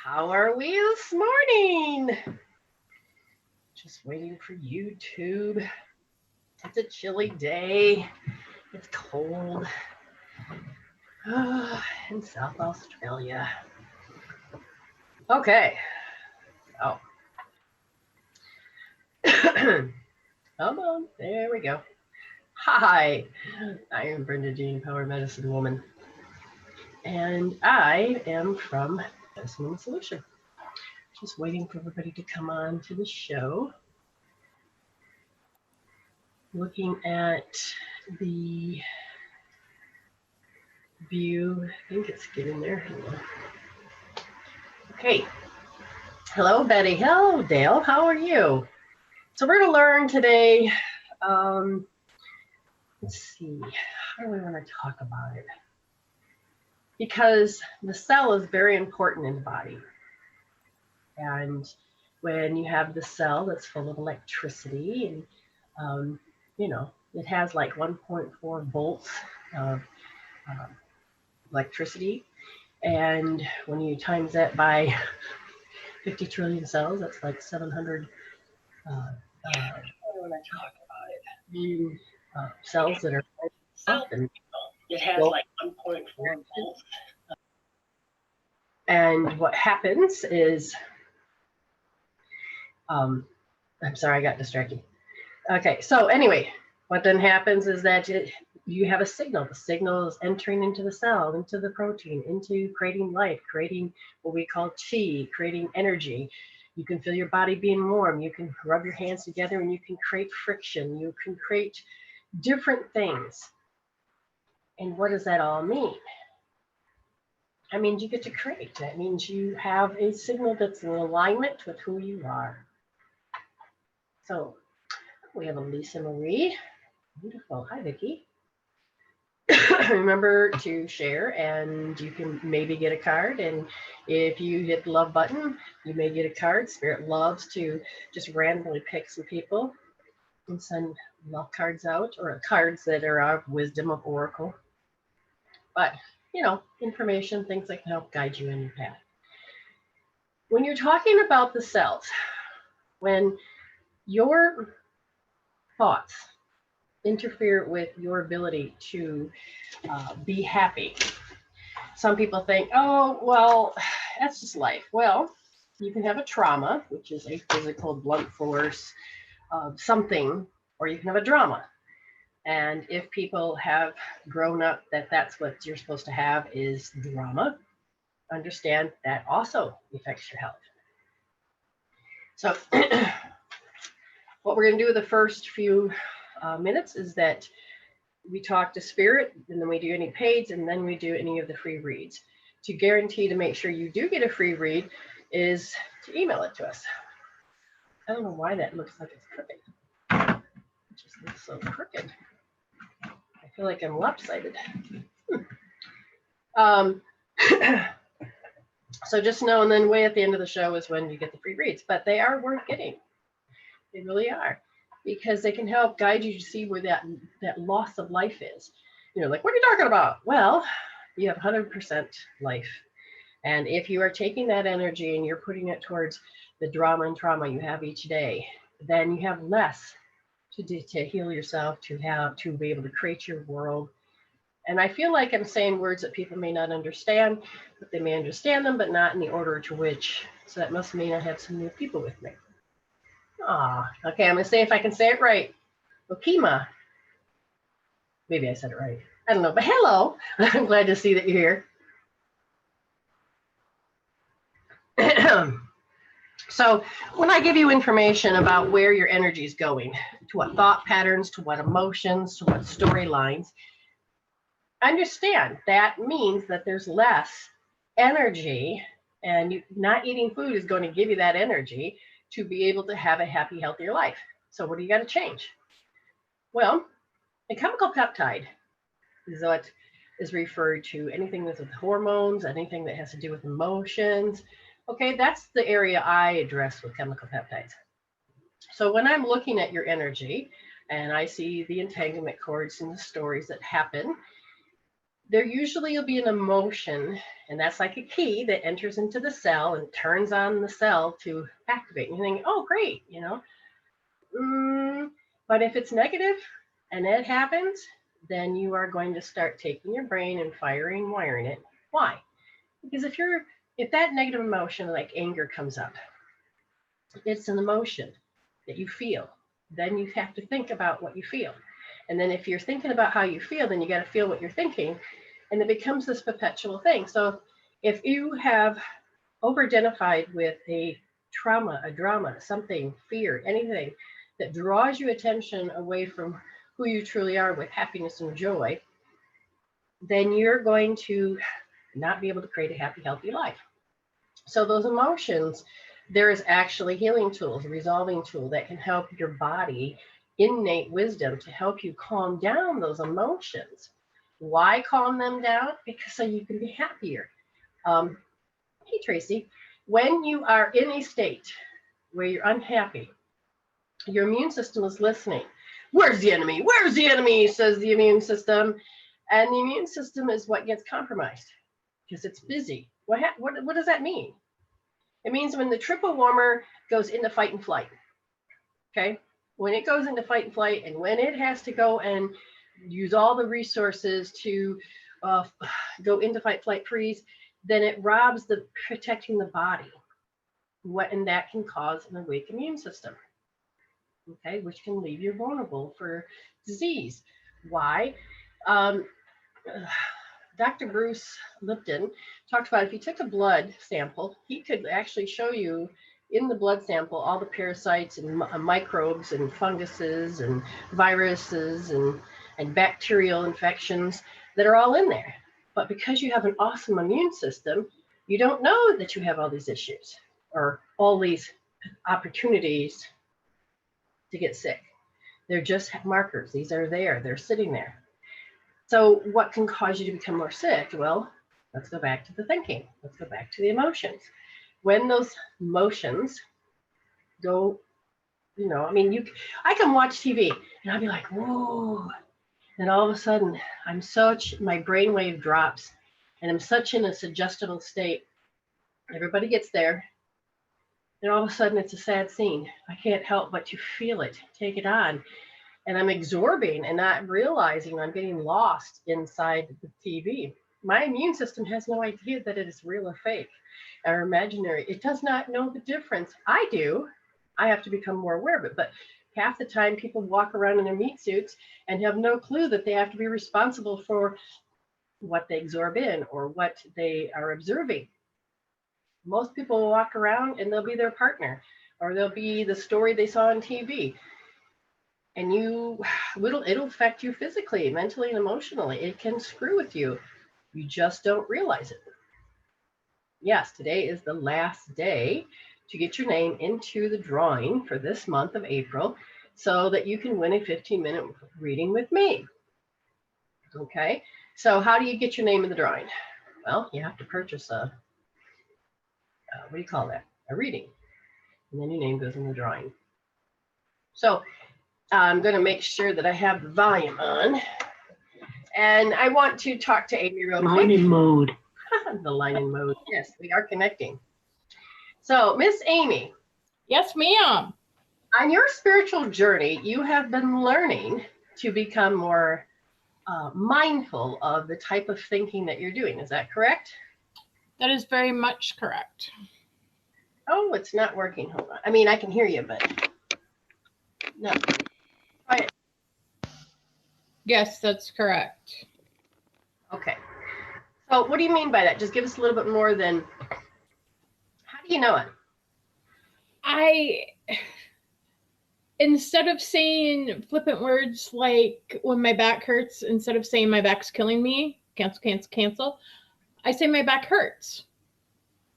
How are we this morning? Just waiting for YouTube. It's a chilly day. It's cold in South Australia. Okay. Oh. Come on. There we go. Hi. I am Brenda Jean, Power Medicine Woman. And I am from Medicine and Soultion. Just waiting for everybody to come on to the show. Looking at the view. I think it's getting there. Okay. Hello, Betty. Hello, Dale. How are you? So we're going to learn today. Let's see. How do we want to talk about it? Because the cell is very important in the body. And when you have the cell that's full of electricity and, it has like 1.4 volts of electricity. And when you times that by 50 trillion cells, that's like 700 when I talk about it, cells that are and it has like 1.4 volts. And what happens is, I'm sorry, I got distracted. Okay, so anyway, what then happens is that you have a signal. The signal is entering into the cell, into the protein, into creating life, creating what we call chi, creating energy. You can feel your body being warm. You can rub your hands together and you can create friction. You can create different things. And what does that all mean? That means you get to create. That means you have a signal that's in alignment with who you are. So we have a Lisa Marie. Beautiful. Hi, Vicki. Remember to share, and you can maybe get a card. And if you hit the love button, you may get a card. Spirit loves to just randomly pick some people and send love cards out, or cards that are of wisdom of oracle. But, information, things that can help guide you in your path. When you're talking about the cells, when your thoughts interfere with your ability to be happy. Some people think, oh, well, that's just life. Well, you can have a trauma, which is a physical blunt force of something, or you can have a drama. And if people have grown up that that's what you're supposed to have is drama, understand that also affects your health. So what we're going to do the first few minutes is that we talk to spirit, and then we do any paids, and then we do any of the free reads. To guarantee to make sure you do get a free read is to email it to us. I don't know why that looks like it's crooked. It just looks so crooked. I feel like I'm lopsided. So just know, and then way at the end of the show is when you get the free reads, but they are worth getting. They really are. Because they can help guide you to see where that loss of life is. Like, what are you talking about? Well, you have 100% life. And if you are taking that energy and you're putting it towards the drama and trauma you have each day, then you have less to do to heal yourself, to be able to create your world. And I feel like I'm saying words that people may not understand, but they may understand them, but not in the order to which. So that must mean I have some new people with me. Okay, I'm going to say if I can say it right. Okima. Maybe I said it right. I don't know, but hello. I'm glad to see that you're here. So when I give you information about where your energy is going, to what thought patterns, to what emotions, to what storylines, understand that means that there's less energy, and not eating food is going to give you that energy to be able to have a happy, healthier life. So what do you got to change? Well, a chemical peptide is what is referred to anything that's with hormones, anything that has to do with emotions. Okay, that's the area I address with chemical peptides. So when I'm looking at your energy and I see the entanglement cords and the stories that happen, there usually will be an emotion, and that's like a key that enters into the cell and turns on the cell to activate. And you think, oh, great, you know. But if it's negative and it happens, then you are going to start taking your brain and wiring it. Why? Because if that negative emotion like anger comes up, it's an emotion that you feel. Then you have to think about what you feel. And then if you're thinking about how you feel, then you got to feel what you're thinking. And it becomes this perpetual thing. So if you have over-identified with a trauma, a drama, something, fear, anything that draws you attention away from who you truly are with happiness and joy, then you're going to not be able to create a happy, healthy life. So those emotions, there is actually healing tools, a resolving tool that can help your body, innate wisdom to help you calm down those emotions. Why calm them down? Because so you can be happier. Hey, Tracy, when you are in a state where you're unhappy, your immune system is listening. Where's the enemy? Where's the enemy? Says the immune system. And the immune system is what gets compromised because it's busy. What does that mean? It means when the triple warmer goes into fight and flight, okay? When it goes into fight and flight and when it has to go and use all the resources to go into fight, flight, freeze, then it robs the protecting the body. And that can cause an awake immune system, okay? Which can leave you vulnerable for disease. Why? Dr. Bruce Lipton talked about if you took a blood sample, he could actually show you in the blood sample all the parasites and microbes and funguses and viruses and bacterial infections that are all in there. But because you have an awesome immune system, you don't know that you have all these issues or all these opportunities to get sick. They're just markers. These are there. They're sitting there. So what can cause you to become more sick? Well, let's go back to the thinking. Let's go back to the emotions. When those emotions go, you know, I mean, I can watch TV and I'll be like, whoa. And all of a sudden, my brainwave drops and I'm such in a suggestible state. Everybody gets there. And all of a sudden, it's a sad scene. I can't help but to feel it, take it on. And I'm absorbing and not realizing I'm getting lost inside the TV. My immune system has no idea that it is real or fake or imaginary. It does not know the difference. I do. I have to become more aware of it. But half the time people walk around in their meat suits and have no clue that they have to be responsible for what they absorb in or what they are observing. Most people will walk around and they'll be their partner or they'll be the story they saw on TV. And it'll affect you physically, mentally, and emotionally. It can screw with you. You just don't realize it. Yes, today is the last day to get your name into the drawing for this month of April so that you can win a 15-minute reading with me. Okay, so how do you get your name in the drawing? Well, you have to purchase a reading. And then your name goes in the drawing. So I'm going to make sure that I have the volume on. And I want to talk to Amy real quick. Line in mode. The line in mode. Yes, we are connecting. So, Miss Amy. Yes, ma'am. On your spiritual journey, you have been learning to become more mindful of the type of thinking that you're doing. Is that correct? That is very much correct. Oh, it's not working. Hold on. I mean, I can hear you, but no. Try it. Yes, that's correct. Okay. So what do you mean by that? Just give us a little bit more than, how do you know it? Instead of saying flippant words like when my back hurts, instead of saying my back's killing me, cancel, I say my back hurts.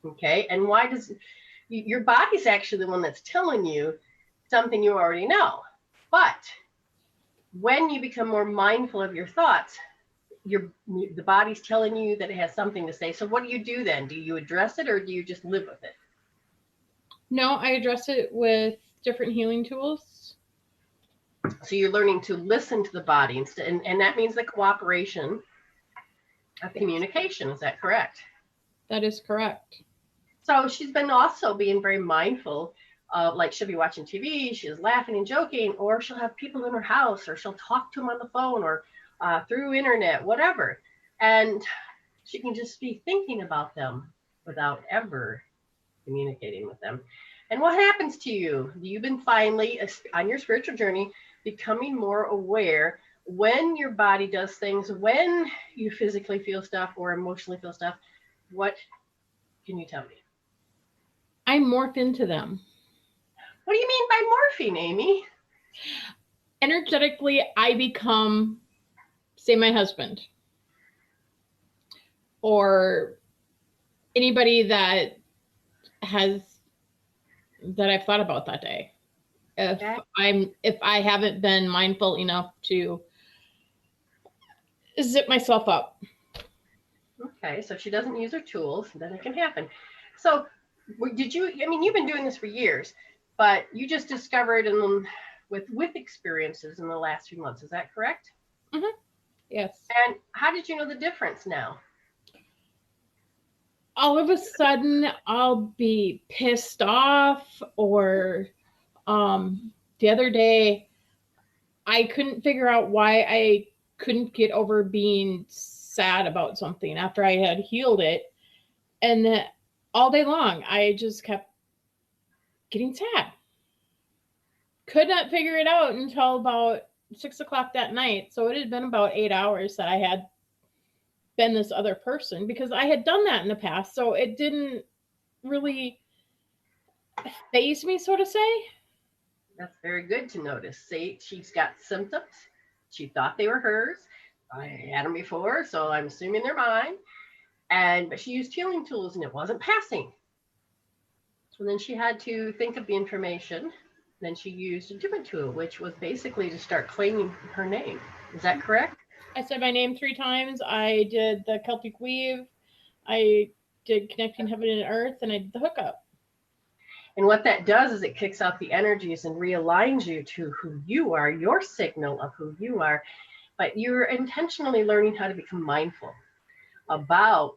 Okay. And why does your body's actually the one that's telling you something you already know. But when you become more mindful of your thoughts, the body's telling you that it has something to say. So what do you do then? Do you address it or do you just live with it? No, I address it with different healing tools. So you're learning to listen to the body and that means the cooperation of communication. Is that correct? That is correct. So she's been also being very mindful of, like, she'll be watching TV, she's laughing and joking, or she'll have people in her house, or she'll talk to them on the phone, or through internet, whatever. And she can just be thinking about them without ever communicating with them. And what happens to you? You've been finally, on your spiritual journey, becoming more aware when your body does things, when you physically feel stuff or emotionally feel stuff. What can you tell me? I morph into them. What do you mean by morphine, Amy? Energetically, I become, say, my husband, or anybody that I've thought about that day. If I haven't been mindful enough to zip myself up. Okay, so if she doesn't use her tools, then it can happen. So did you, I mean, you've been doing this for years, but you just discovered with experiences in the last few months, is that correct? Mm-hmm. Yes. And how did you know the difference now? All of a sudden, I'll be pissed off, or the other day, I couldn't figure out why I couldn't get over being sad about something after I had healed it. And all day long, I just kept getting sad. Could not figure it out until about 6 o'clock that night. So it had been about 8 hours that I had been this other person, because I had done that in the past. So it didn't really faze me, so to say. That's very good to notice. See, she's got symptoms. She thought they were hers. I had them before, so I'm assuming they're mine. But she used healing tools and it wasn't passing. And then she had to think of the information. Then she used a different tool, which was basically to start claiming her name. Is that correct? I said my name 3 times. I did the Celtic weave. I did connecting heaven and earth, and I did the hookup. And what that does is it kicks out the energies and realigns you to who you are, your signal of who you are. But you're intentionally learning how to become mindful about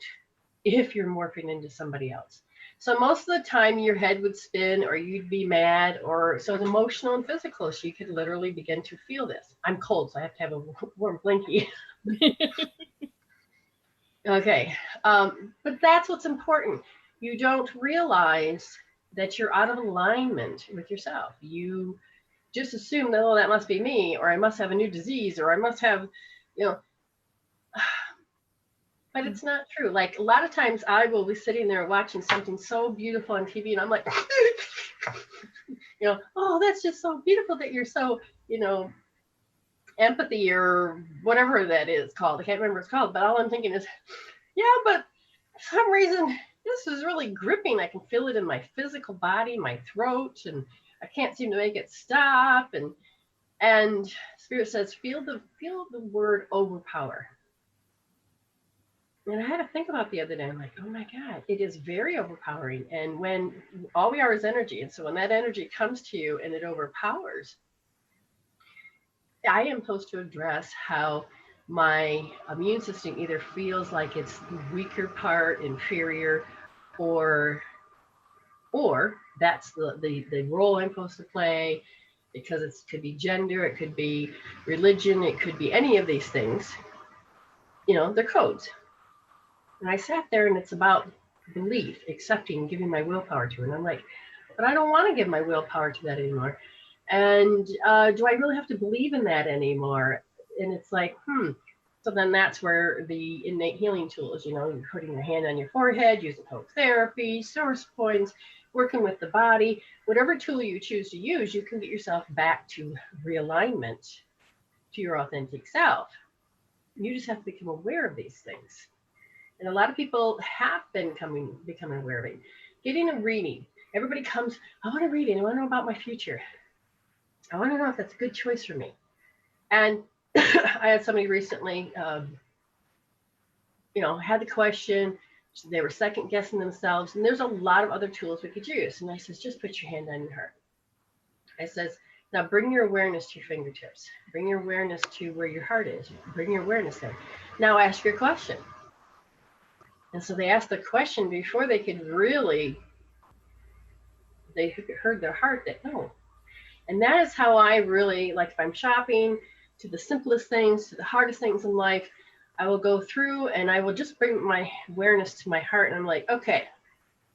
if you're morphing into somebody else. So most of the time your head would spin, or you'd be mad, or so it's emotional and physical. So you could literally begin to feel this. I'm cold, so I have to have a warm blankie. Okay. But that's what's important. You don't realize that you're out of alignment with yourself. You just assume that, oh, that must be me, or I must have a new disease, or I must have, but it's not true. Like a lot of times I will be sitting there watching something so beautiful on TV and I'm like, oh, that's just so beautiful that you're so, empathy or whatever that is called. I can't remember what it's called, but all I'm thinking is, yeah, but for some reason, this is really gripping. I can feel it in my physical body, my throat, and I can't seem to make it stop. And Spirit says, feel the word overpower. And I had to think about the other day. I'm like, oh my God, it is very overpowering. And when all we are is energy. And so when that energy comes to you and it overpowers, I am supposed to address how my immune system either feels like it's the weaker part, inferior, or that's the role I'm supposed to play, because it could be gender, it could be religion, it could be any of these things. They're codes. And I sat there and it's about belief, accepting, giving my willpower to it. And I'm like, but I don't want to give my willpower to that anymore. And do I really have to believe in that anymore? And it's like, So then that's where the innate healing tools, you're putting your hand on your forehead, using hope therapy, source points, working with the body, whatever tool you choose to use, you can get yourself back to realignment to your authentic self. You just have to become aware of these things. And a lot of people have been becoming aware of it. Getting a reading. Everybody comes, I want a reading. I want to know about my future. I want to know if that's a good choice for me. And I had somebody recently, had the question. They were second guessing themselves. And there's a lot of other tools we could use. And I says, just put your hand on your heart. I says, now bring your awareness to your fingertips. Bring your awareness to where your heart is. Bring your awareness there. Now ask your question. And so they asked the question before they could really, they heard their heart that no. And that is how I really, like if I'm shopping, to the simplest things, to the hardest things in life, I will go through and I will just bring my awareness to my heart. And I'm like, okay,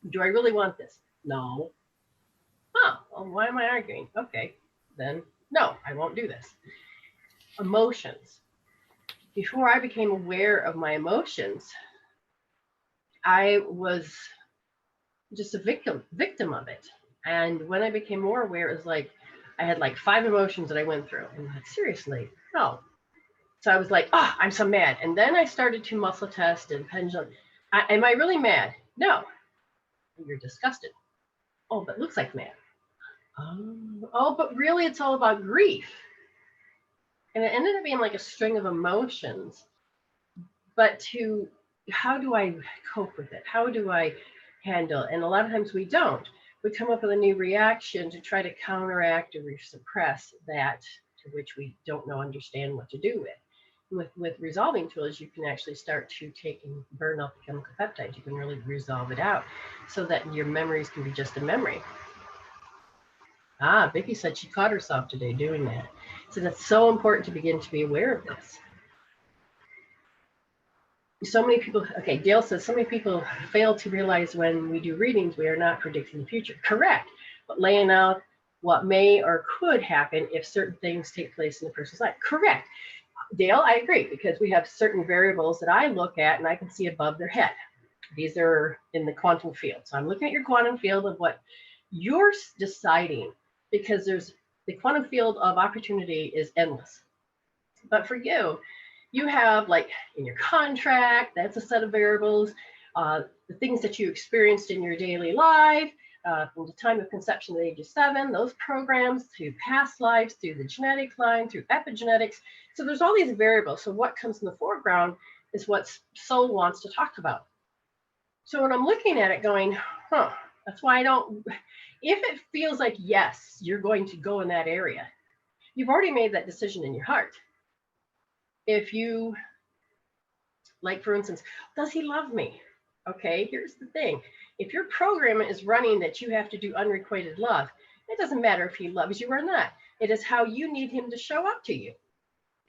do I really want this? No. Oh, well, why am I arguing? Okay, then no, I won't do this. Emotions. Before I became aware of my emotions, I was just a victim of it. And when I became more aware, it was like I had like 5 emotions that I went through. And I'm like, seriously, no. So I was like, oh, I'm so mad. And then I started to muscle test and pendulum. Am I really mad? No. You're disgusted. Oh, but looks like mad. Oh, but really it's all about grief. And it ended up being like a string of emotions. But how do I cope with it? How do I handle it? And a lot of times we don't. We come up with a new reaction to try to counteract or suppress that to which we don't understand what to do with. With resolving tools, you can actually start to take and burn out the chemical peptides. You can really resolve it out so that your memories can be just a memory. Vicki said she caught herself today doing that. So that's so important to begin to be aware of this. So many people, okay, Dale says, so many people fail to realize when we do readings, we are not predicting the future. Correct. But laying out what may or could happen if certain things take place in the person's life. Correct. Dale, I agree, because we have certain variables that I look at and I can see above their head. These are in the quantum field. So I'm looking at your quantum field of what you're deciding, because there's the quantum field of opportunity is endless. But for you, you have like in your contract, that's a set of variables, the things that you experienced in your daily life, from the time of conception to the age of 7, those programs, through past lives, through the genetic line, through epigenetics. So there's all these variables. So what comes in the foreground is what soul wants to talk about. So when I'm looking at it going, that's why I don't, if it feels like, yes, you're going to go in that area, you've already made that decision in your heart. If you, like for instance, does he love me? Okay, here's the thing. If your program is running that you have to do unrequited love, it doesn't matter if he loves you or not. It is how you need him to show up to you.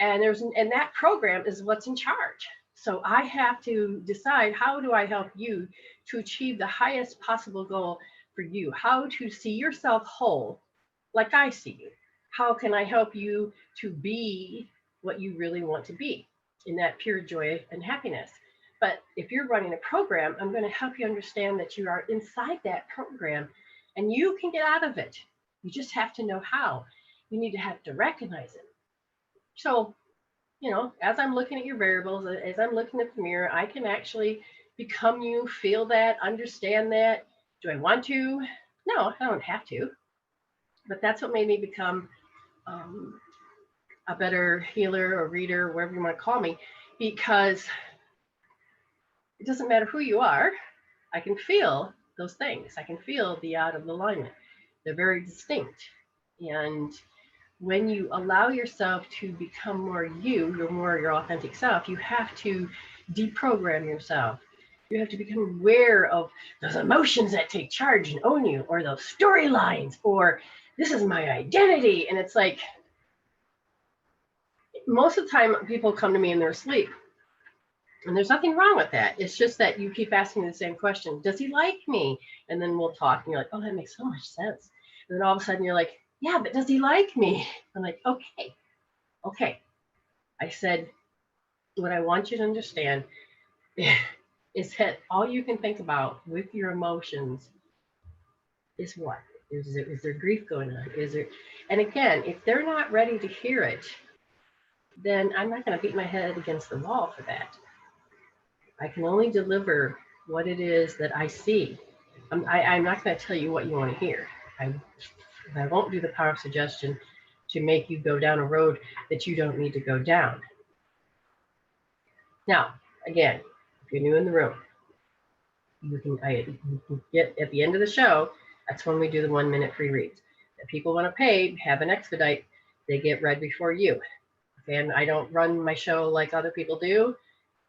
And that program is what's in charge. So I have to decide, how do I help you to achieve the highest possible goal for you? How to see yourself whole, like I see you. How can I help you to be what you really want to be in that pure joy and happiness? But if you're running a program, I'm going to help you understand that you are inside that program and you can get out of it. You just have to know how. You need to have to recognize it. So, as I'm looking at your variables, as I'm looking at the mirror, I can actually become you, feel that, understand that. Do I want to? No, I don't have to. But that's what made me become a better healer or reader, whatever you want to call me, because it doesn't matter who you are. I can feel those things. I can feel the out of alignment. They're very distinct. And when you allow yourself to become more your authentic self, you have to deprogram yourself. You have to become aware of those emotions that take charge and own you, or those storylines, or this is my identity. And it's like, most of the time people come to me in their sleep. And there's nothing wrong with that. It's just that you keep asking the same question. Does he like me? And then we'll talk and you're like, oh, that makes so much sense. And then all of a sudden you're like, yeah, but does he like me? I'm like, okay. I said, what I want you to understand is that all you can think about with your emotions is what? Is there grief going on? And again, if they're not ready to hear it, then I'm not going to beat my head against the wall for that. I can only deliver what it is that I see. I'm not going to tell you what you want to hear. I won't do the power of suggestion to make you go down a road that you don't need to go down. Now, again, if you're new in the room, you can get at the end of the show. That's when we do the 1 minute free reads. If people want to pay, have an expedite, they get read before you. Okay, and I don't run my show like other people do.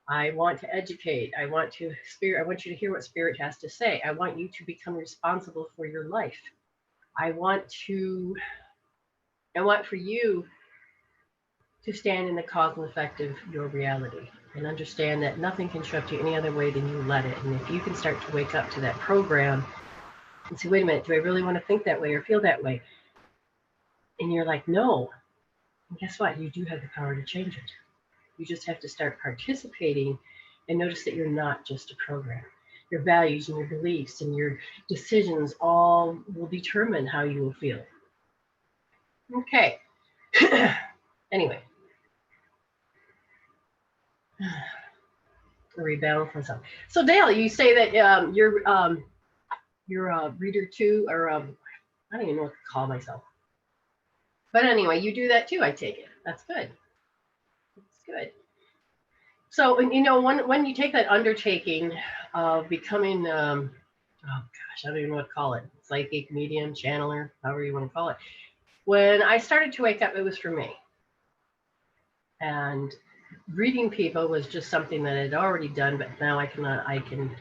I want to educate. I want you to hear what spirit has to say. I want you to become responsible for your life. I want for you to stand in the cause and effect of your reality and understand that nothing can show up to you any other way than you let it. And if you can start to wake up to that program and say, wait a minute, do I really want to think that way or feel that way? And you're like, no. And guess what? You do have the power to change it. You just have to start participating and notice that you're not just a program. Your values and your beliefs and your decisions all will determine how you will feel. Okay. Anyway. Rebalance myself. So Dale, you say that you're a reader too, or I don't even know what to call myself. But anyway, you do that too, I take it. That's good. That's good. So, you know, when you take that undertaking of becoming, oh gosh, I don't even know what to call it, psychic, medium, channeler, however you want to call it. When I started to wake up, it was for me. And reading people was just something that I'd already done, but now I can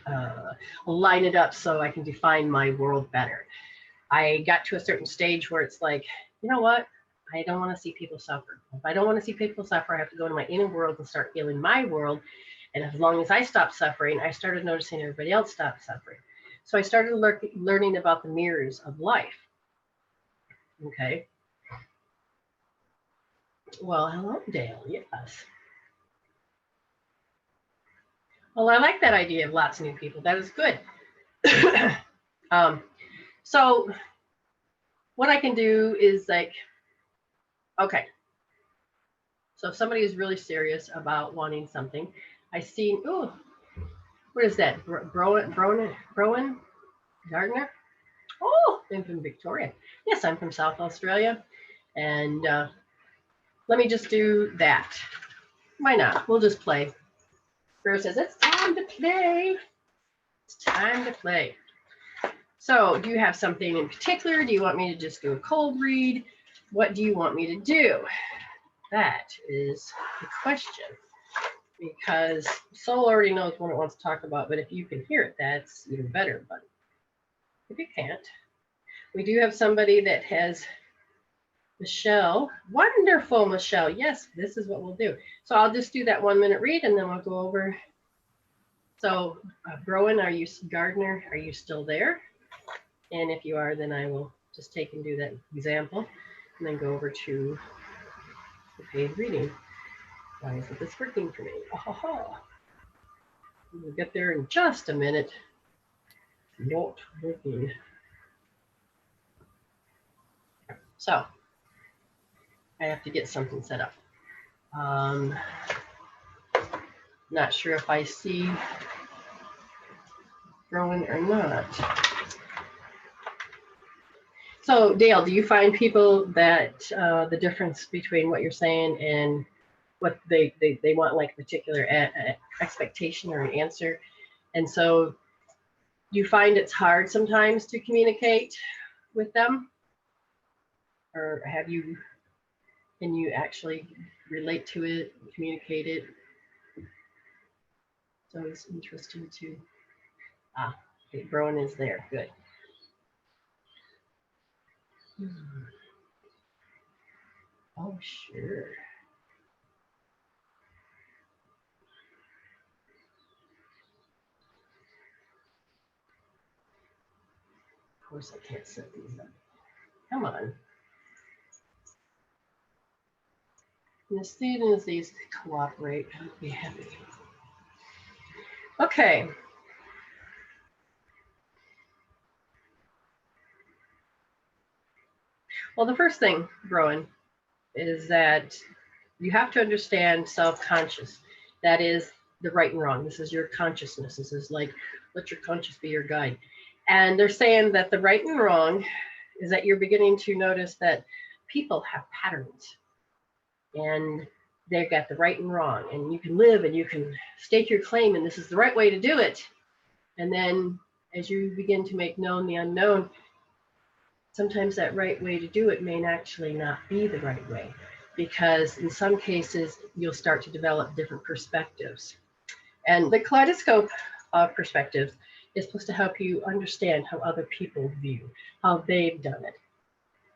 line it up so I can define my world better. I got to a certain stage where it's like, you know what? I don't want to see people suffer. If I don't want to see people suffer, I have to go to my inner world and start healing my world. And as long as I stopped suffering, I started noticing everybody else stopped suffering. So I started learning about the mirrors of life. Okay. Well, hello, Dale. Yes. Well, I like that idea of lots of new people. That is good. So what I can do is like, okay. So if somebody is really serious about wanting something, I see, oh, what is that? Browan Gardner? Oh, I'm from Victoria. Yes, I'm from South Australia. And let me just do that. Why not? We'll just play. Spirit says, it's time to play. It's time to play. So do you have something in particular? Do you want me to just do a cold read? What do you want me to do? That is the question. Because Soul already knows what it wants to talk about, but if you can hear it, that's even better. But if you can't, we do have somebody that has Michelle. Wonderful, Michelle. Yes, this is what we'll do. So I'll just do that 1 minute read and then we'll go over. So Browan, Gardner, are you still there? And if you are, then I will just take and do that example and then go over to the paid reading. Why isn't this working for me? Oh, we'll get there in just a minute. Not working. So I have to get something set up. Not sure if I see Rowan or not. So Dale, do you find people that the difference between what you're saying and what they want, like a particular expectation or an answer? And so you find it's hard sometimes to communicate with them? Or can you actually relate to it, communicate it? So it's interesting to, okay, Browan is there, good. Oh, sure. Of course I can't set these up. Come on. And as soon as these cooperate, I'll be happy. Okay. Well, the first thing, Browan, is that you have to understand self-conscious. That is the right and wrong. This is your consciousness. This is like, let your conscious be your guide. And they're saying that the right and wrong is that you're beginning to notice that people have patterns. And they've got the right and wrong. And you can live and you can stake your claim, and this is the right way to do it. And then as you begin to make known the unknown, sometimes that right way to do it may actually not be the right way, because in some cases, you'll start to develop different perspectives. And the kaleidoscope perspective is supposed to help you understand how other people view, how they've done it.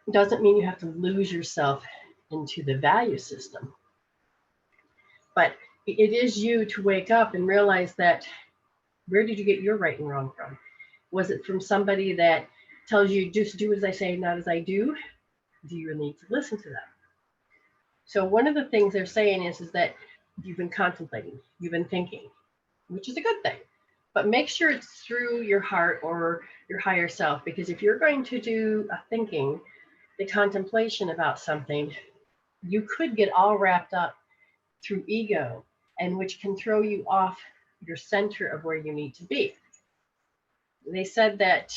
It doesn't mean you have to lose yourself into the value system, but it is you to wake up and realize that where did you get your right and wrong from? Was it from somebody that tells you just do as I say, not as I do? Do you really need to listen to them? So one of the things they're saying is that you've been contemplating, you've been thinking, which is a good thing. But make sure it's through your heart or your higher self, because if you're going to do a thinking, the contemplation about something, you could get all wrapped up through ego, and which can throw you off your center of where you need to be. They said that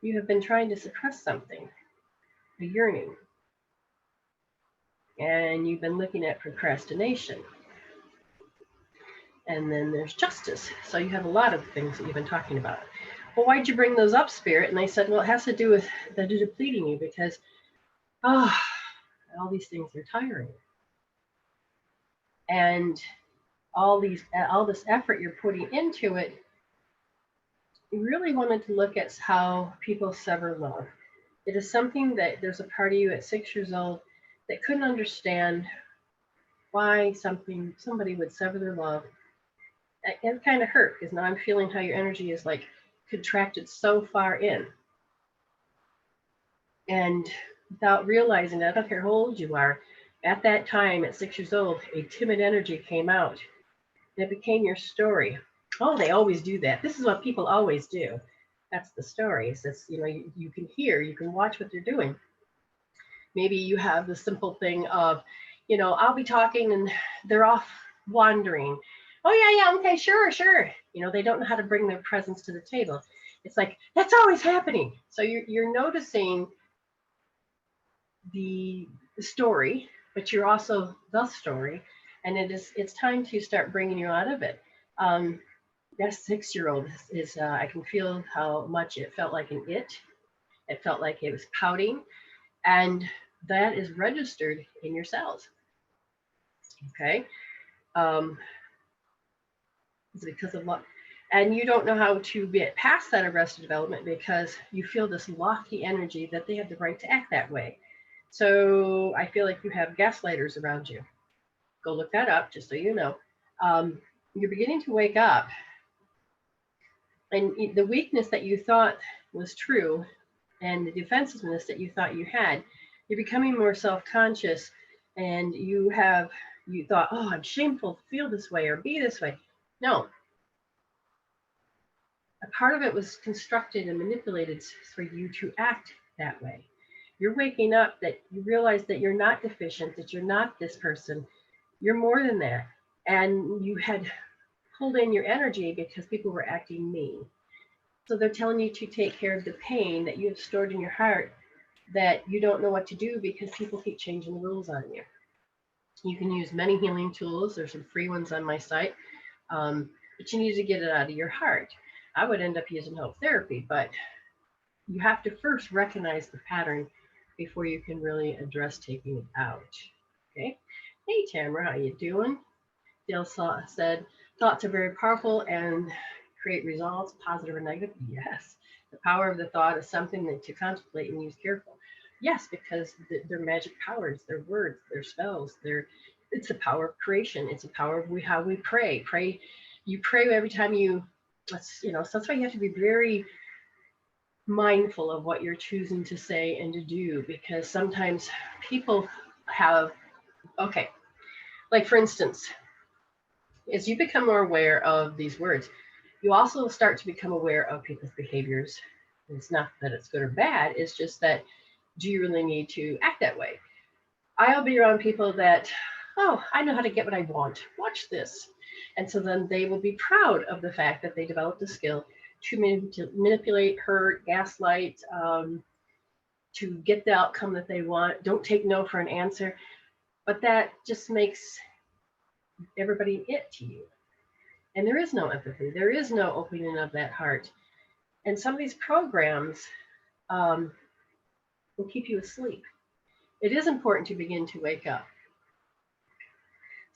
you have been trying to suppress something, a yearning, and you've been looking at procrastination. And then there's justice. So you have a lot of things that you've been talking about. Well, why'd you bring those up, Spirit? And they said, well, it has to do with they're depleting you because, all these things are tiring. And all this effort you're putting into it, you really wanted to look at how people sever love. It is something that there's a part of you at 6 years old that couldn't understand why somebody would sever their love. It kind of hurt because now I'm feeling how your energy is like contracted so far in. And without realizing that, I don't care how old you are, at that time at 6 years old, a timid energy came out. It became your story. Oh, they always do that. This is what people always do. That's the story. So it's, you can hear, you can watch what they're doing. Maybe you have the simple thing of, I'll be talking and they're off wandering. Oh, yeah, okay, sure. They don't know how to bring their presence to the table. It's like, that's always happening. So you're noticing the story, but you're also the story. And it's time to start bringing you out of it. That 6-year-old is I can feel how much it felt like an it. It felt like it was pouting. And that is registered in your cells. Okay. It's because of what, and you don't know how to get past that arrested development because you feel this lofty energy that they have the right to act that way. So I feel like you have gaslighters around you. Go look that up just so you know. You're beginning to wake up, and the weakness that you thought was true and the defensiveness that you thought you had, you're becoming more self-conscious, and you thought, oh, I'm shameful to feel this way or be this way. No. A part of it was constructed and manipulated for you to act that way. You're waking up that you realize that you're not deficient, that you're not this person. You're more than that. And you had pulled in your energy because people were acting mean. So they're telling you to take care of the pain that you have stored in your heart that you don't know what to do because people keep changing the rules on you. You can use many healing tools. There's some free ones on my site, but you need to get it out of your heart. I would end up using help therapy, but you have to first recognize the pattern before you can really address taking it out. Okay. Hey, Tamara, how you doing? Dale said, thoughts are very powerful and create results, positive or negative. Yes. The power of the thought is something that to contemplate and use careful. Yes, because they're magic powers, they're words, they're spells, it's the power of creation. It's the power of how we pray. You pray every time so that's why you have to be very mindful of what you're choosing to say and to do, because sometimes people have, like for instance, as you become more aware of these words, you also start to become aware of people's behaviors. It's not that it's good or bad, it's just that, do you really need to act that way? I'll be around people that, I know how to get what I want. Watch this. And so then they will be proud of the fact that they developed a skill to manipulate, hurt, gaslight, to get the outcome that they want. Don't take no for an answer. But that just makes everybody it to you. And there is no empathy. There is no opening of that heart. And some of these programs will keep you asleep. It is important to begin to wake up.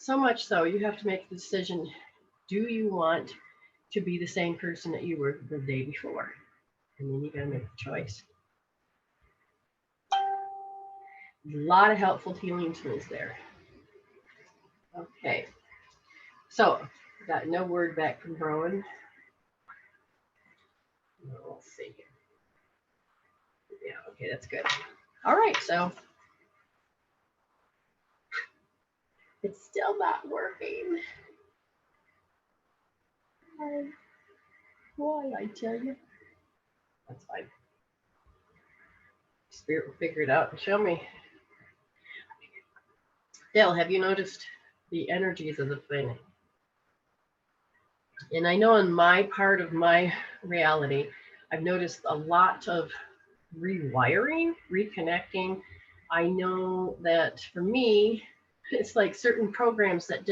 So much so, you have to make the decision. Do you want to be the same person that you were the day before? And then you got to make a choice. A lot of helpful healing tools there. Okay. So, got no word back from Rowan. Let's see. Yeah, okay, that's good. All right, so it's still not working. Why, I tell you? That's fine. Spirit will figure it out and show me. Dale, have you noticed the energies of the planet? And I know in my part of my reality, I've noticed a lot of rewiring, reconnecting. I know that for me, it's like certain programs that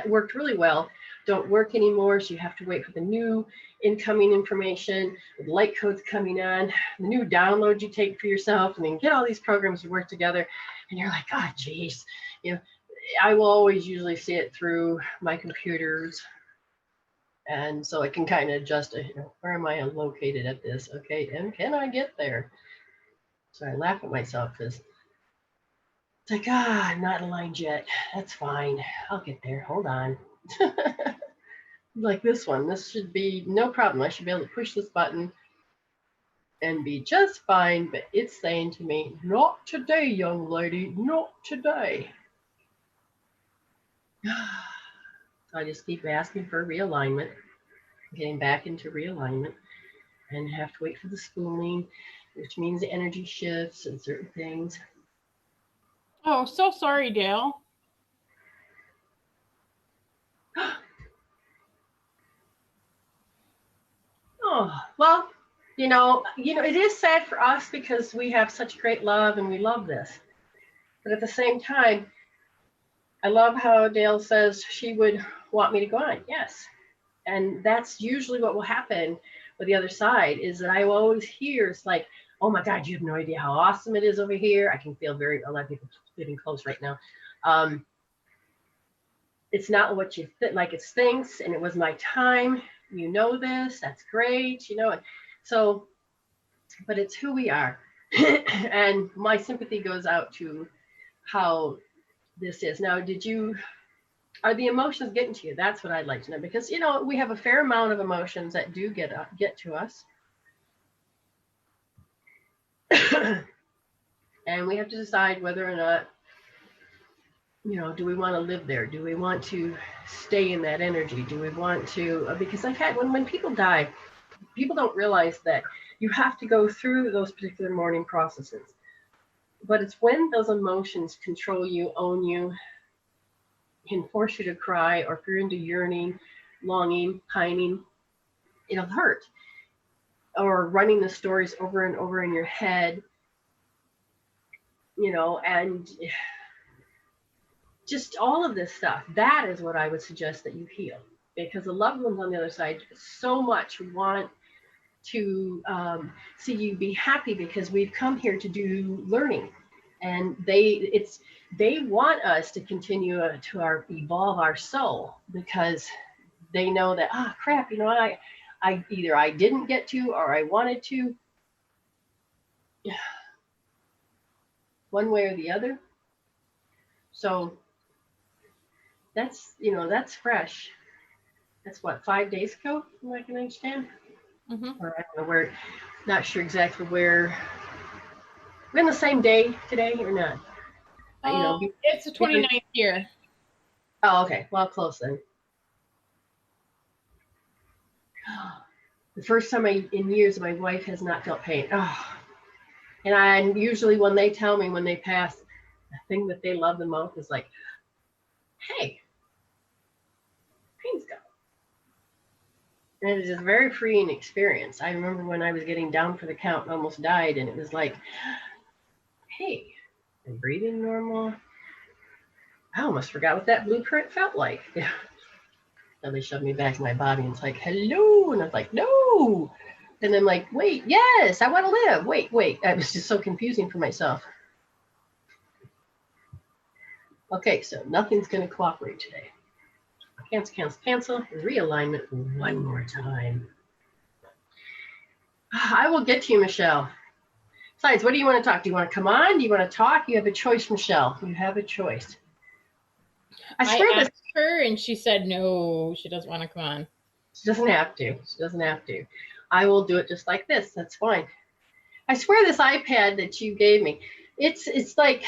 worked really well don't work anymore. So you have to wait for the new incoming information, the light codes coming on, the new download you take for yourself, and then get all these programs to work together. And you're like, oh, geez. You know, I will always usually see it through my computers. And so I can kind of adjust it, where am I located at this? Okay, and can I get there? So I laugh at myself because it's like, I'm not aligned yet. That's fine. I'll get there. Hold on. Like this one, this should be no problem. I should be able to push this button and be just fine. But it's saying to me, not today, young lady, not today. So I just keep asking for realignment, getting back into realignment, and have to wait for the schooling, which means the energy shifts and certain things. Oh, so sorry, Dale. Oh, well, it is sad for us because we have such great love and we love this. But at the same time, I love how Dale says she would want me to go on. Yes. And that's usually what will happen with the other side is that I will always hear, it's like, oh my God, you have no idea how awesome it is over here. I can feel a lot of people getting close right now. It's not what you like it stinks, and it was my time. You know this, that's great, So, but it's who we are. And my sympathy goes out to how this is. Now, are the emotions getting to you? That's what I'd like to know, because, we have a fair amount of emotions that do get to us. And we have to decide whether or not, do we want to live there? Do we want to stay in that energy? Do we want to, because I've had, when people die, people don't realize that you have to go through those particular mourning processes. But it's when those emotions control you, own you, can force you to cry, or if you're into yearning, longing, pining, it'll hurt. Or running the stories over and over in your head, and just all of this stuff. That is what I would suggest that you heal, because the loved ones on the other side so much want to see you be happy, because we've come here to do learning, and they want us to continue to evolve our soul, because they know that crap, I either I didn't get to or I wanted to, one way or the other. So that's fresh. That's what, 5 days ago, from what I can understand. Mm-hmm. Or I don't know where, not sure exactly where. We're in the same day today or not? It's the 29th year. Oh, okay. Well, close then. The first time in years, my wife has not felt pain. Oh. And usually when they tell me when they pass, the thing that they love the most is like, hey, pain's gone. And it is a very freeing experience. I remember when I was getting down for the count and almost died, and it was like, hey, I'm breathing normal. I almost forgot what that blueprint felt like. So they shoved me back in my body, and it's like, hello. And I was like, no. And I'm like, wait, yes, I want to live. Wait. It was just so confusing for myself. Okay, so nothing's going to cooperate today. Cancel, cancel, cancel. Realignment one more time. I will get to you, Michelle. Besides, what do you want to talk? Do you want to come on? Do you want to talk? You have a choice, Michelle. You have a choice. I asked her and she said no, she doesn't want to come on. She doesn't have to. She doesn't have to. I will do it just like this. That's fine. I swear this iPad that you gave me, it's like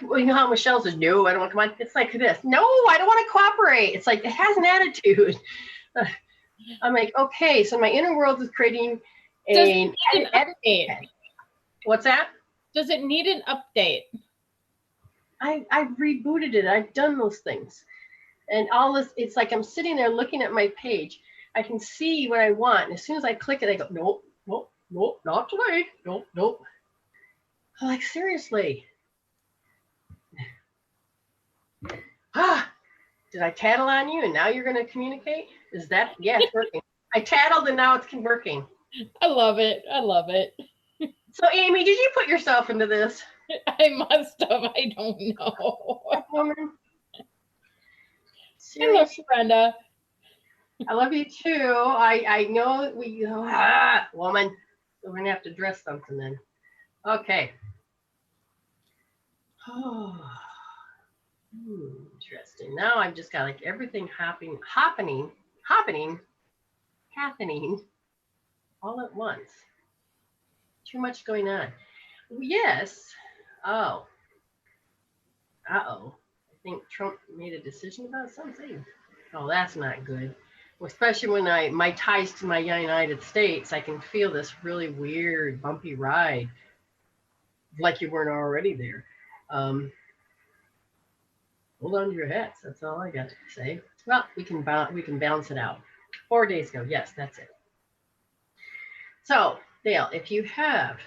well, you know how Michelle says, no, I don't want to come on. It's like this. No, I don't want to cooperate. It's like it has an attitude. I'm like, okay, so my inner world is creating an update. What's that? Does it need an update? I've rebooted it. I've done those things. And all this, it's like I'm sitting there looking at my page. I can see what I want. And as soon as I click it, I go, nope, nope, nope, not today. Nope, nope. I'm like, seriously. Did I tattle on you and now you're going to communicate? Is that, yeah, it's working. I tattled and now it's working. I love it. I love it. So, Amy, did you put yourself into this? I must have. I don't know. Woman. I love you, Brenda. I love you too. I know we, woman. So we're going to have to dress something then. Okay. Oh, interesting. Now I've just got like everything happening all at once. Too much going on. Yes. Oh. Uh-oh. I think Trump made a decision about something. Oh, that's not good. Well, especially when my ties to my United States, I can feel this really weird, bumpy ride, like you weren't already there. Hold on to your hats. That's all I got to say. Well, we can balance it out. 4 days ago. Yes, that's it. So, Dale, if you have,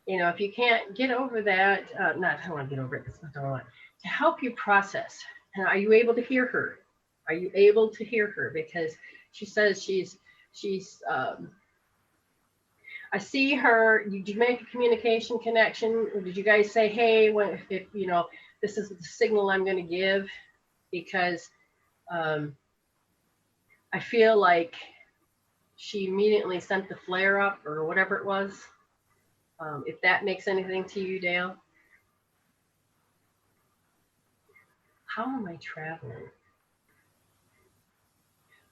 if you can't get over that, I don't want to get over it. That's not what I want. To help you process. And are you able to hear her? Are you able to hear her? Because she says she's I see her. Did you make a communication connection? Or did you guys say, hey, if this is the signal I'm going to give? Because I feel like she immediately sent the flare up or whatever it was. If that makes anything to you, Dale. How am I traveling?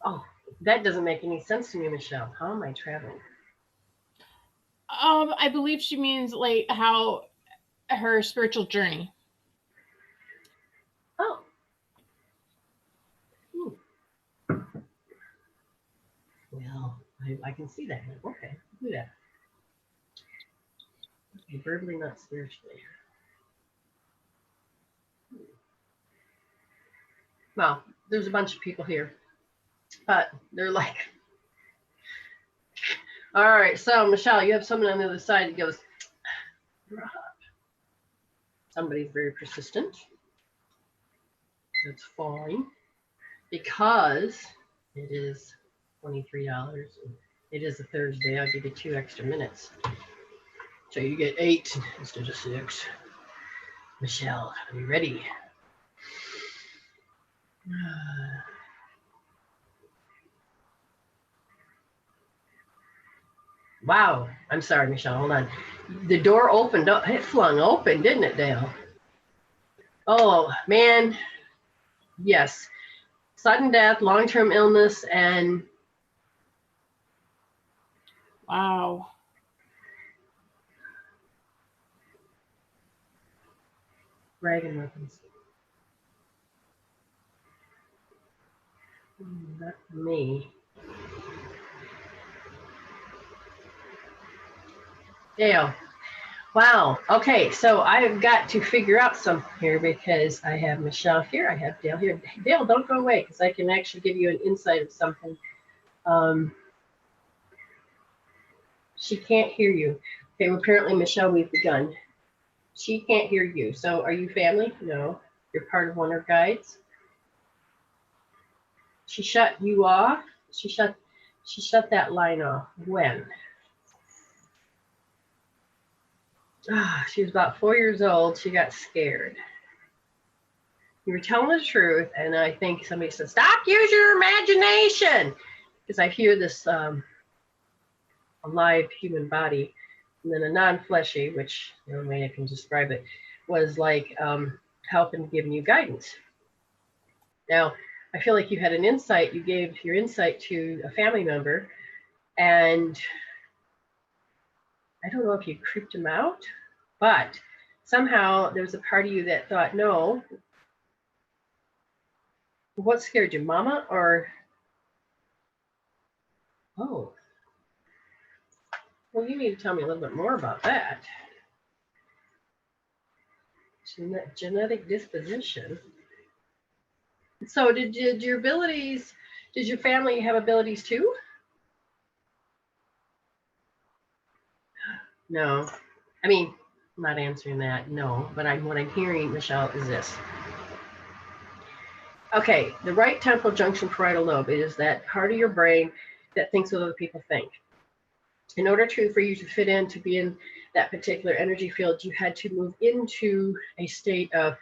Oh, that doesn't make any sense to me, Michelle. How am I traveling? I believe she means like how her spiritual journey. Oh. Well, I can see that. Okay, do that. Okay, verbally, not spiritually. Well, there's a bunch of people here, but they're like, all right, so Michelle, you have someone on the other side that goes, somebody's very persistent. That's fine, because it is $23. It is a Thursday. I'll give you 2 extra minutes. So you get 8 instead of 6. Michelle, are you ready? Wow. I'm sorry, Michelle. Hold on. The door opened up. It flung open, didn't it, Dale? Oh, man. Yes. Sudden death, long-term illness, and... Wow. Dragon weapons. Not me. Dale. Wow. Okay, so I've got to figure out something here because I have Michelle here. I have Dale here. Dale, don't go away because I can actually give you an insight of something. She can't hear you. Okay, well, apparently, Michelle, we've begun. She can't hear you. So are you family? No. You're part of one of her guides. She shut you off. She shut that line off. When? She was about 4 years old. She got scared. You were telling the truth, and I think somebody said, "Stop, use your imagination," because I hear this alive human body, and then a non-fleshy, which the only way I can describe it, was like helping, giving you guidance. Now, I feel like you had an insight. You gave your insight to a family member, and I don't know if you creeped him out, but somehow there was a part of you that thought, no. What scared you, mama or? Oh, well, you need to tell me a little bit more about that. Genetic disposition. So did your abilities, did your family have abilities too? No. I mean, I'm not answering that, no, but what I'm hearing, Michelle, is this. Okay, the right temporal junction parietal lobe is that part of your brain that thinks what other people think. In order for you to fit in, to be in that particular energy field, you had to move into a state of,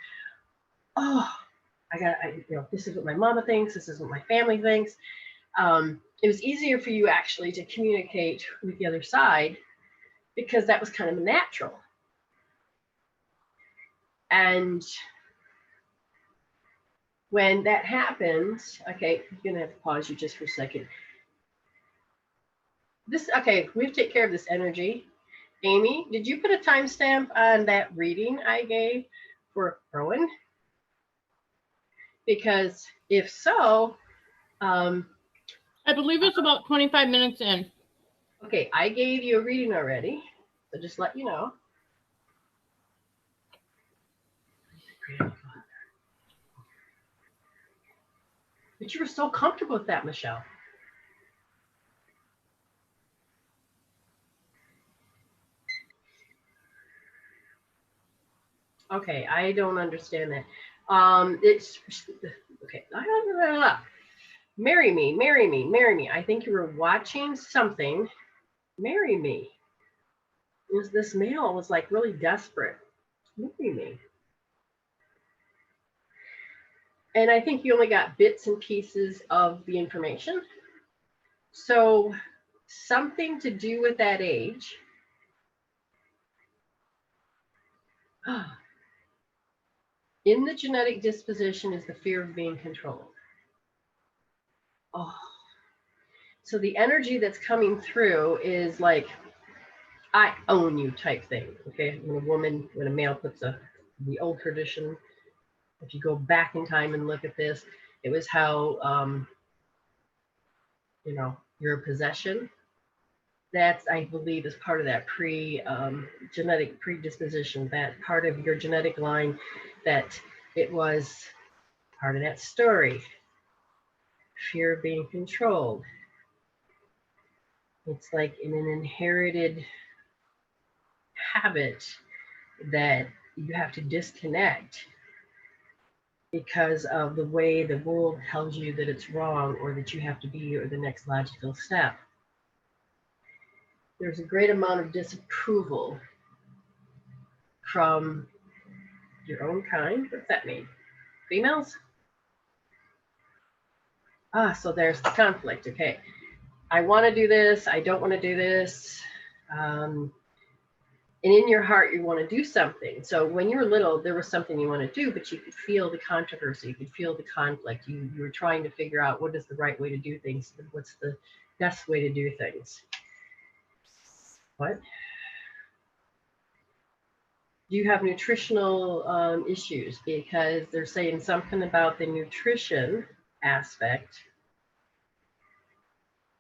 oh, this is what my mama thinks, this is what my family thinks. It was easier for you actually to communicate with the other side because that was kind of natural. And when that happens, okay, I'm gonna have to pause you just for a second. Okay, we have to take care of this energy. Amy, did you put a timestamp on that reading I gave for Rowan? Because if so, I believe it's about 25 minutes in. Okay, I gave you a reading already, so just let you know. But you were so comfortable with that, Michelle. Okay, I don't understand that. It's okay. Marry me, marry me, marry me. I think you were watching something. Marry me. This male was like really desperate. Marry me. And I think you only got bits and pieces of the information. So something to do with that age. In the genetic disposition is the fear of being controlled. Oh. So the energy that's coming through is like, I own you type thing. Okay. When a male puts the old tradition, if you go back in time and look at this, it was how, you're a possession. That's, I believe, is part of that genetic predisposition, that part of your genetic line, that it was part of that story. Fear of being controlled. It's like in an inherited habit that you have to disconnect because of the way the world tells you that it's wrong or that you have to be or the next logical step. There's a great amount of disapproval from your own kind. What's that mean? Females? So there's the conflict. Okay. I want to do this. I don't want to do this. And in your heart, you want to do something. So when you were little, there was something you want to do, but you could feel the controversy. You could feel the conflict. You were trying to figure out what is the right way to do things. What's the best way to do things? What? Do you have nutritional issues? Because they're saying something about the nutrition aspect.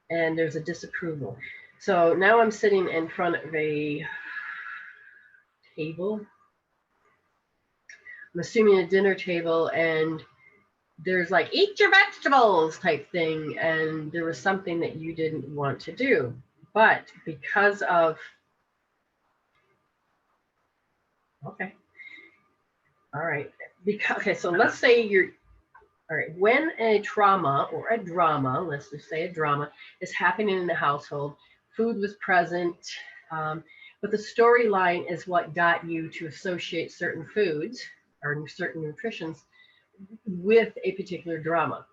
And there's a disapproval. So now I'm sitting in front of a table. I'm assuming a dinner table, and there's like, eat your vegetables type thing. And there was something that you didn't want to do. But because of, okay. All right. Okay, so let's say all right, when a trauma or a drama, let's just say a drama, is happening in the household, food was present, But the storyline is what got you to associate certain foods or certain nutritions with a particular drama.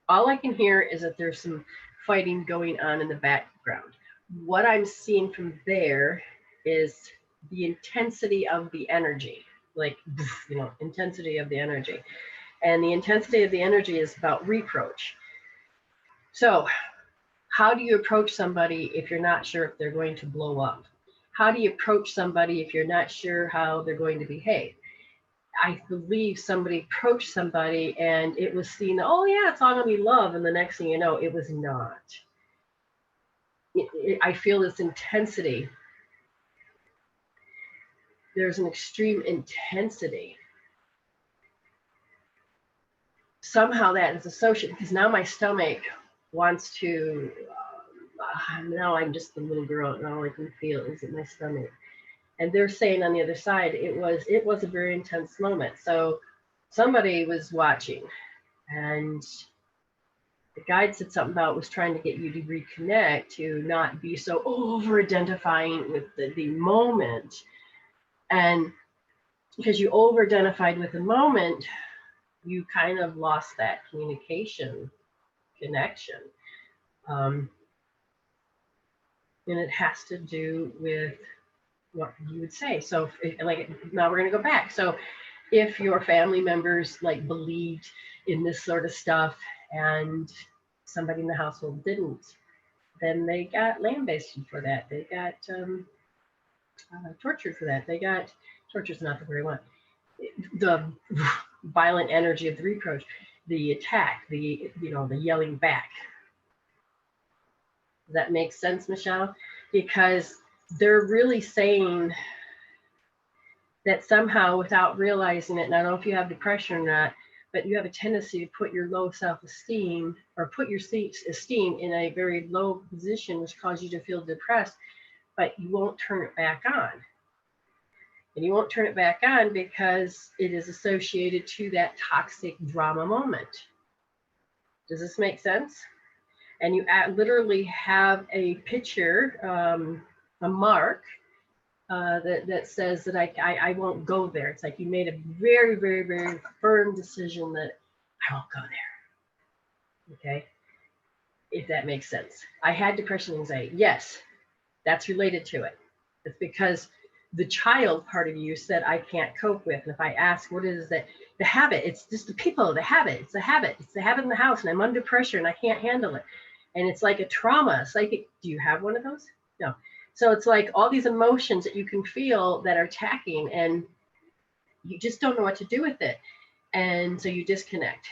All I can hear is that there's some fighting going on in the background. What I'm seeing from there is the intensity of the energy, like, intensity of the energy. And the intensity of the energy is about reproach. So, how do you approach somebody if you're not sure if they're going to blow up? How do you approach somebody if you're not sure how they're going to behave? I believe somebody approached somebody and it was seen, oh yeah, it's all gonna be love. And the next thing you know, it was not. I feel this intensity. There's an extreme intensity. Somehow that is associated, because now my stomach wants to, now I'm just a little girl and all I can feel is in my stomach. And they're saying on the other side, it was a very intense moment. So somebody was watching, and the guide said something about was trying to get you to reconnect, to not be so over identifying with the moment. And because you over identified with the moment, you kind of lost that communication connection. And it has to do with what you would say. So now we're going to go back. So if your family members like believed in this sort of stuff and somebody in the household didn't, then they got lambasted for that. They got tortured for that. They got, torture's not the word I want. The violent energy of the reproach, the attack, the yelling back. Does that make sense, Michelle? Because they're really saying that somehow, without realizing it, and I don't know if you have depression or not, but you have a tendency to put your low self-esteem or put your esteem in a very low position, which causes you to feel depressed, but you won't turn it back on. And you won't turn it back on because it is associated to that toxic drama moment. Does this make sense? And you literally have a picture, a mark that says that I won't go there. It's like you made a very, very, very firm decision that I won't go there. Okay? If that makes sense. I had depression and anxiety. Yes, that's related to it. It's because the child part of you said, I can't cope with. And if I ask, what is that? The habit, it's just the people, the habit, it's the habit. It's the habit in the house and I'm under pressure and I can't handle it. And it's like a trauma, psychic. Do you have one of those? No. So it's like all these emotions that you can feel that are attacking and you just don't know what to do with it. And so you disconnect.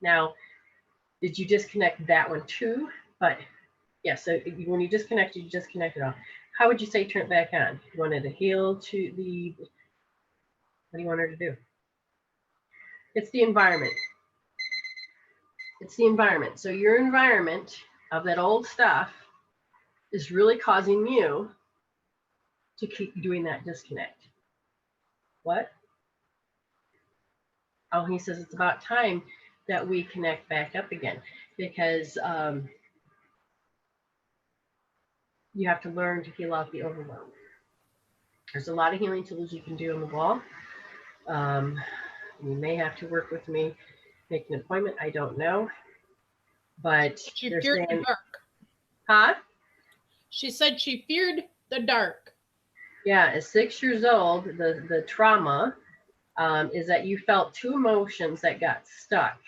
Now, did you disconnect that one too? But yeah, so when you disconnect it off. How would you say turn it back on? You wanted to heal to the, what do you want her to do? It's the environment. It's the environment. So your environment of that old stuff is really causing you to keep doing that disconnect. What? Oh, he says it's about time that we connect back up again because you have to learn to heal out the overwhelm. There's a lot of healing tools you can do on the wall. You may have to work with me, make an appointment. I don't know. But she feared the dark. Huh? She said she feared the dark. Yeah, at 6 years old, the trauma is that you felt two emotions that got stuck.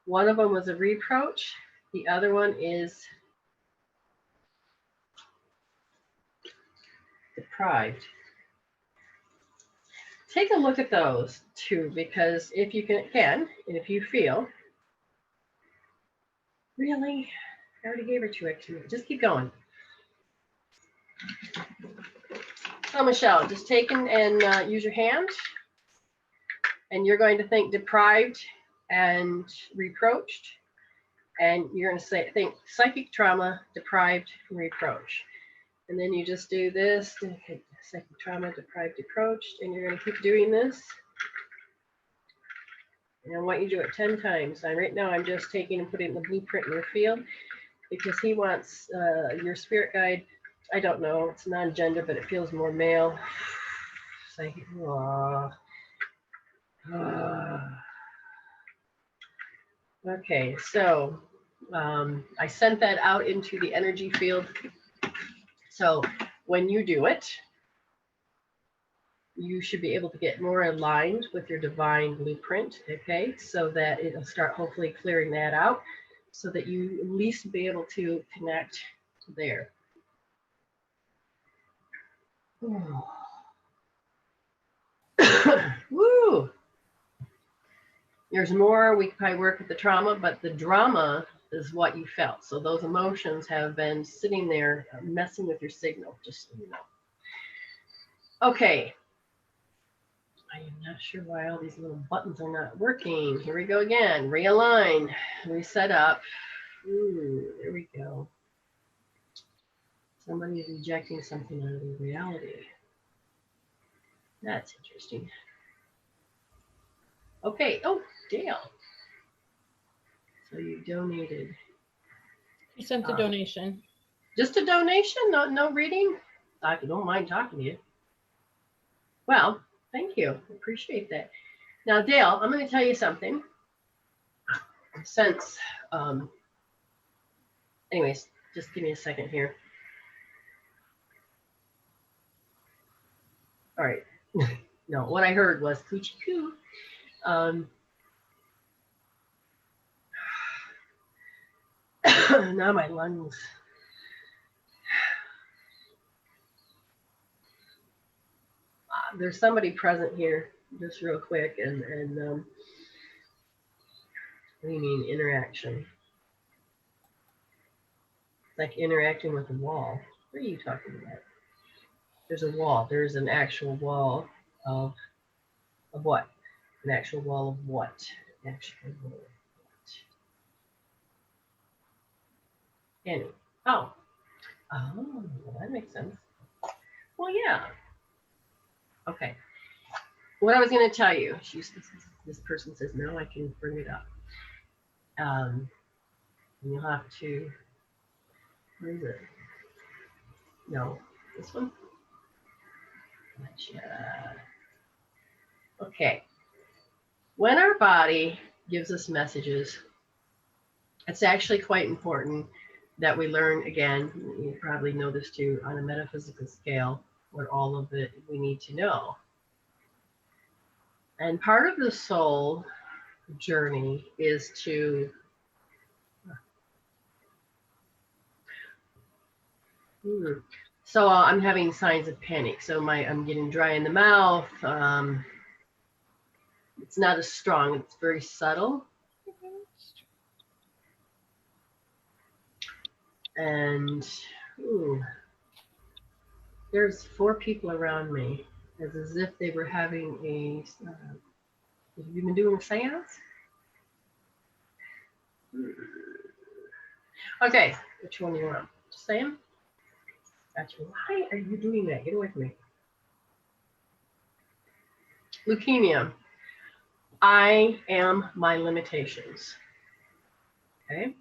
One of them was a reproach. The other one is deprived. Take a look at those two, because if you can, and if you feel, really, I already gave her 2x. Just keep going. So Michelle, just take and use your hand, and you're going to think deprived and reproached, and you're going to think psychic trauma, deprived, and reproach. And then you just do this, psychic trauma, deprived, reproached, and you're going to keep doing this. And I want you to do it 10 times. Right now I'm just taking and putting the blueprint in your field because he wants your spirit guide I don't know. It's non-gender, but it feels more male. It's like, okay, so I sent that out into the energy field. So when you do it, you should be able to get more aligned with your divine blueprint, okay? So that it'll start hopefully clearing that out so that you at least be able to connect there. Woo! There's more. We could probably work with the trauma, but the drama is what you felt. So those emotions have been sitting there messing with your signal, just so you know. Okay. I am not sure why all these little buttons are not working. Here we go again. Realign, reset up. Ooh, there we go. Somebody is rejecting something out of their reality. That's interesting. Okay. Oh, Dale. So you donated. You sent a donation. Just a donation? No reading? I don't mind talking to you. Well, thank you. Appreciate that. Now, Dale, I'm going to tell you something. Since, anyways, just give me a second here. All right. No, what I heard was coochie coo. Now my lungs. There's somebody present here, just real quick, and what do you mean interaction? Like interacting with a wall. What are you talking about? There's a wall. There's an actual wall of what? An actual wall of what? An actual wall of what? Anyway. Oh, that makes sense. Well, yeah. Okay. What I was going to tell you, this person says, no, I can bring it up. You'll have to, where is it? No, this one? Gotcha. Okay. When our body gives us messages, it's actually quite important that we learn, again, you probably know this too, on a metaphysical scale, what all of it we need to know. And part of the soul journey is to so I'm having signs of panic. So I'm getting dry in the mouth. It's not as strong. It's very subtle. And there's 4 people around me, as if they were having a. Have you been doing a seance? Okay, which one do you want? Sam? Gotcha. Why are you doing that? Get away from me. Leukemia. I am my limitations. Okay.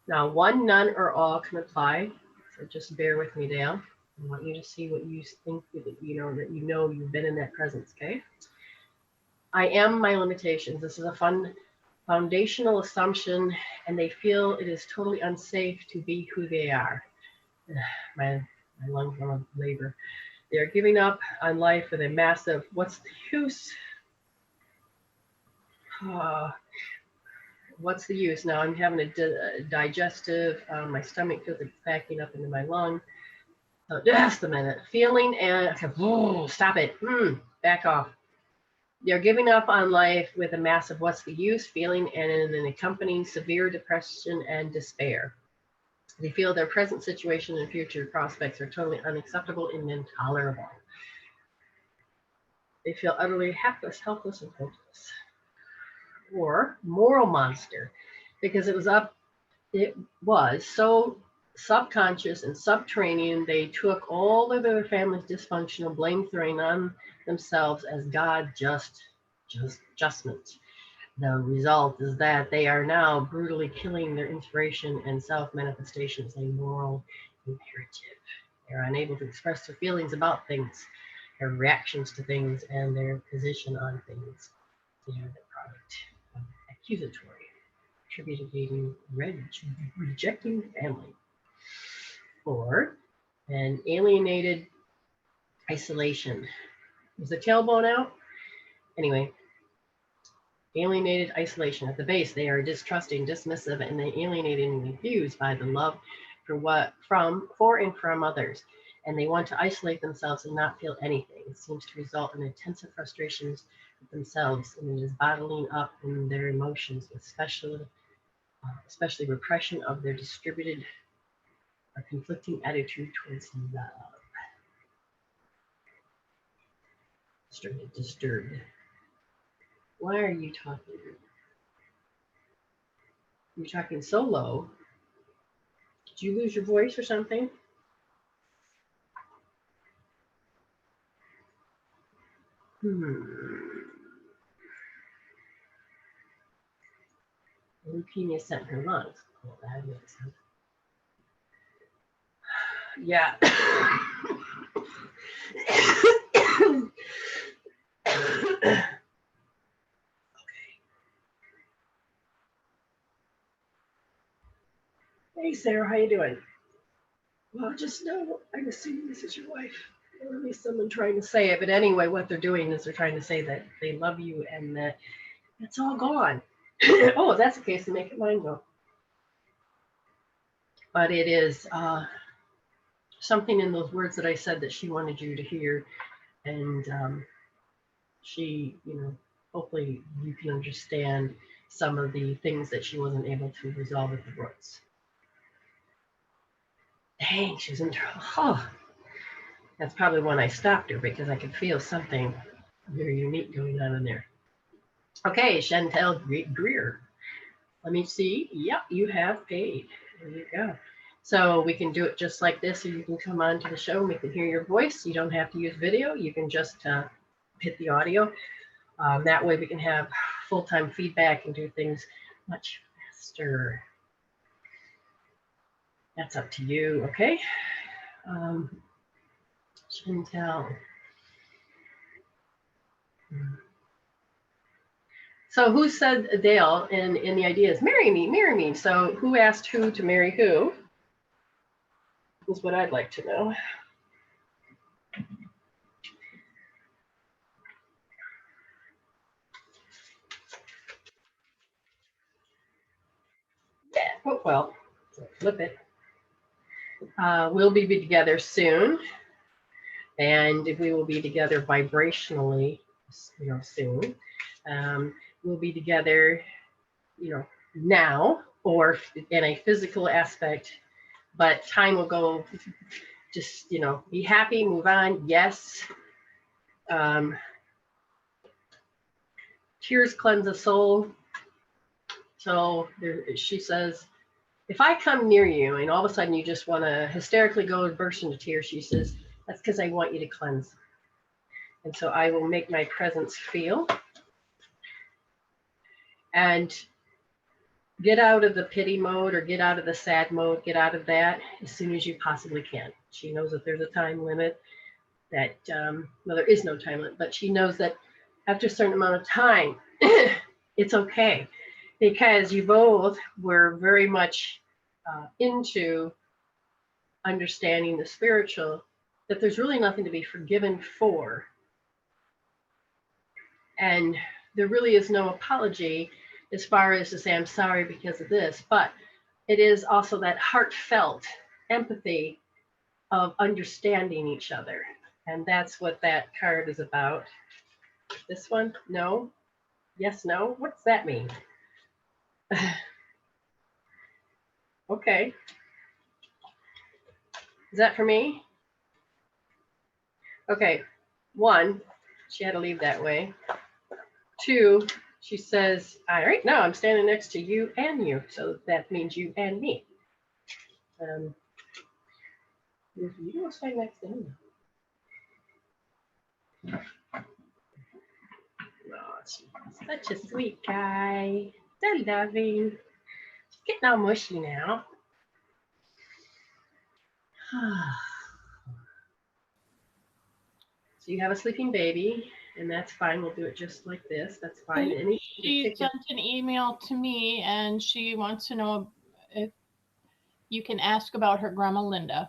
Now, one, none, or all can apply. So just bear with me, Dale. I want you to see what you think that you know you've been in that presence. Okay. I am my limitations. This is a fun foundational assumption, and they feel it is totally unsafe to be who they are. My lungs want to labor. They're giving up on life with a massive, what's the use? What's the use? Now I'm having a digestive, my stomach feels like it's backing up into my lung. So just a minute. Feeling and, okay, stop it. Back off. They're giving up on life with a massive what's the use feeling and an accompanying severe depression and despair. They feel their present situation and future prospects are totally unacceptable and intolerable. They feel utterly helpless and hopeless. Or moral monster, because it was so subconscious and subterranean. They took all of their family's dysfunctional blame throwing on themselves as God justment. The result is that they are now brutally killing their inspiration and self-manifestation as a moral imperative. They're unable to express their feelings about things, their reactions to things, and their position on things. They are the product of accusatory, attributing, rejecting family. Or an alienated isolation. Is the tailbone out? Anyway, alienated isolation. At the base, they are distrusting, dismissive, and alienated and confused by the love for and from others. And they want to isolate themselves and not feel anything. It seems to result in intensive frustrations with themselves, and it is bottling up in their emotions, especially repression of their distributed or conflicting attitude towards love. Disturbed. Why are you talking? You're talking so low. Did you lose your voice or something? Leukemia sent her lungs. Well, that makes sense. Yeah. Okay. Hey, Sarah, how you doing? Well, just know I'm assuming this is your wife. Or at least someone trying to say it. But anyway, what they're doing is they're trying to say that they love you and that it's all gone. Oh, if that's the case, then make it mine go. But it is something in those words that I said that she wanted you to hear. And she, hopefully you can understand some of the things that she wasn't able to resolve at the roots. Dang, she was in trouble. Oh, that's probably when I stopped her because I could feel something very unique going on in there. Okay, Chantel Greer. Let me see. Yep, you have paid. There you go. So we can do it just like this, or you can come on to the show and we can hear your voice. You don't have to use video. You can just hit the audio. That way we can have full-time feedback and do things much faster. That's up to you, okay? Chantel. So who said Dale? And the idea is marry me, marry me. So who asked who to marry who? Is what I'd like to know. Yeah. Oh, well, flip it. We'll be together soon. And we will be together vibrationally, soon. We'll be together, now or in a physical aspect, but time will go. Just, be happy, move on. Yes. Tears cleanse the soul. So she says, if I come near you and all of a sudden you just want to hysterically go and burst into tears, she says, that's because I want you to cleanse. And so I will make my presence feel. And get out of the pity mode or get out of the sad mode, get out of that as soon as you possibly can. She knows that there's a time limit, that, well, there is no time limit, but she knows that after a certain amount of time, it's okay. Because you both were very much into understanding the spiritual, that there's really nothing to be forgiven for. And there really is no apology as far as to say, I'm sorry because of this, but it is also that heartfelt empathy of understanding each other. And that's what that card is about. This one, no, yes, no, what's that mean? Okay. Is that for me? Okay, 1, she had to leave that way. 2, she says, all right, now I'm standing next to you and you. So that means you and me. You don't stand next to him. Oh, such a sweet guy. So loving. She's getting all mushy now. So you have a sleeping baby, and that's fine. We'll do it just like this. That's fine. And Any she particular. sent an email to me and she wants to know if you can ask about her grandma Linda.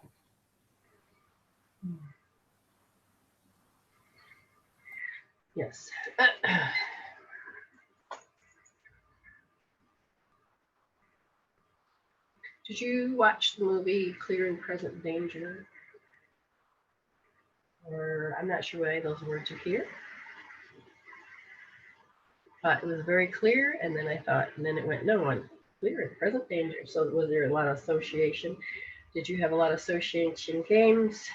Yes. Did you watch the movie Clear and Present Danger? Or I'm not sure why those words are here. But it was very clear, and then I thought, and then it went, no one, clear and present danger. So was there a lot of association? Did you have a lot of association games?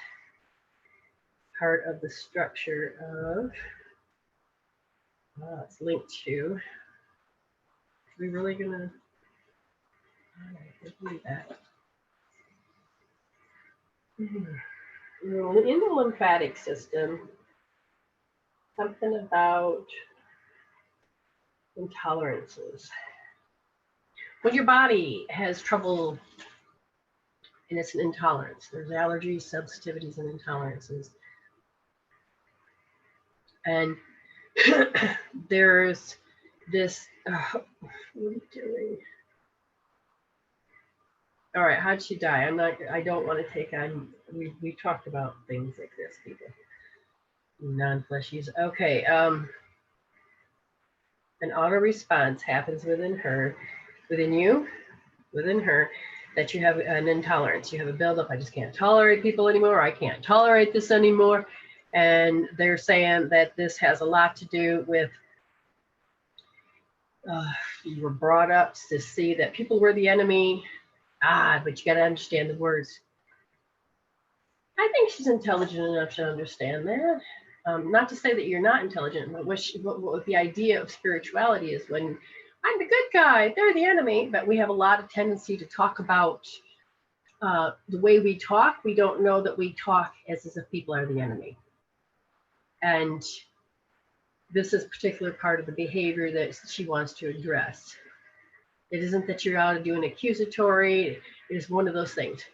Part of the structure of, it's linked to, are we really gonna, do that? In the lymphatic system, something about intolerances. When your body has trouble, and it's an intolerance, there's allergies, sensitivities, and intolerances. And there's this, what are you doing? All right, how'd she die? I don't want to take on, we talked about things like this, people. Non-fleshies. Okay, an auto response happens within her, within you, within her, that you have an intolerance. You have a buildup. I just can't tolerate people anymore. I can't tolerate this anymore. And they're saying that this has a lot to do with you were brought up to see that people were the enemy. But you got to understand the words. I think she's intelligent enough to understand that. Not to say that you're not intelligent, but what the idea of spirituality is when I'm the good guy, they're the enemy, but we have a lot of tendency to talk about the way we talk. We don't know that we talk as if people are the enemy. And this is a particular part of the behavior that she wants to address. It isn't that you're out to do an accusatory. It is one of those things.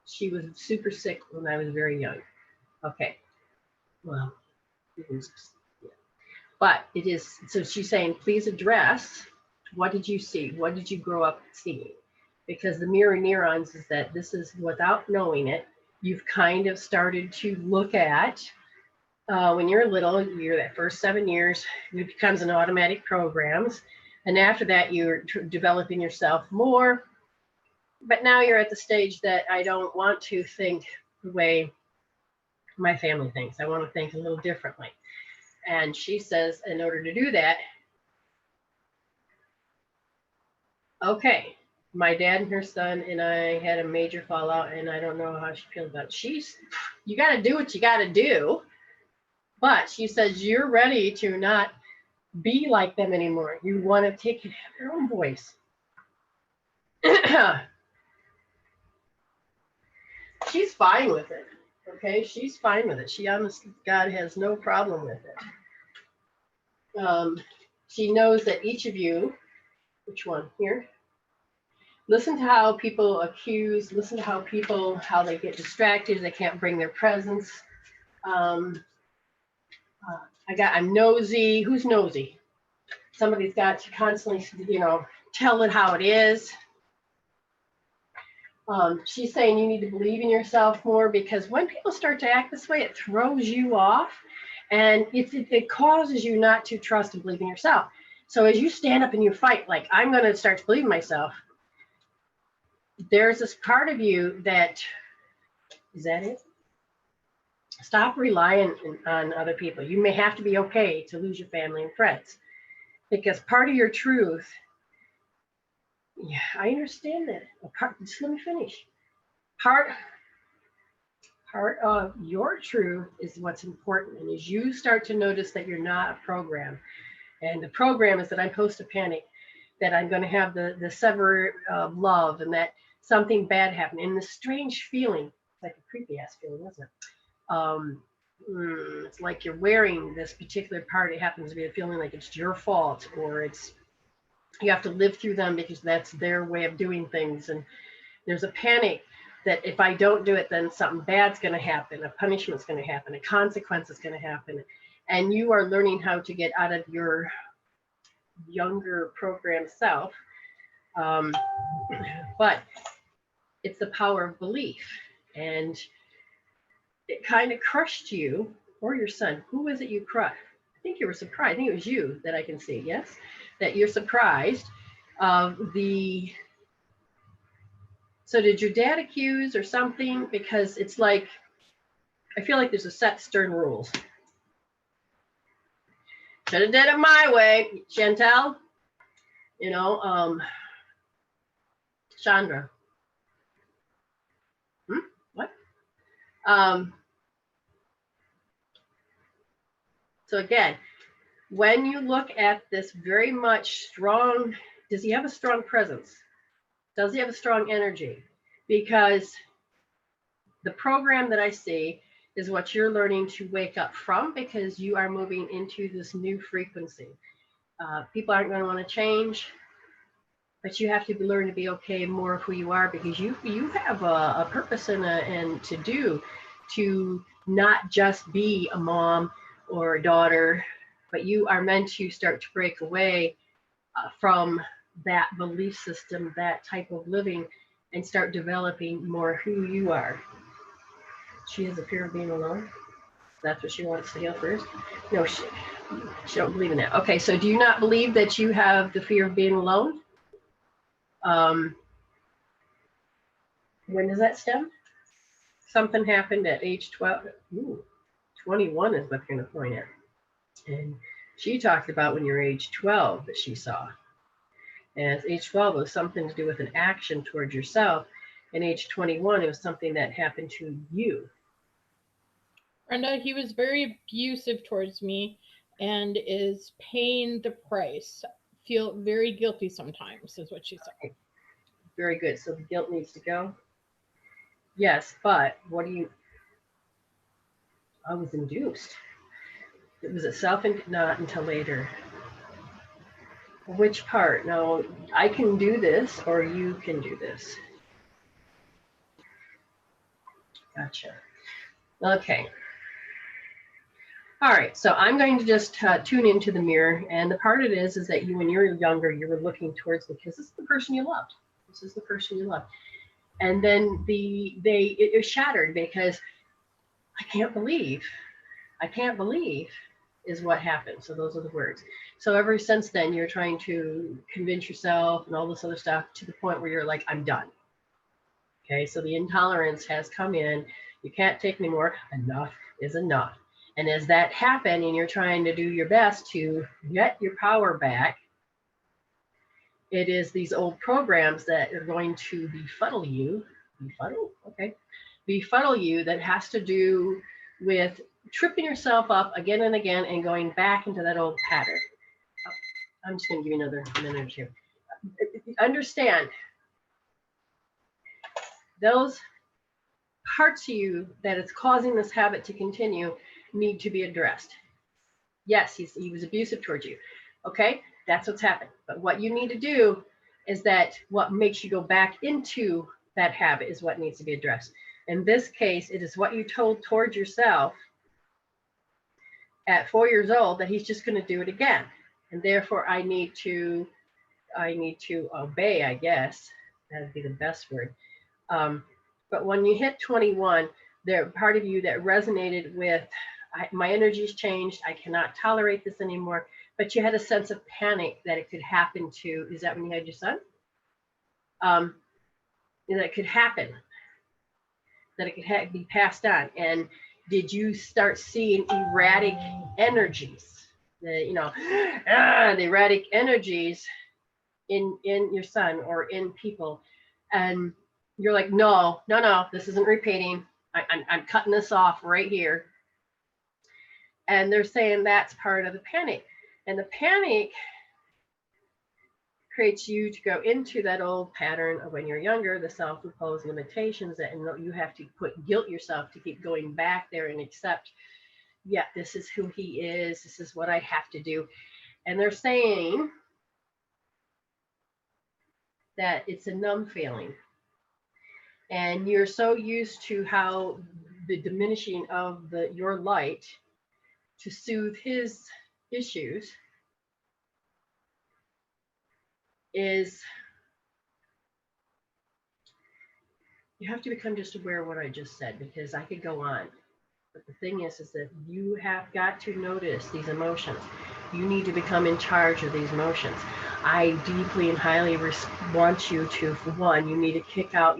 She was super sick when I was very young. Okay. Well, but it is, so she's saying, please address, what did you see? What did you grow up seeing? Because the mirror neurons is that this is, without knowing it, you've kind of started to look at, when you're little, you're that first 7 years, it becomes an automatic programs. And after that, you're developing yourself more. But now you're at the stage that I don't want to think the way my family thinks. I want to think a little differently. And she says, in order to do that, okay, my dad and her son and I had a major fallout, and I don't know how she feels about it. You got to do what you got to do. But she says, you're ready to not be like them anymore. You want to take your own voice. She's fine with it. Okay, she's fine with it. She honestly, God has no problem with it. She knows that each of you, which one here? Listen to how people accuse, listen to how they get distracted, they can't bring their presence. I'm nosy. Who's nosy? Somebody's got to constantly, tell it how it is. She's saying you need to believe in yourself more, because when people start to act this way, it throws you off, and it causes you not to trust and believe in yourself. So as you stand up and you fight, like, I'm going to start to believe in myself, there's this part of you that, is that it? Stop relying on other people. You may have to be okay to lose your family and friends, because part of your truth, yeah, I understand that. Just let me finish. Part of your truth is what's important. And as you start to notice that you're not a program, and the program is that I'm supposed to panic, that I'm going to have the sever of love, and that something bad happened, and the strange feeling, it's like a creepy ass feeling, isn't it? It's like you're wearing this particular part. It happens to be a feeling like it's your fault, or you have to live through them because that's their way of doing things. And there's a panic that if I don't do it, then something bad's going to happen, a punishment's going to happen, a consequence is going to happen. And you are learning how to get out of your younger program self. But it's the power of belief. And it kind of crushed you or your son. Who was it you crushed? I think you were surprised. I think it was you that I can see, yes? That you're surprised of the... So did your dad accuse or something? Because it's like, I feel like there's a set stern rules. Should have did it my way, Chantel. You know, Chandra. What? So again, when you look at this very much strong, does he have a strong presence? Does he have a strong energy? Because the program that I see is what you're learning to wake up from, because you are moving into this new frequency. People aren't going to want to change, but you have to learn to be okay more of who you are, because you have a purpose and to do, to not just be a mom or a daughter, but you are meant to start to break away from that belief system, that type of living, and start developing more who you are. She has a fear of being alone. That's what she wants to heal first. No, she don't believe in that. Okay, so do you not believe that you have the fear of being alone? When does that stem? Something happened at age 12. Ooh, 21 is what they're going to point at. And she talked about when you're age 12 that she saw. And age 12 was something to do with an action towards yourself. And age 21, it was something that happened to you. Brenda, he was very abusive towards me and is paying the price. Feel very guilty sometimes, is what she said. Okay. Very good. So the guilt needs to go. Yes, but what do you... I was induced. It was itself and not until later. Which part? No, I can do this or you can do this. Gotcha. Okay. All right, so I'm going to just tune into the mirror, and the part it is that you, when you were younger, you were looking towards, because this is the person you loved. This is the person you loved. And then it was shattered, because I can't believe is what happened. So those are the words. So ever since then, you're trying to convince yourself and all this other stuff to the point where you're like, I'm done. Okay, so the intolerance has come in. You can't take anymore. Enough is enough. And as that happened, and you're trying to do your best to get your power back, it is these old programs that are going to befuddle you. Befuddle? Okay. Befuddle you, that has to do with tripping yourself up again and again and going back into that old pattern. Oh, I'm just going to give you another minute or two. Understand, those parts of you that is causing this habit to continue need to be addressed. Yes, he was abusive towards you. Okay, that's what's happened. But what you need to do is that what makes you go back into that habit is what needs to be addressed. In this case, it is what you told towards yourself at 4 years old, that he's just going to do it again. And therefore I need to obey, I guess. That would be the best word. But when you hit 21, there's part of you that resonated with, my energy's changed, I cannot tolerate this anymore. But you had a sense of panic that it could happen to, is that when you had your son? That it could happen, that it could be passed on. And did you start seeing erratic energies, the erratic energies in your son or in people? And you're like, no, this isn't repeating. I'm cutting this off right here. And they're saying that's part of the panic. And the panic creates you to go into that old pattern of when you're younger, the self-imposed limitations, that you have to guilt yourself to keep going back there and accept, yeah, this is who he is, this is what I have to do. And they're saying that it's a numb feeling. And you're so used to how the diminishing of your light to soothe his issues is, you have to become just aware of what I just said, because I could go on. But the thing is that you have got to notice these emotions. You need to become in charge of these emotions. I deeply and highly want you to, for one, you need to kick out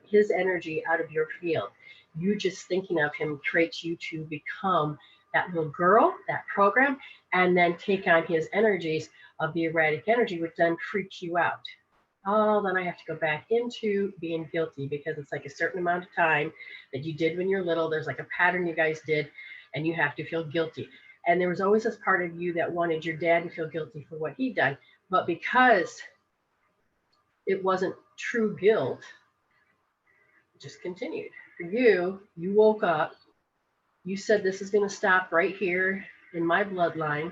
his energy out of your field. You just thinking of him creates you to become that little girl, that program, and then take on his energies of the erratic energy, which then freaks you out. Oh, then I have to go back into being guilty, because it's like a certain amount of time that you did when you're little. There's like a pattern you guys did, and you have to feel guilty. And there was always this part of you that wanted your dad to feel guilty for what he'd done. But because it wasn't true guilt, it just continued. For you, you woke up, you said, this is going to stop right here in my bloodline.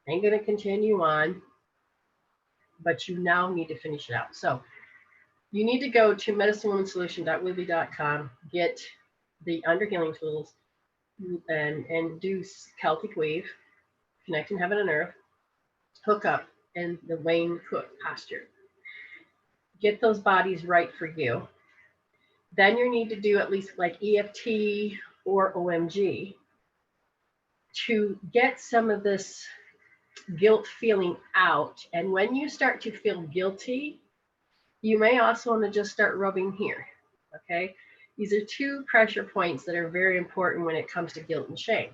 Ain't going to continue on. But you now need to finish it out. So you need to go to medicinewomansolution.weebly.com, get the Under Healing Tools, and do Celtic Weave, connecting heaven and earth, hook up, and the Wayne Cook posture. Get those bodies right for you. Then you need to do at least like EFT or OMG to get some of this guilt feeling out. And when you start to feel guilty, you may also want to just start rubbing here, okay? These are two pressure points that are very important when it comes to guilt and shame,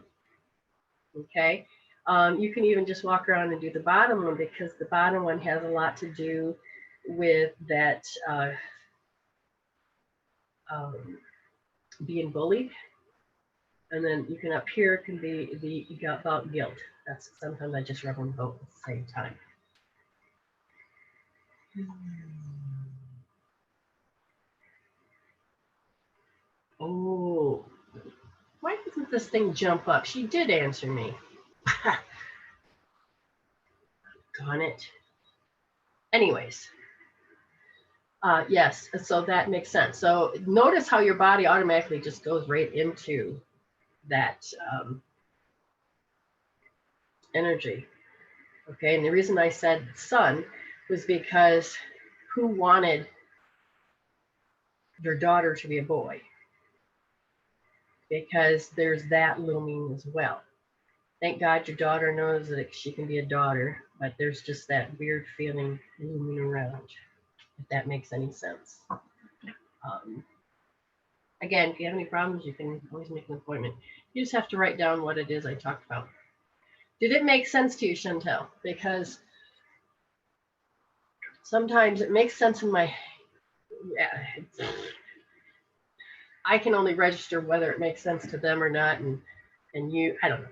okay? You can even just walk around and do the bottom one, because the bottom one has a lot to do with that being bullied. And then you can, up here can be about guilt. That's sometimes I just rub them both at the same time. Oh, why doesn't this thing jump up? She did answer me. Got it. Anyways, yes, so that makes sense. So notice how your body automatically just goes right into that energy. Okay, and the reason I said sun was because who wanted your daughter to be a boy? Because there's that looming as well. Thank God your daughter knows that she can be a daughter, but there's just that weird feeling looming around, if that makes any sense. Again, if you have any problems, you can always make an appointment. You just have to write down what it is I talked about. Did it make sense to you, Chantel? Because sometimes it makes sense in my... I can only register whether it makes sense to them or not, and you, I don't know.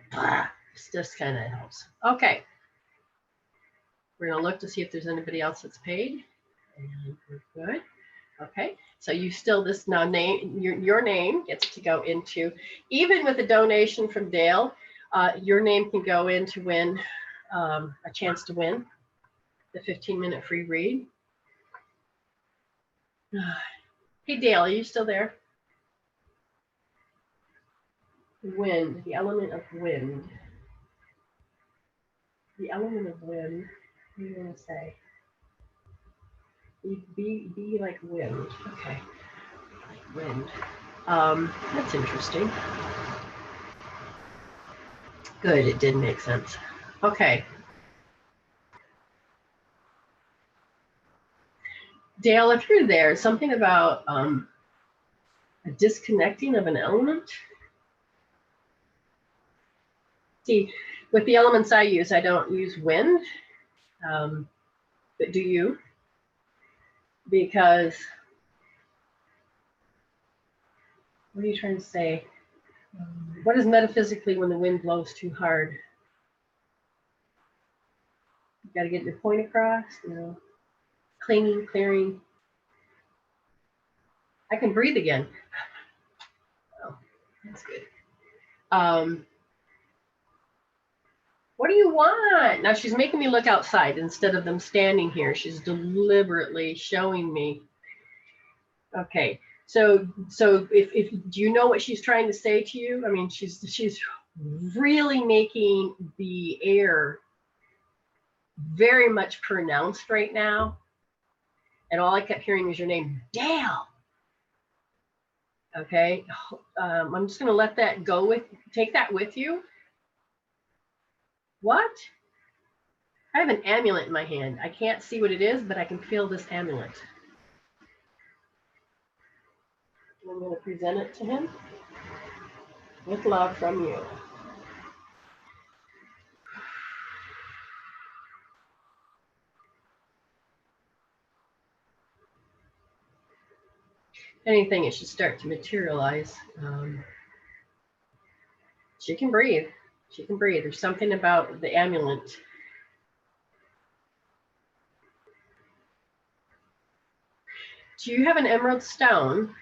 It just kind of helps. Okay. We're going to look to see if there's anybody else that's paid. And we're good. Okay. So you still, this now name, your name gets to go into, even with a donation from Dale, your name can go in to win a chance to win the 15-minute free read. Hey, Dale, are you still there? Wind, the element of wind. The element of wind, what do you want to say? Be like wind. Okay. Like wind. That's interesting. Good, it did make sense. Okay. Dale, if you're there, something about a disconnecting of an element. See, with the elements I use, I don't use wind, but do you? Because, what are you trying to say? What is metaphysically when the wind blows too hard? You got to get your point across, you know, cleaning, clearing. I can breathe again. Oh, that's good. What do you want? Now she's making me look outside instead of them standing here. She's deliberately showing me Okay. So if do you know what she's trying to say to you? I mean, she's really making the air very much pronounced right now. And all I kept hearing was your name, Dale. Okay. I'm just going to let that go take that with you. What? I have an amulet in my hand. I can't see what it is, but I can feel this amulet. I'm going to present it to him with love from you. Anything, it should start to materialize. She can breathe. She can breathe. There's something about the amulet. Do you have an emerald stone?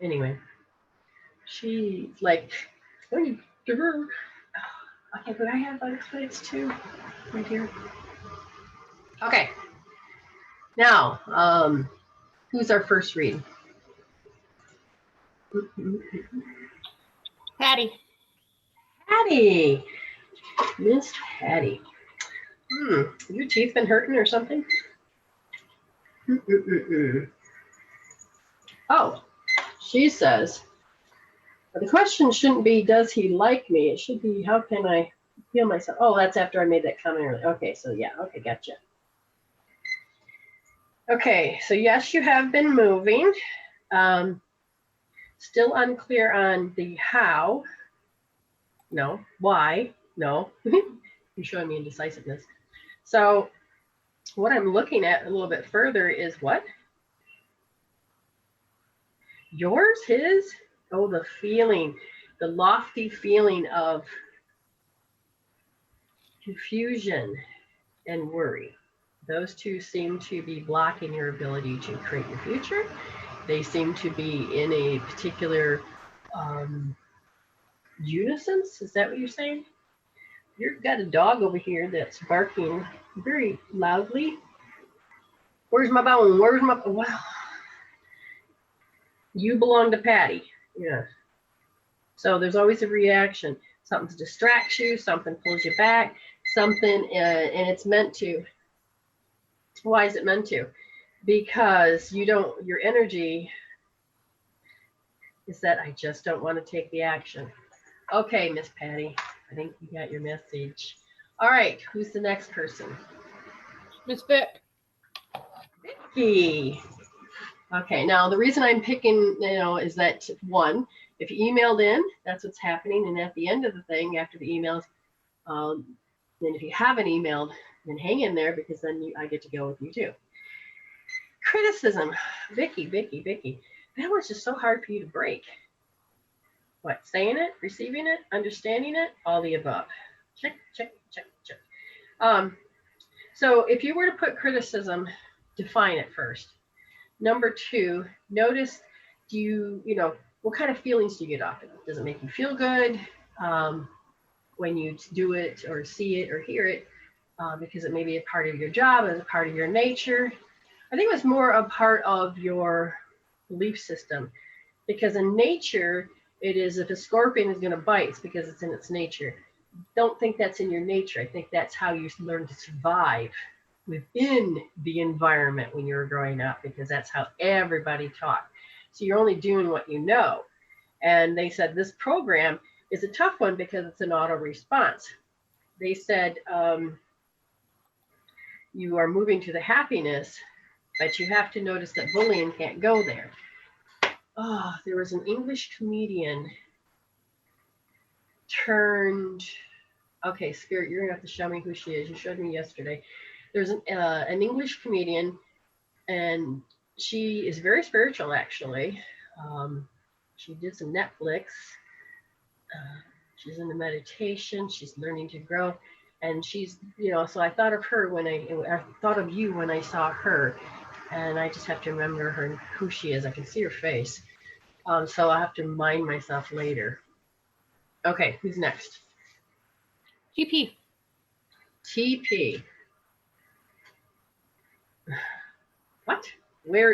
Anyway, she's like, okay, but I have other plates too, right here. Okay. Now, who's our first read? Patty. Patty. Miss Patty. Your teeth been hurting or something? Oh, she says, the question shouldn't be, does he like me? It should be, how can I feel myself? Oh, that's after I made that comment earlier. Okay, so yeah, okay, gotcha. Okay, so yes, you have been moving. Still unclear on the how. No. Why? No. You're showing me indecisiveness. So what I'm looking at a little bit further is what? Yours, his? Oh, the feeling, the lofty feeling of confusion and worry. Those two seem to be blocking your ability to create your future. They seem to be in a particular unison. Is that what you're saying? You've got a dog over here that's barking very loudly. Where's my bone? Where's my... Wow. You belong to Patty. Yeah. So there's always a reaction. Something distracts you. Something pulls you back. Something, and it's meant to. Why is it meant to? Because you don't, your energy is that I just don't want to take the action. Okay, Miss Patty, I think you got your message. All right, who's the next person? Miss Vic. Vicky. Okay, now the reason I'm picking, is that one, if you emailed in, that's what's happening. And at the end of the thing, after the emails, then if you haven't emailed, then hang in there because then I get to go with you too. Criticism. Vicky. That was just so hard for you to break. What? Saying it, receiving it, understanding it, all the above. Check. So if you were to put criticism, define it first. Number two, notice, what kind of feelings do you get off it? Does it make you feel good when you do it or see it or hear it? Because it may be a part of your job, as a part of your nature. I think it was more a part of your belief system, because in nature, it is, if a scorpion is going to bite, it's because it's in its nature. Don't think that's in your nature. I think that's how you learn to survive within the environment when you were growing up, because that's how everybody taught. So you're only doing what you know. And they said this program is a tough one because it's an auto response. They said you are moving to the happiness, but you have to notice that bullying can't go there. Oh, there was an English comedian okay, Spirit, you're gonna have to show me who she is. You showed me yesterday. There's an English comedian, and she is very spiritual, actually. She did some Netflix. She's into meditation. She's learning to grow. And she's, so I thought of her I thought of you when I saw her. And I just have to remember her, who she is. I can see her face. So I'll have to remind myself later. Okay, who's next? TP. TP. Where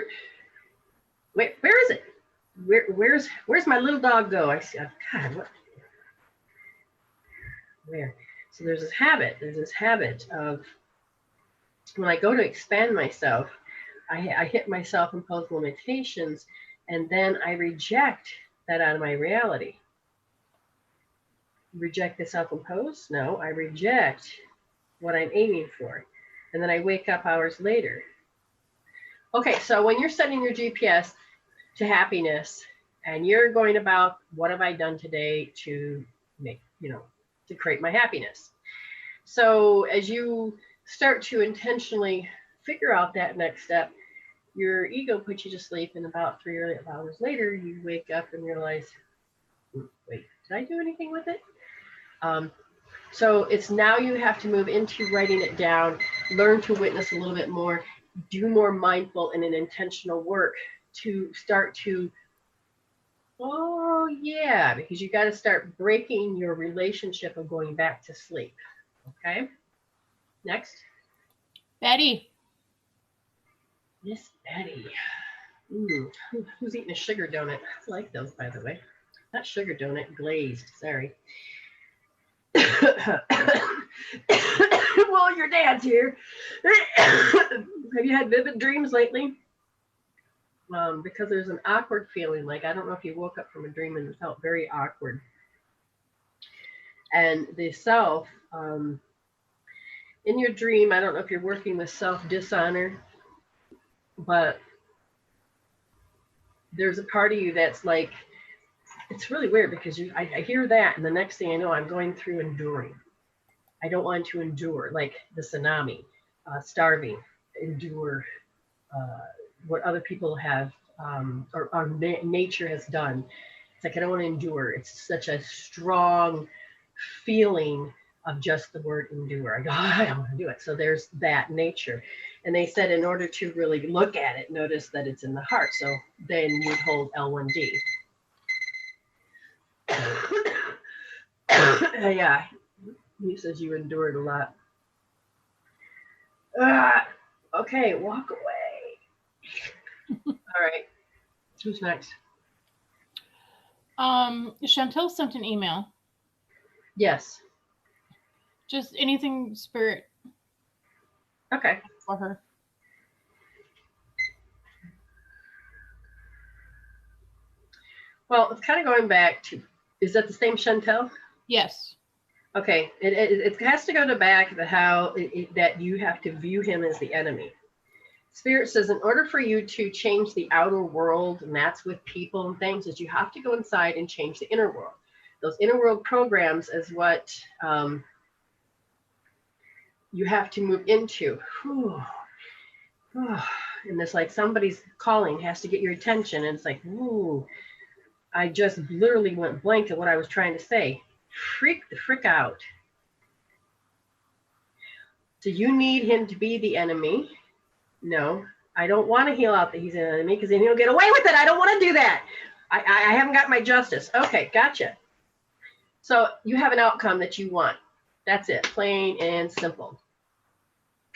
is it? Where's my little dog go? I see. God, what? Where? So there's this habit. There's this habit of when I go to expand myself, I hit my self-imposed limitations, and then I reject that out of my reality. Reject the self-imposed? No, I reject what I'm aiming for. And then I wake up hours later. Okay, so when you're setting your GPS to happiness and you're going about what have I done today to make, to create my happiness. So as you start to intentionally figure out that next step, your ego puts you to sleep, and about 3 hours later, you wake up and realize, wait, did I do anything with it? So it's now you have to move into writing it down, learn to witness a little bit more, do more mindful and an intentional work to start to, because you got to start breaking your relationship of going back to sleep. Okay. Next. Betty. Miss Betty. Who's eating a sugar donut? I like those, by the way. Not sugar donut, glazed. Sorry. Well, your dad's here. Have you had vivid dreams lately? Because there's an awkward feeling. Like, I don't know if you woke up from a dream and it felt very awkward. And the self, in your dream, I don't know if you're working with self-dishonor, but there's a part of you that's like, it's really weird because I hear that, and the next thing I know, I'm going through enduring. I don't want to endure, like the tsunami, starving, endure what other people have, or nature has done. It's like, I don't want to endure. It's such a strong feeling of just the word endure. I go, I don't want to do it. So there's that nature. And they said in order to really look at it, notice that it's in the heart. So then you'd hold L1D. Yeah, he says you endured a lot. Okay, walk away. All right, who's next? Chantel sent an email. Yes. Just anything spirit. Okay. For her. Well, it's kind of going back to, is that the same Chantel? Yes. Okay, it has to go to back to how that you have to view him as the enemy. Spirit says in order for you to change the outer world, and that's with people and things, is you have to go inside and change the inner world. Those inner world programs is what you have to move into. And it's like somebody's calling, has to get your attention, and it's like, I just literally went blank to what I was trying to say. Freak the frick out. So you need him to be the enemy. No, I don't want to heal out that he's an enemy because then he'll get away with it. I don't want to do that. I haven't got my justice. Okay, gotcha. So you have an outcome that you want. That's it, plain and simple.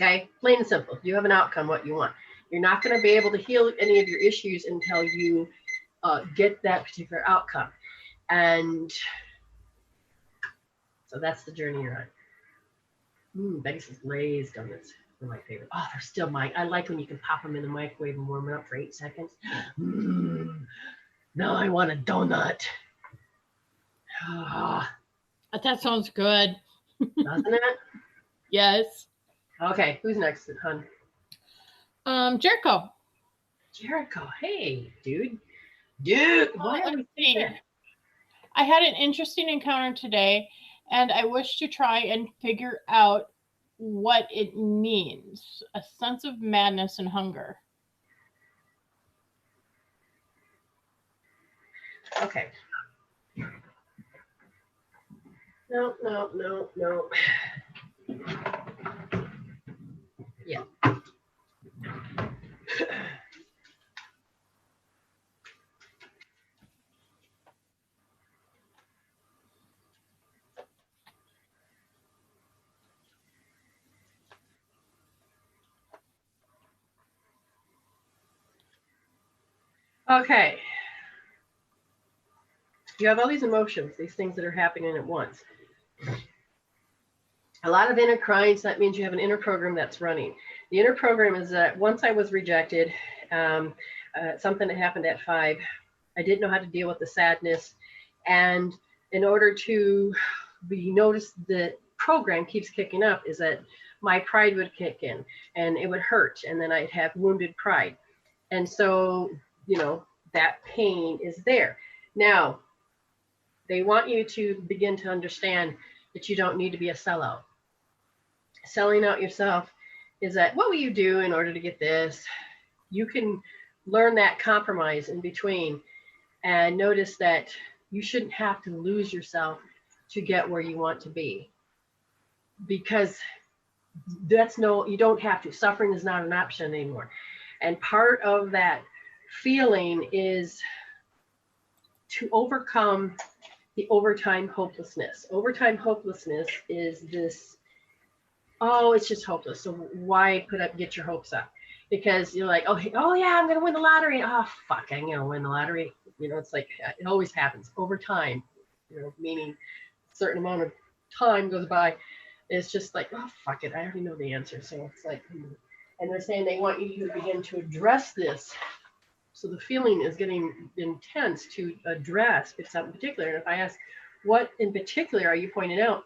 Okay, plain and simple. You have an outcome, what you want. You're not going to be able to heal any of your issues until you get that particular outcome. And so that's the journey you're on. Betty says glazed donuts. They're my favorite. Oh, they're still mine. I like when you can pop them in the microwave and warm it up for 8 seconds. Now I want a donut. That sounds good. Doesn't it? Yes. Okay, who's next, hun? Jericho. Jericho. Hey, dude. Why are we saying that? I had an interesting encounter today, and I wish to try and figure out what it means. A sense of madness and hunger. Okay. No. Yeah. Okay. You have all these emotions, these things that are happening at once. A lot of inner crying, so that means you have an inner program that's running. The inner program is that once I was rejected, something that happened at 5, I didn't know how to deal with the sadness. And in order to be noticed, the program keeps kicking up, is that my pride would kick in and it would hurt. And then I'd have wounded pride. And so, you know, that pain is there. Now, they want you to begin to understand that you don't need to be a sellout. Selling out yourself is that, what will you do in order to get this? You can learn that compromise in between and notice that you shouldn't have to lose yourself to get where you want to be. Because you don't have to. Suffering is not an option anymore. And part of that feeling is to overcome the overtime hopelessness. Overtime hopelessness is this, oh, it's just hopeless. So why get your hopes up? Because you're like, oh yeah, I'm going to win the lottery. Oh, fuck, I'm going to win the lottery. You know, it's like, it always happens over time, you know, meaning a certain amount of time goes by. It's just like, oh, fuck it. I already know the answer. So it's like, and they're saying they want you to begin to address this. So the feeling is getting intense to address if something particular. And if I ask, what in particular are you pointing out?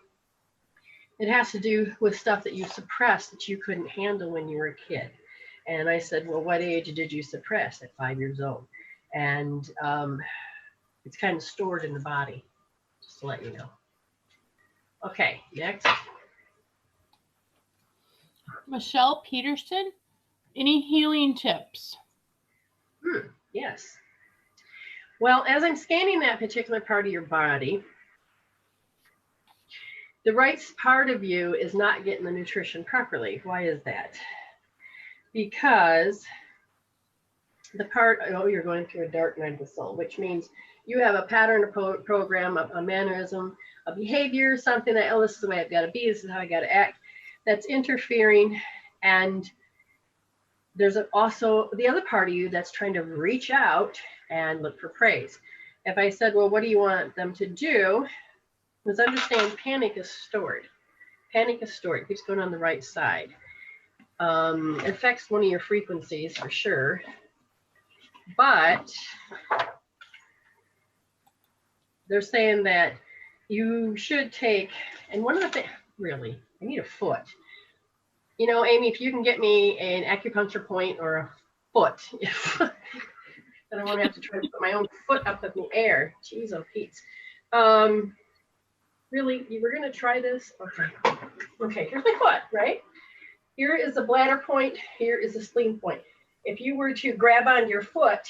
It has to do with stuff that you suppressed that you couldn't handle when you were a kid. And I said, well, what age did you suppress? At 5 years old. And it's kind of stored in the body, just to let you know. Okay, next. Michelle Peterson, any healing tips? Yes. Well, as I'm scanning that particular part of your body, the right part of you is not getting the nutrition properly. Why is that? Because the part, you're going through a dark night of the soul, which means you have a pattern, a program, a mannerism, a behavior, something that, oh, this is the way I've got to be, this is how I got to act, that's interfering. And there's also the other part of you that's trying to reach out and look for praise. If I said, well, what do you want them to do? Let's understand panic is stored. Panic is stored. It keeps going on the right side. It affects one of your frequencies for sure. But they're saying that you should take, and one of the things, really, I need a foot. You know, Amy, if you can get me an acupuncture point or a foot, I don't want to have to try to put my own foot up in the air. Jeez, oh, Pete. Really, you were going to try this? Okay. Okay, here's my foot, right? Here is the bladder point. Here is the spleen point. If you were to grab on your foot,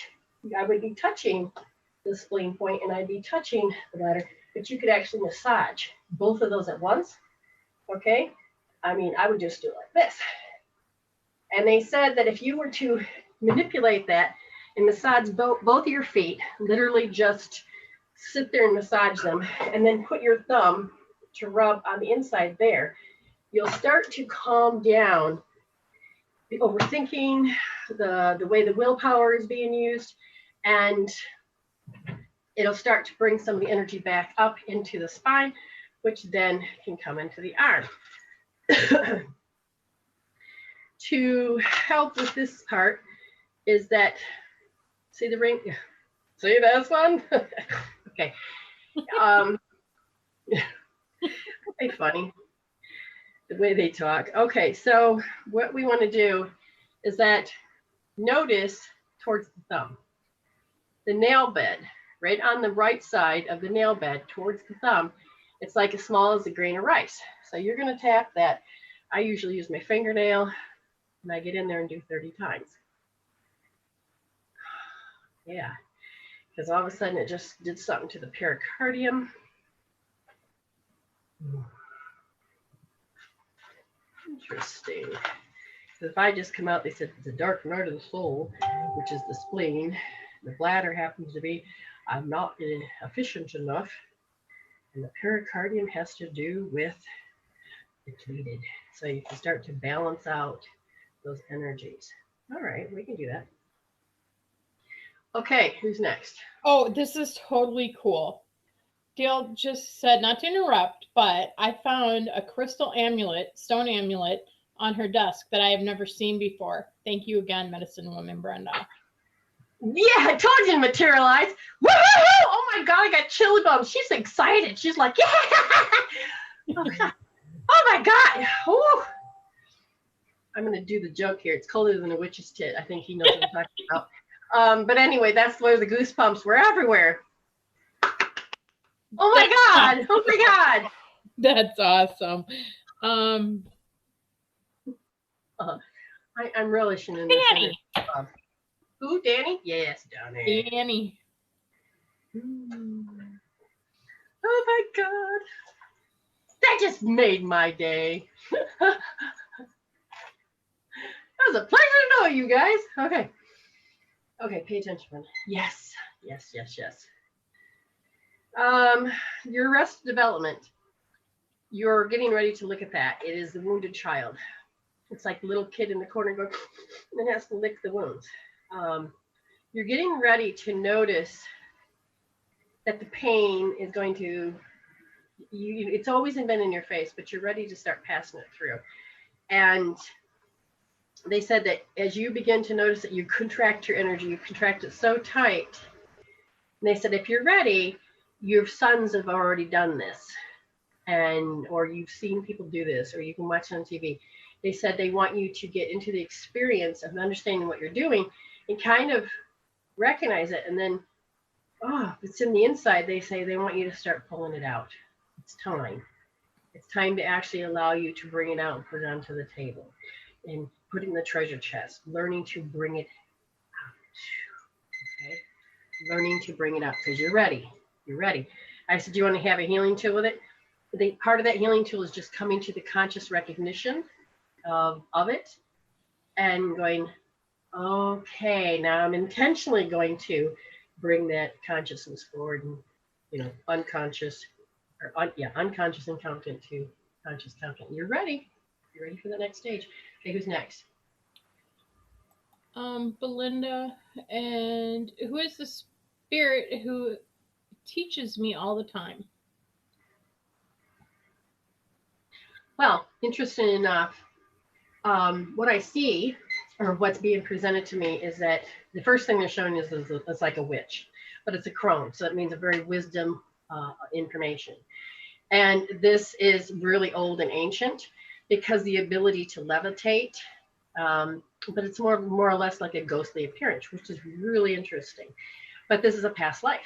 I would be touching the spleen point and I'd be touching the bladder, but you could actually massage both of those at once. Okay? I mean, I would just do it like this. And they said that if you were to manipulate that and massage both of your feet, literally just sit there and massage them, and then put your thumb to rub on the inside there, you'll start to calm down the overthinking, the way the willpower is being used, and it'll start to bring some of the energy back up into the spine, which then can come into the arm. To help with this part is that, see the ring? See this one? Okay. Very funny the way they talk. Okay, so what we want to do is that notice towards the thumb, the nail bed, right on the right side of the nail bed towards the thumb. It's like as small as a grain of rice. So you're going to tap that. I usually use my fingernail and I get in there and do 30 times. Yeah, because all of a sudden it just did something to the pericardium. Interesting. If I just come out, they said the dark night of the soul, which is the spleen. The bladder happens to be, I'm not efficient enough. And the pericardium has to do with depleted. So you can start to balance out those energies. All right, we can do that. Okay, who's next? Oh, this is totally cool. Dale just said, not to interrupt, but I found a crystal amulet, stone amulet, on her desk that I have never seen before. Thank you again, Medicine Woman Brenda. Yeah, I told you to materialize. Woo-hoo-hoo! Oh my God, I got chilly bumps. She's excited. She's like, yeah. Oh, God. Oh my God. Woo. I'm going to do the joke here. It's colder than a witch's tit. I think he knows what I'm talking about. But anyway, that's where the goosebumps were everywhere. Oh my God. Oh my God. That's awesome. I'm relishing in this. Danny. Who, Danny? Yes, Danny. Danny. Oh my God. That just made my day. That was a pleasure to know you guys. Okay. Okay, pay attention. Yes. Yes, yes, yes. Your arrested development. You're getting ready to look at that. It is the wounded child. It's like the little kid in the corner going and has to lick the wounds. You're getting ready to notice that the pain is going to, it's always been in your face, but you're ready to start passing it through. And they said that as you begin to notice that you contract your energy, you contract it so tight. And they said, if you're ready, your sons have already done this. Or you've seen people do this, or you can watch it on TV. They said they want you to get into the experience of understanding what you're doing and kind of recognize it. And then, if it's in the inside, they say they want you to start pulling it out. It's time. It's time to actually allow you to bring it out and put it onto the table and put it in the treasure chest, learning to bring it out. Okay? Learning to bring it out because you're ready. You're ready. I said, do you want to have a healing tool with it? Part of that healing tool is just coming to the conscious recognition of it and going, okay, now I'm intentionally going to bring that consciousness forward and, unconscious incompetent to conscious competent. You're ready. You're ready for the next stage. Okay, who's next? Belinda. And who is the spirit who teaches me all the time? Well, interesting enough, what I see or what's being presented to me is that the first thing they're showing is it's like a witch, but it's a crone. So it means a very wisdom information. And this is really old and ancient because the ability to levitate, but it's more or less like a ghostly appearance, which is really interesting. But this is a past life.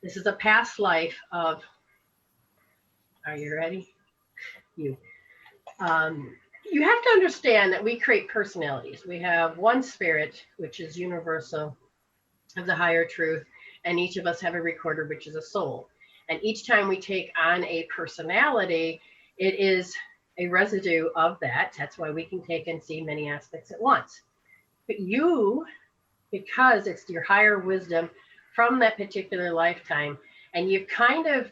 This is a past life of, are you ready? You have to understand that we create personalities. We have one spirit, which is universal, of the higher truth, and each of us have a recorder, which is a soul. And each time we take on a personality, it is a residue of that. That's why we can take and see many aspects at once. But you, because it's your higher wisdom from that particular lifetime, and you've kind of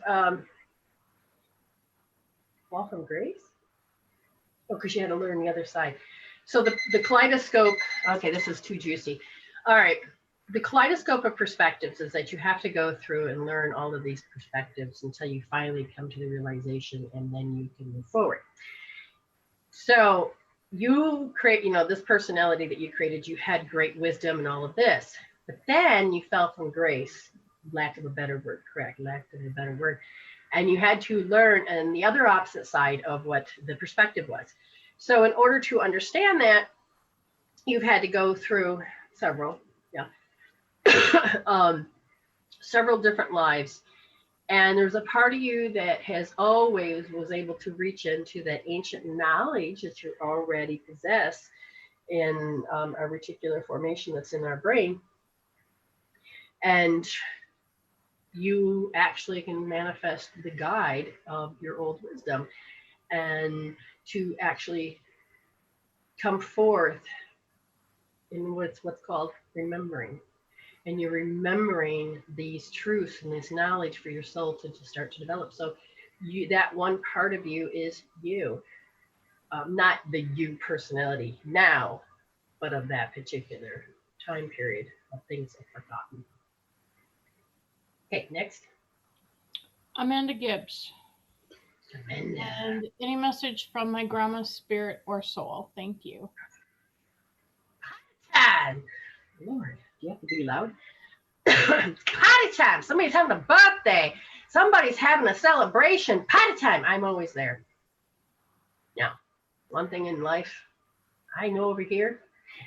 fall from grace? Oh, because you had to learn the other side. So the kaleidoscope, okay, this is too juicy. All right. The kaleidoscope of perspectives is that you have to go through and learn all of these perspectives until you finally come to the realization, and then you can move forward. So you create, this personality that you created, you had great wisdom and all of this, but then you fell from grace, lack of a better word, correct, lack of a better word. And you had to learn and the other opposite side of what the perspective was. So in order to understand that, you've had to go through several different lives. And there's a part of you that has always was able to reach into that ancient knowledge that you already possess in a reticular formation that's in our brain. And you actually can manifest the guide of your old wisdom and to actually come forth in what's called remembering. And you're remembering these truths and this knowledge for your soul to start to develop. So that one part of you is you, not the you personality now, but of that particular time period of things I've forgotten. Okay, next. Amanda Gibbs. Amanda. And any message from my grandma's spirit or soul? Thank you. Time. Lord, do you have to be loud? Party time. Somebody's having a birthday. Somebody's having a celebration. Party time. I'm always there. Now, one thing in life I know over here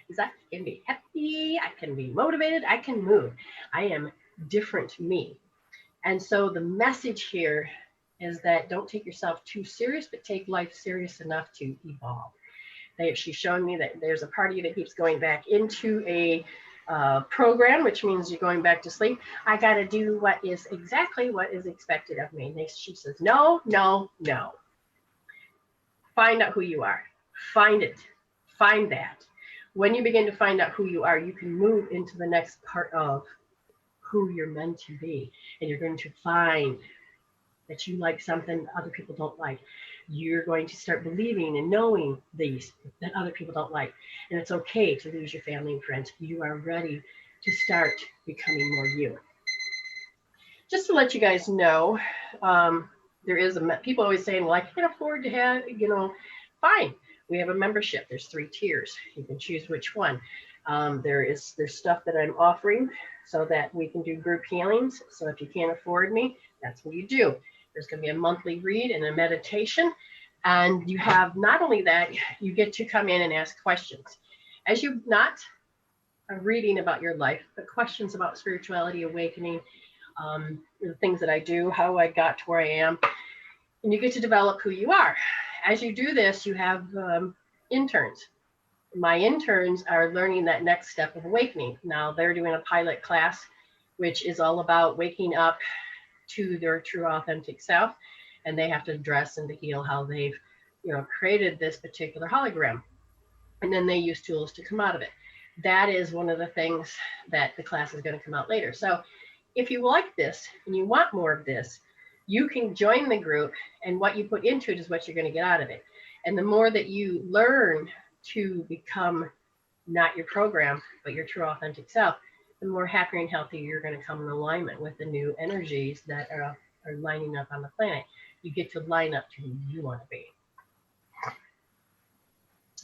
is I can be happy. I can be motivated. I can move. I am different me. And so the message here is that don't take yourself too serious, but take life serious enough to evolve. She's showing me that there's a part of you that keeps going back into a program, which means you're going back to sleep. I got to do exactly what is expected of me. And she says, no, no, no. Find out who you are. Find it. Find that. When you begin to find out who you are, you can move into the next part of who you're meant to be. And you're going to find that you like something other people don't like. You're going to start believing and knowing these that other people don't like. And it's okay to lose your family and friends. You are ready to start becoming more you. Just to let you guys know, there is people always saying, well, I can't afford to have, fine. We have a membership. There's 3 tiers. You can choose which one. There's stuff that I'm offering so that we can do group healings. So if you can't afford me, that's what you do. There's going to be a monthly read and a meditation. And you have not only that, you get to come in and ask questions. As you not a reading about your life, but questions about spirituality, awakening, the things that I do, how I got to where I am. And you get to develop who you are. As you do this, you have interns. My interns are learning that next step of awakening. Now they're doing a pilot class, which is all about waking up to their true authentic self, and they have to address and to heal how they've created this particular hologram, and then they use tools to come out of it. That is one of the things that the class is going to come out later. So if you like this and you want more of this, you can join the group, and what you put into it is what you're going to get out of it. And the more that you learn to become not your program but your true authentic self, the more happier and healthier you're going to come in alignment with the new energies that are lining up on the planet. You get to line up to who you want to be.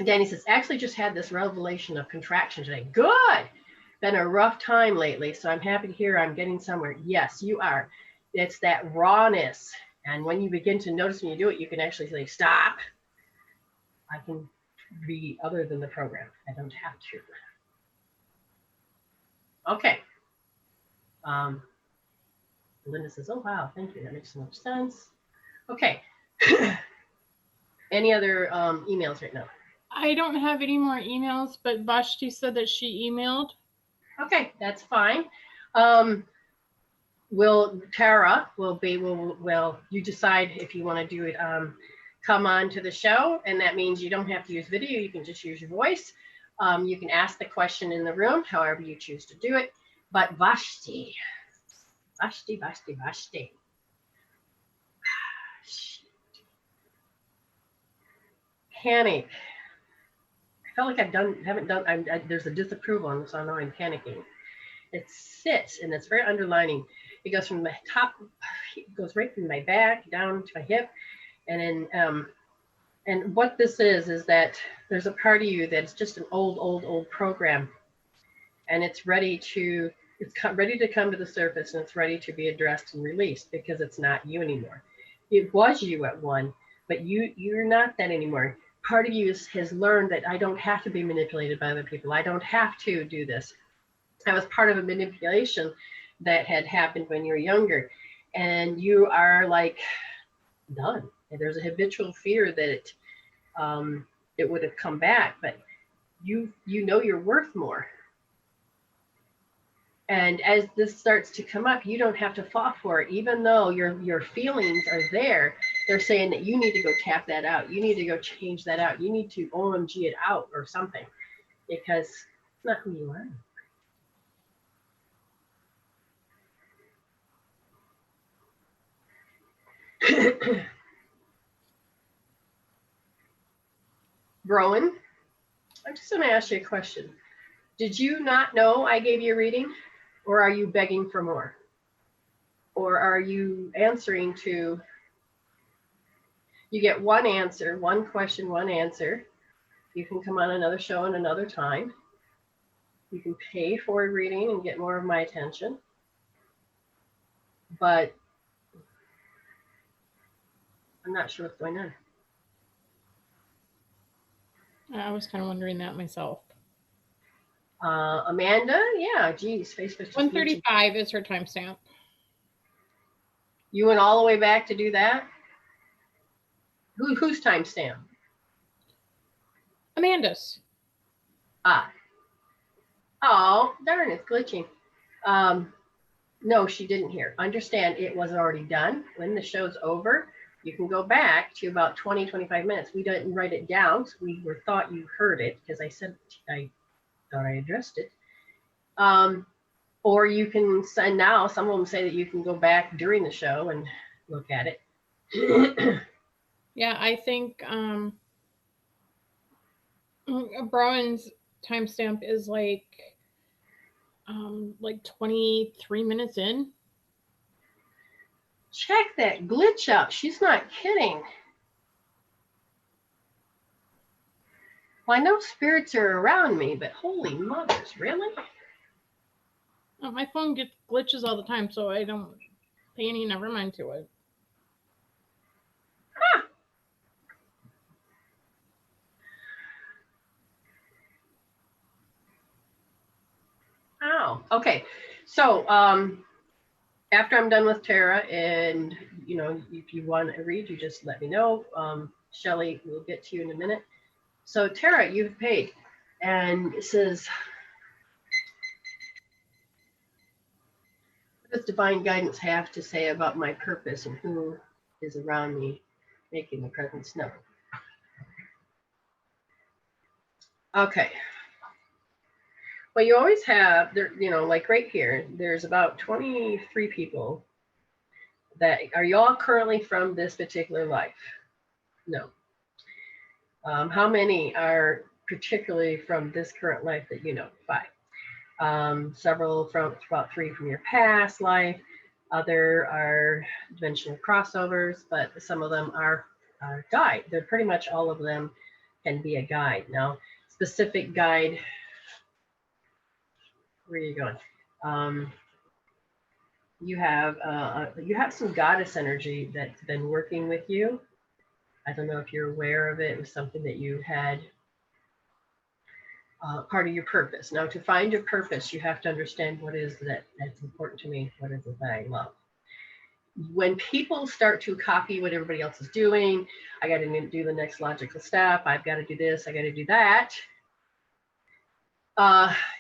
Danny says, actually just had this revelation of contraction today. Good. Been a rough time lately, so I'm happy to hear I'm getting somewhere. Yes, you are. It's that rawness. And when you begin to notice when you do it, you can actually say, stop. I can be other than the program. I don't have to. Okay. Linda says, oh, wow, thank you. That makes so much sense. Okay. Any other emails right now? I don't have any more emails, but Vashti said that she emailed. Okay, that's fine. Tara will be, you decide if you want to do it, come on to the show, and that means you don't have to use video. You can just use your voice. You can ask the question in the room, however you choose to do it. But Vashti. Panic. I felt like there's a disapproval on this, so I know I'm panicking. It sits, and it's very underlining. It goes from the top, it goes right from my back down to my hip. And then, and what this is that there's a part of you that's just an old program. And it's ready to come to the surface, and it's ready to be addressed and released because it's not you anymore. It was you at one, but you're not that anymore. Part of you has learned that I don't have to be manipulated by other people. I don't have to do this. I was part of a manipulation that had happened when you were younger, and you are like done. And there's a habitual fear that it would have come back, but you know you're worth more. And as this starts to come up, you don't have to fall for it, even though your feelings are there. They're saying that you need to go tap that out. You need to go change that out. You need to OMG it out or something, because it's not who you are. Rowan, I'm just going to ask you a question. Did you not know I gave you a reading? Or are you begging for more? Or are you answering to, you get one answer, one question, one answer. You can come on another show in another time. You can pay for a reading and get more of my attention. But I'm not sure what's going on. I was kind of wondering that myself. Amanda, yeah, geez, Facebook's 1:35 is her timestamp. You went all the way back to do that? Whose timestamp? Amanda's. Ah. Oh, darn, it's glitching. No, she didn't hear. Understand, it was already done. When the show's over, you can go back to about 20, 25 minutes. We didn't write it down, so we thought you heard it because I said I thought I addressed it. Or you can send now, some of them say that you can go back during the show and look at it. Yeah, I think Browan's timestamp is like 23 minutes in. Check that glitch out. She's not kidding. Well, I know spirits are around me, but holy mothers, really? My phone gets glitches all the time, so I don't pay any never mind to it. Huh. Oh, okay. So after I'm done with Tara, and you know, if you want to read, you just let me know. Shelly, we'll get to you in a minute. So Tara, you've paid, and it says, what does divine guidance have to say about my purpose and who is around me, making the presence known? Okay. Well, you always have there, you know, like right here, there's about 23 people that are y'all currently from this particular life? No. How many are particularly from this current life that you know? 5. Several from about 3 from your past life. Other are dimensional crossovers, but some of them are guide. They're pretty much all of them can be a guide. Now, specific guide. Where are you going? You have some goddess energy that's been working with you. I don't know if you're aware of it. It was something that you had part of your purpose. Now, to find your purpose, you have to understand what is that's important to me. What is it that I love? When people start to copy what everybody else is doing, I got to do the next logical step. I've got to do this. I got to do that.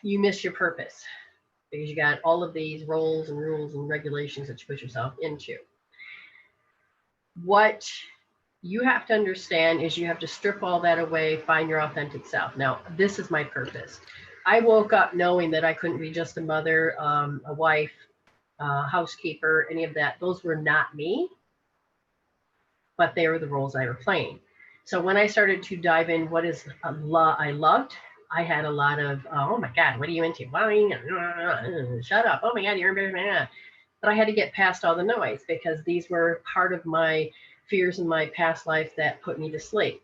You miss your purpose because you got all of these roles and rules and regulations that you put yourself into. What you have to understand is you have to strip all that away, find your authentic self. Now, this is my purpose. I woke up knowing that I couldn't be just a mother, a wife, housekeeper, any of that. Those were not me, but they were the roles I were playing. So when I started to dive in, what is I loved, I had a lot of, oh my God, what are you into? Shut up. Oh my God, you're embarrassing. But I had to get past all the noise because these were part of my fears in my past life that put me to sleep.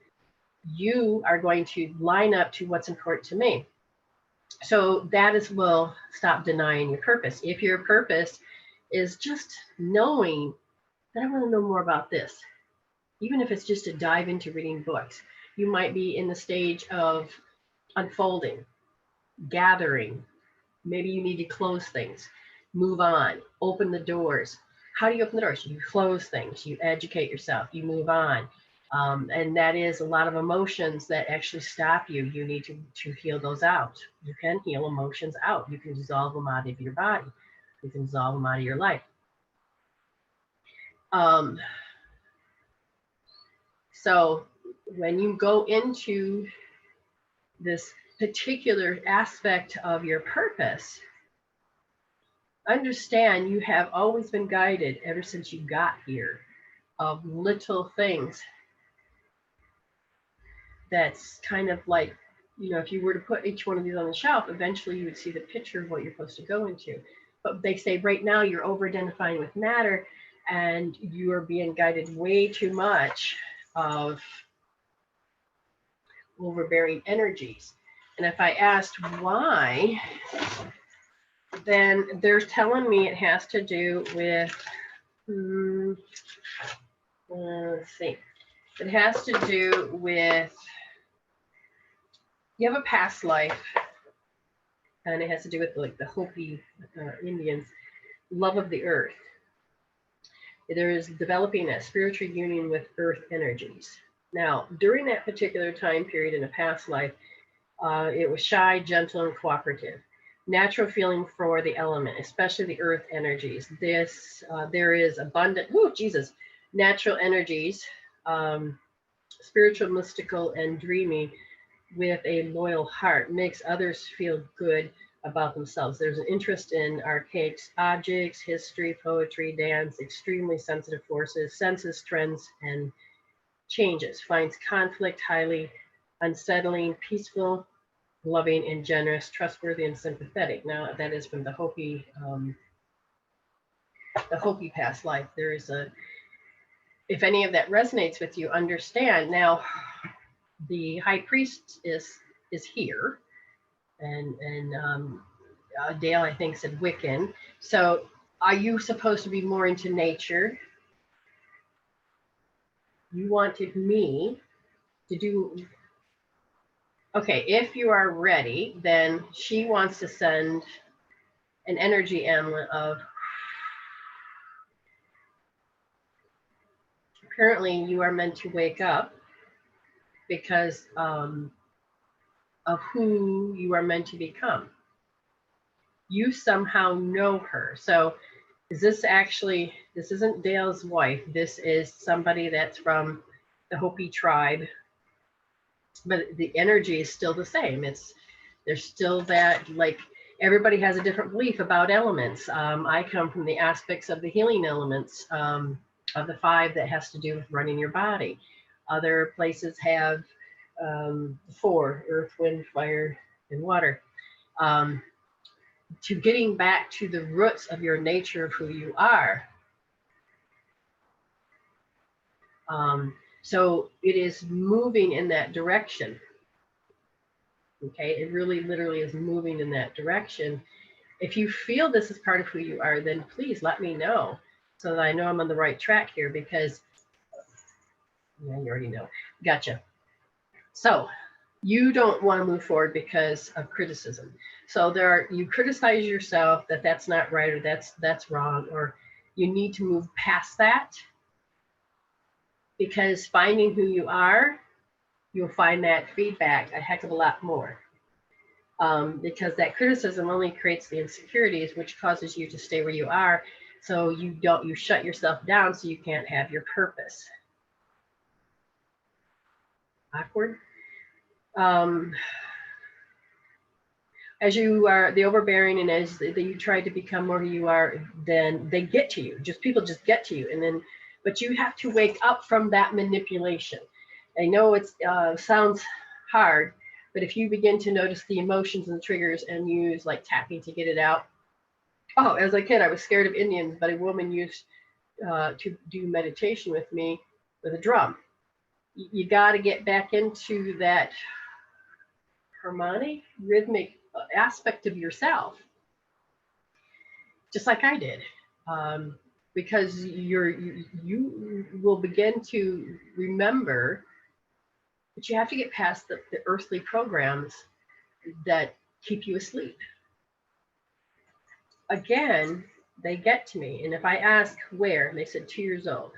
You are going to line up to what's important to me. So that is, will stop denying your purpose. If your purpose is just knowing that I want to know more about this, even if it's just to dive into reading books, you might be in the stage of unfolding, gathering. Maybe you need to close things, move on, open the doors. How do you open the doors? You close things, you educate yourself, you move on. And that is a lot of emotions that actually stop you. You need to heal those out. You can heal emotions out. You can dissolve them out of your body. You can dissolve them out of your life. So when you go into this particular aspect of your purpose, understand you have always been guided ever since you got here of little things that's kind of like you know, if you were to put each one of these on the shelf, eventually you would see the picture of what you're supposed to go into. But they say right now you're over identifying with matter and you are being guided way too much of overbearing energies. And if I asked why, then they're telling me it has to do with, let's see, it has to do with, you have a past life, and it has to do with like the Hopi Indians, love of the earth. There is developing a spiritual union with earth energies. Now, during that particular time period in a past life, it was shy, gentle, and cooperative. Natural feeling for the element, especially the earth energies. There is abundant, natural energies, spiritual, mystical, and dreamy, with a loyal heart, makes others feel good about themselves. There's an interest in archaic objects, history, poetry, dance, extremely sensitive forces, senses, trends, and changes. Finds conflict highly unsettling, peaceful, loving, and generous, trustworthy, and sympathetic. Now, that is from the Hopi past life. There is a, if any of that resonates with you, understand. Now, the high priest is here, and Dale, I think, said Wiccan. So are you supposed to be more into nature? You wanted me to do, okay, if you are ready, then she wants to send an energy amulet of, apparently you are meant to wake up because of who you are meant to become. You somehow know her. So is this actually, this isn't Dale's wife. This is somebody that's from the Hopi tribe, but the energy is still the same. There's still that, like, everybody has a different belief about elements. I come from the aspects of the healing elements of the 5 that has to do with running your body. Other places have 4, earth, wind, fire, and water. To getting back to the roots of your nature of who you are. So it is moving in that direction. Okay, it really literally is moving in that direction. If you feel this is part of who you are, then please let me know so that I know I'm on the right track here, because, yeah, you already know. Gotcha. So you don't want to move forward because of criticism. So you criticize yourself that that's not right, or that's wrong, or you need to move past that, because finding who you are, you'll find that feedback a heck of a lot more. Because that criticism only creates the insecurities, which causes you to stay where you are. So you shut yourself down so you can't have your purpose. Awkward. As you are the overbearing, and as you try to become more who you are, then they get to you. People just get to you, and then, but you have to wake up from that manipulation. I know it sounds hard, but if you begin to notice the emotions and the triggers and use like tapping to get it out. Oh, as a kid, I was scared of Indians, but a woman used to do meditation with me with a drum. You got to get back into that harmonic, rhythmic aspect of yourself, just like I did, because you will begin to remember, but you have to get past the earthly programs that keep you asleep. Again, they get to me, and if I ask where, they said 2 years old.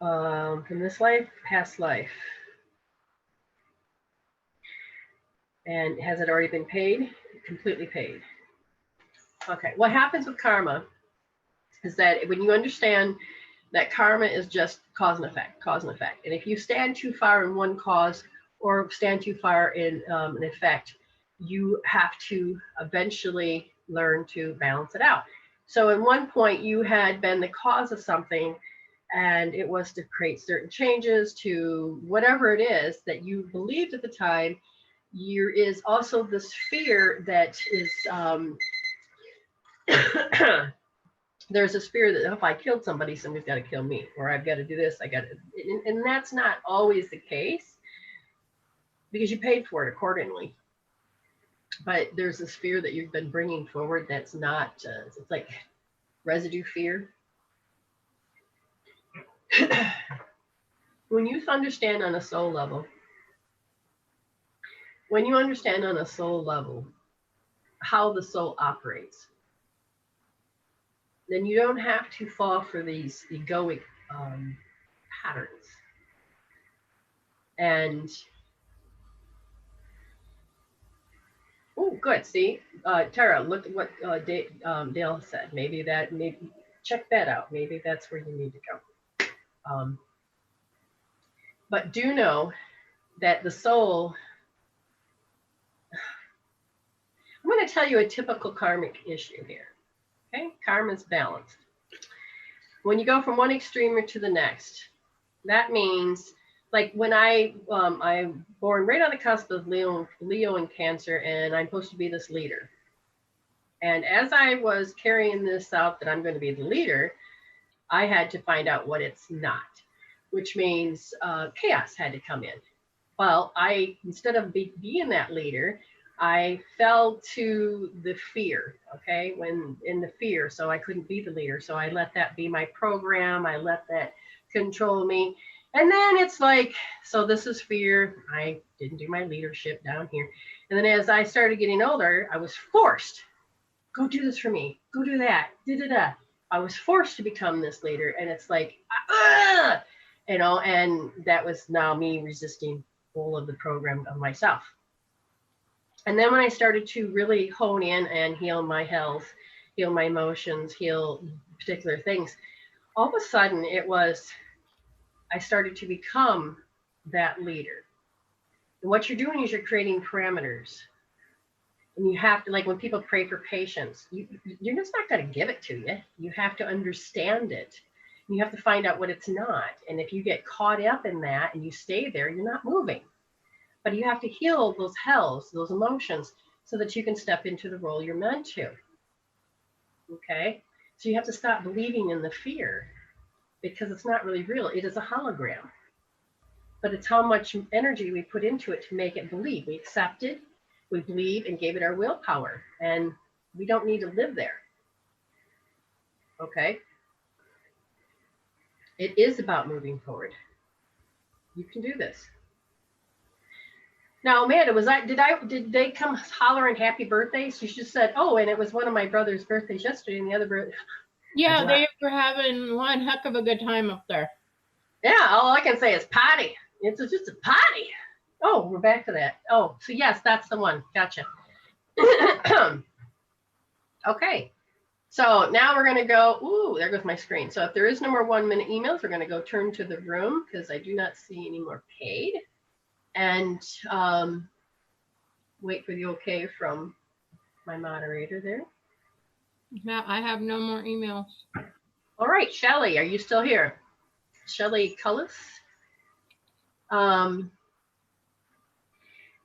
From this life, past life. And has it already been paid? Completely paid. Okay, what happens with karma is that when you understand that karma is just cause and effect. And if you stand too far in one cause or stand too far in an effect, you have to eventually learn to balance it out. So at one point you had been the cause of something, And it was to create certain changes to whatever it is that you believed at the time. There is also this fear that is, there's this fear that if I killed somebody, somebody's got to kill me, or I've got to do this, and that's not always the case because you paid for it accordingly. But there's this fear that you've been bringing forward that's not, it's like residue fear. When you understand on a soul level, how the soul operates, then you don't have to fall for these egoic patterns. And oh, good. See, Tara, look at what Dale said. Maybe check that out. Maybe that's where you need to go. But do know that the soul, I'm going to tell you a typical karmic issue here. Okay, karma is balanced. When you go from one extreme to the next, that means, like when I'm born right on the cusp of Leo and Cancer, and I'm supposed to be this leader. And as I was carrying this out that I'm going to be the leader, I had to find out what it's not, which means chaos had to come in. Well, instead of being that leader, I fell to the fear, okay, so I couldn't be the leader. So I let that be my program. I let that control me. And then it's like, so this is fear. I didn't do my leadership down here. And then as I started getting older, I was forced, go do this for me, go do that, da-da-da. I was forced to become this leader. And it's like, and that was now me resisting all of the program of myself. And then when I started to really hone in and heal my health, heal my emotions, heal particular things, all of a sudden I started to become that leader. And what you're doing is you're creating parameters. And you have to, like when people pray for patience, you're just not going to give it to you. You have to understand it. You have to find out what it's not. And if you get caught up in that and you stay there, you're not moving. But you have to heal those hells, those emotions, so that you can step into the role you're meant to. Okay? So you have to stop believing in the fear because it's not really real. It is a hologram. But it's how much energy we put into it to make it believe. We accepted, we believe, and gave it our willpower. And we don't need to live there. Okay? It is about moving forward. You can do this. Now, Amanda, did they come hollering happy birthdays? You just said, oh, and it was one of my brother's birthdays yesterday, and the other birthday. Yeah, they were having one heck of a good time up there. Yeah, all I can say is party. It's just a party. Oh, we're back to that. Oh, so yes, that's the one. Gotcha. Okay. So now we're going to go, ooh, there goes my screen. So if there is no more 1 minute emails, we're going to go turn to the room because I do not see any more paid. And wait for the okay from my moderator there. Yeah, I have no more emails. All right, Shelly, are you still here? Shelly Cullis.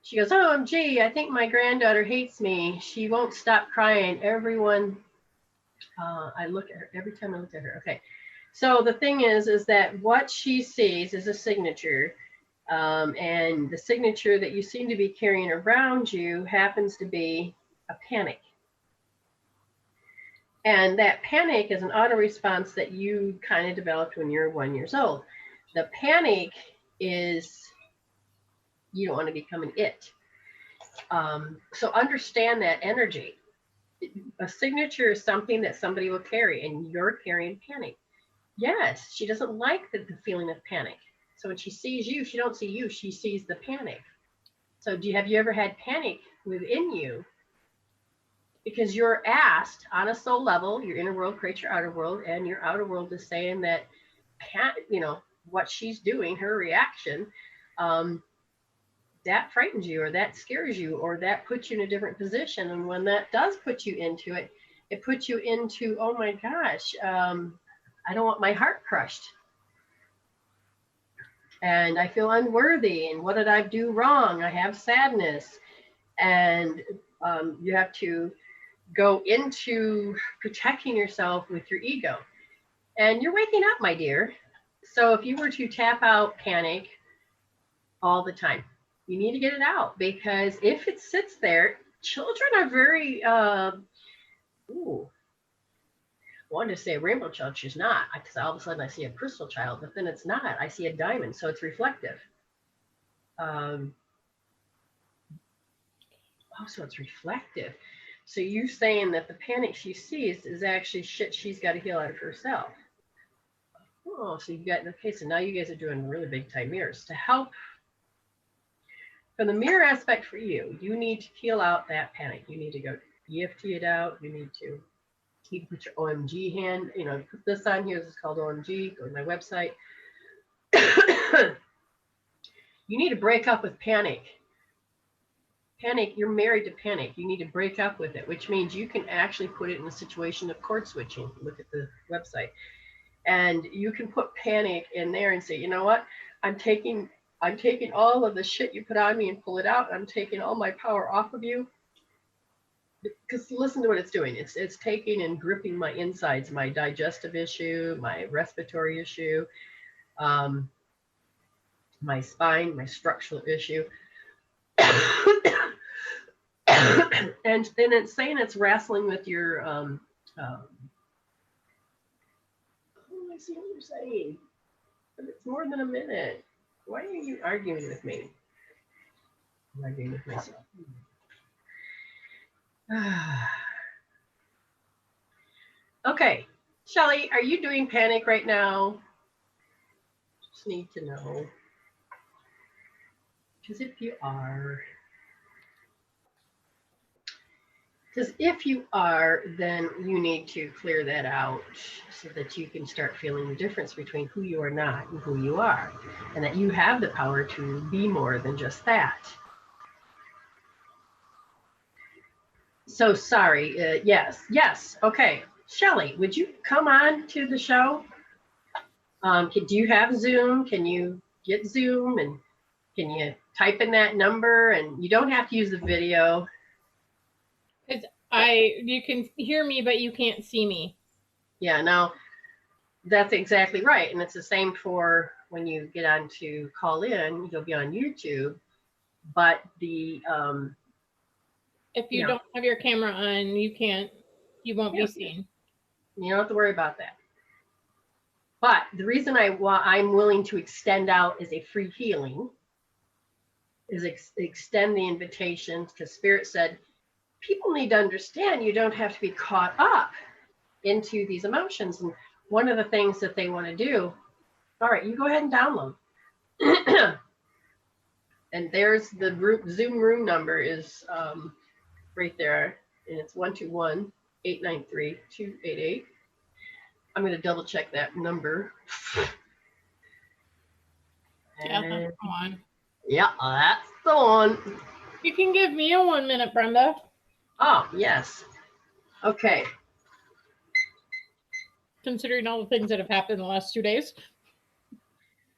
She goes, OMG, I think my granddaughter hates me. She won't stop crying. Everyone, I look at her, every time I look at her. Okay, so the thing is that what she sees is a signature. And the signature that you seem to be carrying around you happens to be a panic. And that panic is an auto response that you kind of developed when you're 1 year old. The panic is you don't want to become an it. So understand that energy. A signature is something that somebody will carry, and you're carrying panic. Yes, she doesn't like the feeling of panic. So when she sees you, she don't see you, she sees the panic. So have you ever had panic within you? Because you're asked on a soul level, your inner world creates your outer world, and your outer world is saying that, what she's doing, her reaction, that frightens you, or that scares you, or that puts you in a different position. And when that does put you into it, it puts you into, oh my gosh, I don't want my heart crushed. And I feel unworthy. And what did I do wrong? I have sadness. And you have to go into protecting yourself with your ego. And you're waking up, my dear. So if you were to tap out panic all the time, you need to get it out, because if it sits there, children are very, I wanted to say a rainbow child, she's not, because all of a sudden I see a crystal child, but then it's not. I see a diamond, so it's reflective. So it's reflective. So you're saying that the panic she sees is actually shit she's got to heal out of herself. Oh, so you got, okay, so now you guys are doing really big time mirrors to help. From the mirror aspect for you, you need to heal out that panic. You need to go EFT it out. You need to put your OMG hand, put this on here. This is called OMG. Go to my website. You need to break up with panic. Panic, you're married to panic. You need to break up with it, which means you can actually put it in a situation of cord switching. Look at the website. And you can put panic in there and say, you know what? I'm taking all of the shit you put on me and pull it out. I'm taking all my power off of you. Because listen to what it's doing. It's taking and gripping my insides, my digestive issue, my respiratory issue, my spine, my structural issue. And then it's saying it's wrestling with your I see what you're saying, but it's more than a minute. Why are you arguing with me? I'm arguing with myself. Okay, Shelly, are you doing panic right now? Just need to know. Because if you are, then you need to clear that out so that you can start feeling the difference between who you are not and who you are, and that you have the power to be more than just that. So sorry. Yes. Okay. Shelly, would you come on to the show? Do you have Zoom? Can you get Zoom, and can you type in that number? And you don't have to use the video. You can hear me, but you can't see me. Yeah, no, that's exactly right. And it's the same for when you get on to call in, you'll be on YouTube, but if you don't have your camera on, you won't be seen. You don't have to worry about that. But the reason I'm willing to extend out as a free healing is extend the invitations, because Spirit said, people need to understand you don't have to be caught up into these emotions. And one of the things that they want to do, all right, you go ahead and download. And there's the Zoom room number is right there. And it's 121-893-288. I'm going to double check that number. Yeah, that's the one. Yeah, that's the one. You can give me a 1 minute, Brenda. Oh, yes. Okay. Considering all the things that have happened in the last 2 days.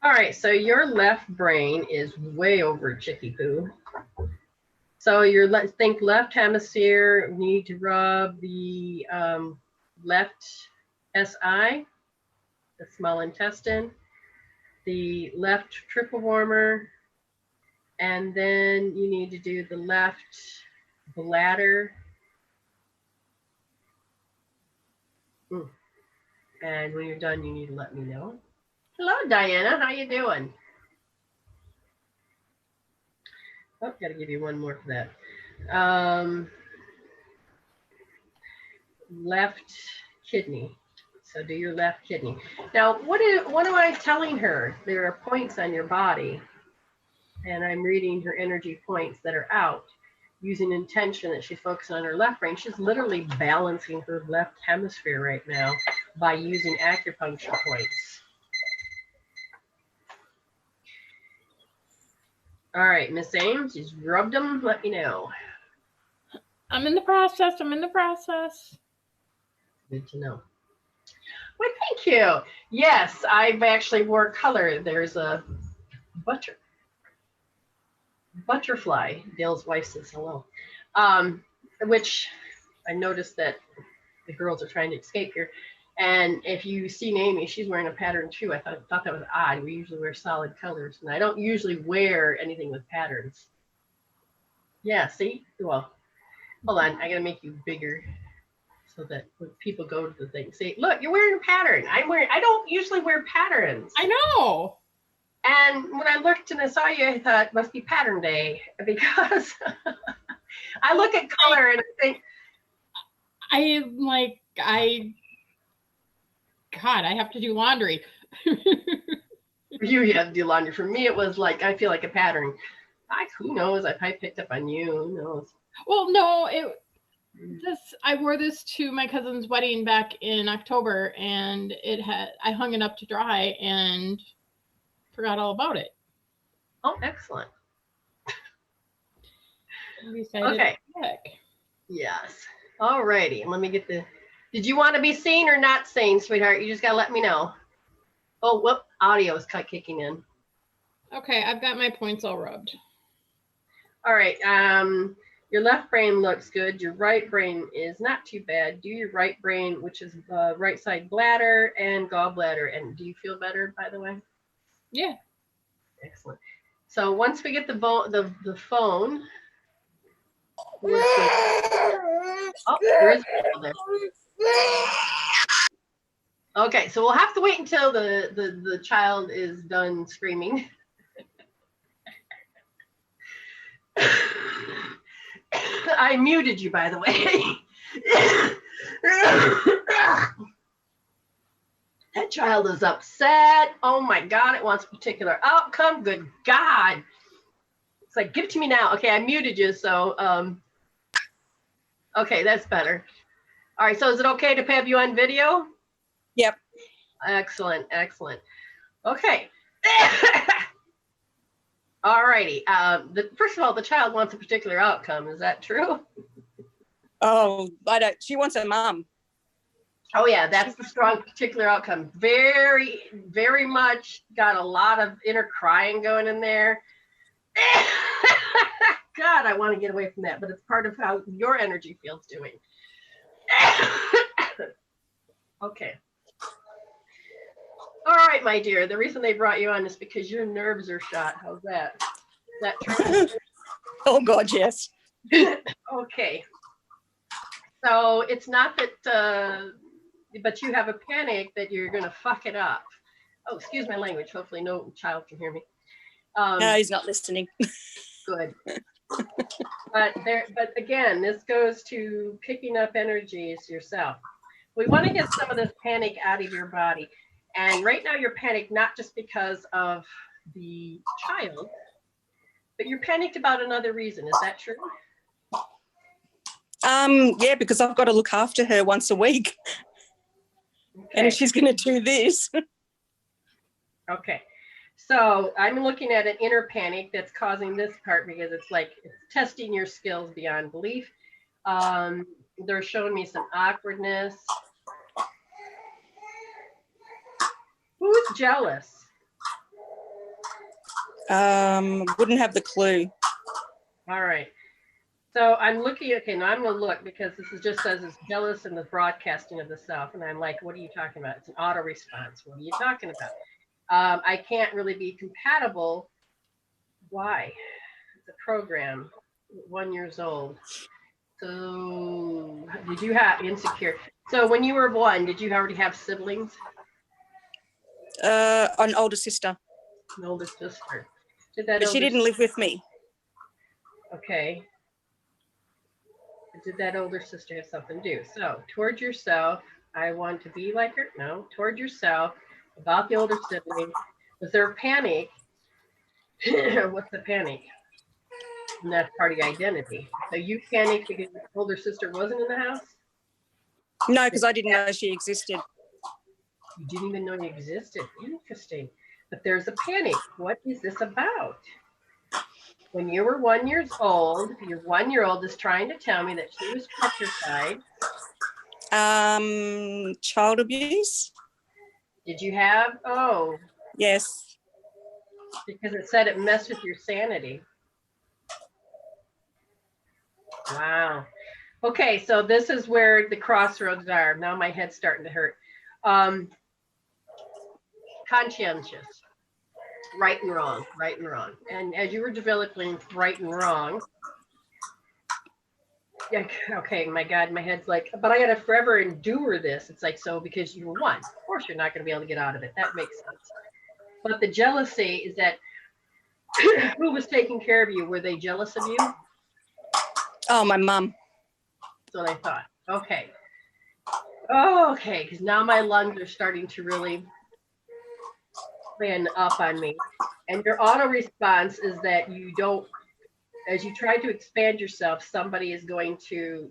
All right, so your left brain is way over chicky poo. So think left hemisphere, need to rub the left SI, the small intestine, the left triple warmer, and then you need to do the left bladder. And when you're done, you need to let me know. Hello, Diana. How you doing? Oh, got to give you one more for that. Left kidney. So do your left kidney. Now, what am I telling her? There are points on your body, and I'm reading her energy points that are out using intention that she's focusing on her left brain. She's literally balancing her left hemisphere right now by using acupuncture points. All right, Miss Ames, you've rubbed them. Let me know. I'm in the process. Good to know. Well, thank you. Yes, I've actually wore color. There's a Butterfly. Dale's wife says hello. Which I noticed that the girls are trying to escape here. And if you see Amy, she's wearing a pattern too. I thought that was odd. We usually wear solid colors, and I don't usually wear anything with patterns. Yeah, see? Well, hold on. I gotta make you bigger so that when people go to the thing, say, look, you're wearing a pattern. I don't usually wear patterns. I know. And when I looked and I saw you, I thought, must be pattern day, because I look at color and I think, I'm like, I have to do laundry. you have to do laundry. For me, it was like, I feel like a pattern. Who knows? I probably picked up on you. Who knows? Well, no, I wore this to my cousin's wedding back in October, and I hung it up to dry and forgot all about it. Oh, excellent. Okay. Yes. All righty. Let me get did you want to be seen or not seen, sweetheart? You just got to let me know. Oh, whoop. Audio is kicking in. Okay. I've got my points all rubbed. All right. Your left brain looks good. Your right brain is not too bad. Do your right brain, which is right side bladder and gallbladder. And do you feel better, by the way? Yeah. Excellent. So once we get the phone. Oh, there is a there. Okay, so we'll have to wait until the child is done screaming. I muted you, by the way. That child is upset. Oh my God, it wants a particular outcome. Good God. It's like, give it to me now. Okay, I muted you, so okay, that's better. All right, so is it okay to have you on video? Yep. Excellent, excellent. Okay. All righty. First of all, the child wants a particular outcome. Is that true? Oh, she wants a mom. Oh yeah, that's the strong particular outcome. Very, very much got a lot of inner crying going in there. God, I want to get away from that, but it's part of how your energy feels doing. Okay. All right, my dear. The reason they brought you on is because your nerves are shot. How's that? Is that true? Oh God, yes. Okay. So it's not that, but you have a panic that you're going to fuck it up. Oh, excuse my language. Hopefully no child can hear me. No, he's not listening. Good. But again, this goes to picking up energies yourself. We want to get some of this panic out of your body. And right now you're panicked not just because of the child, but you're panicked about another reason. Is that true? Yeah, because I've got to look after her once a week. Okay. And she's going to do this. Okay. So I'm looking at an inner panic that's causing this part because it's like it's testing your skills beyond belief. They're showing me some awkwardness. Who's jealous? Wouldn't have the clue. All right. So I'm looking, okay, now I'm going to look because this is just says it's jealous in the broadcasting of the self. And I'm like, what are you talking about? It's an auto response. What are you talking about? I can't really be compatible. Why? It's a program, 1 year old. So did you have insecure? So when you were 1, did you already have siblings? An older sister. An older sister. But she didn't live with me. Okay. Did that older sister have something to do? So toward yourself, I want to be like her. No, toward yourself, about the older sibling. Was there a panic? What's the panic? And that's part of your identity. So you panicked because the older sister wasn't in the house? No, because I didn't know she existed. You didn't even know you existed. Interesting. But there's a panic. What is this about? When you were 1 year old, your 1 year old is trying to tell me that she was petrified. Child abuse. Did you have? Oh. Yes. because it said it messed with your sanity. Wow. Okay, so this is where the crossroads are. Now my head's starting to hurt. Conscientious, right and wrong, right and wrong. And as you were developing right and wrong, yeah, okay, my God, my head's like, but I gotta forever endure this. It's like, so because you're one, of course you're not gonna be able to get out of it. That makes sense. But the jealousy is that who was taking care of you? Were they jealous of you? Oh, my mum. That's what I thought. Okay. Oh, okay, because now my lungs are starting to really man up on me. And your auto response is that you don't, as you try to expand yourself, somebody is going to,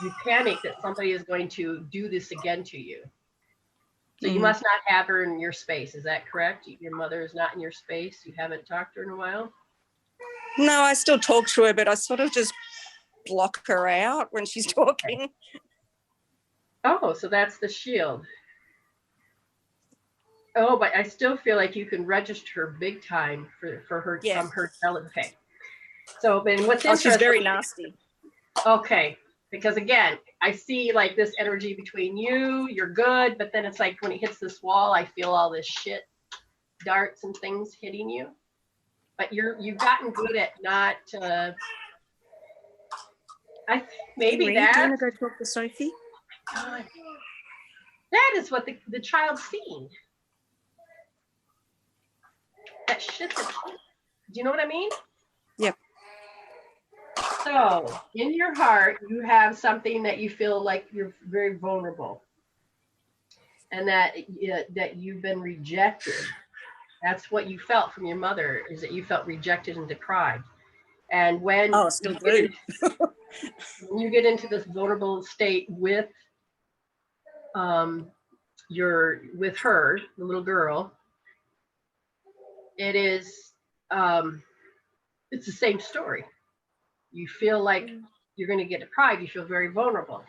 you panic that somebody is going to do this again to you. So you must not have her in your space. Is that correct? Your mother is not in your space. You haven't talked to her in a while? No, I still talk to her, but I sort of just block her out when she's talking. Oh, so that's the shield. Oh, but I still feel like you can register her big time for her Yeah. from her jealous. Okay. So, but what's Oh, interesting? she's very nasty. Okay, because again, I see like this energy between you. You're good, but then it's like when it hits this wall, I feel all this shit, darts and things hitting you. But you've gotten good at not. Maybe Henry, that. do you want to go talk to Sophie? God, that is what the child's seeing. That shit. Do you know what I mean? Yep. So in your heart, you have something that you feel like you're very vulnerable, and that you've been rejected. That's what you felt from your mother, is that you felt rejected and deprived. And when Still do. when you get into this vulnerable state with with her, the little girl, it is it's the same story. You feel like you're going to get deprived. You feel very vulnerable.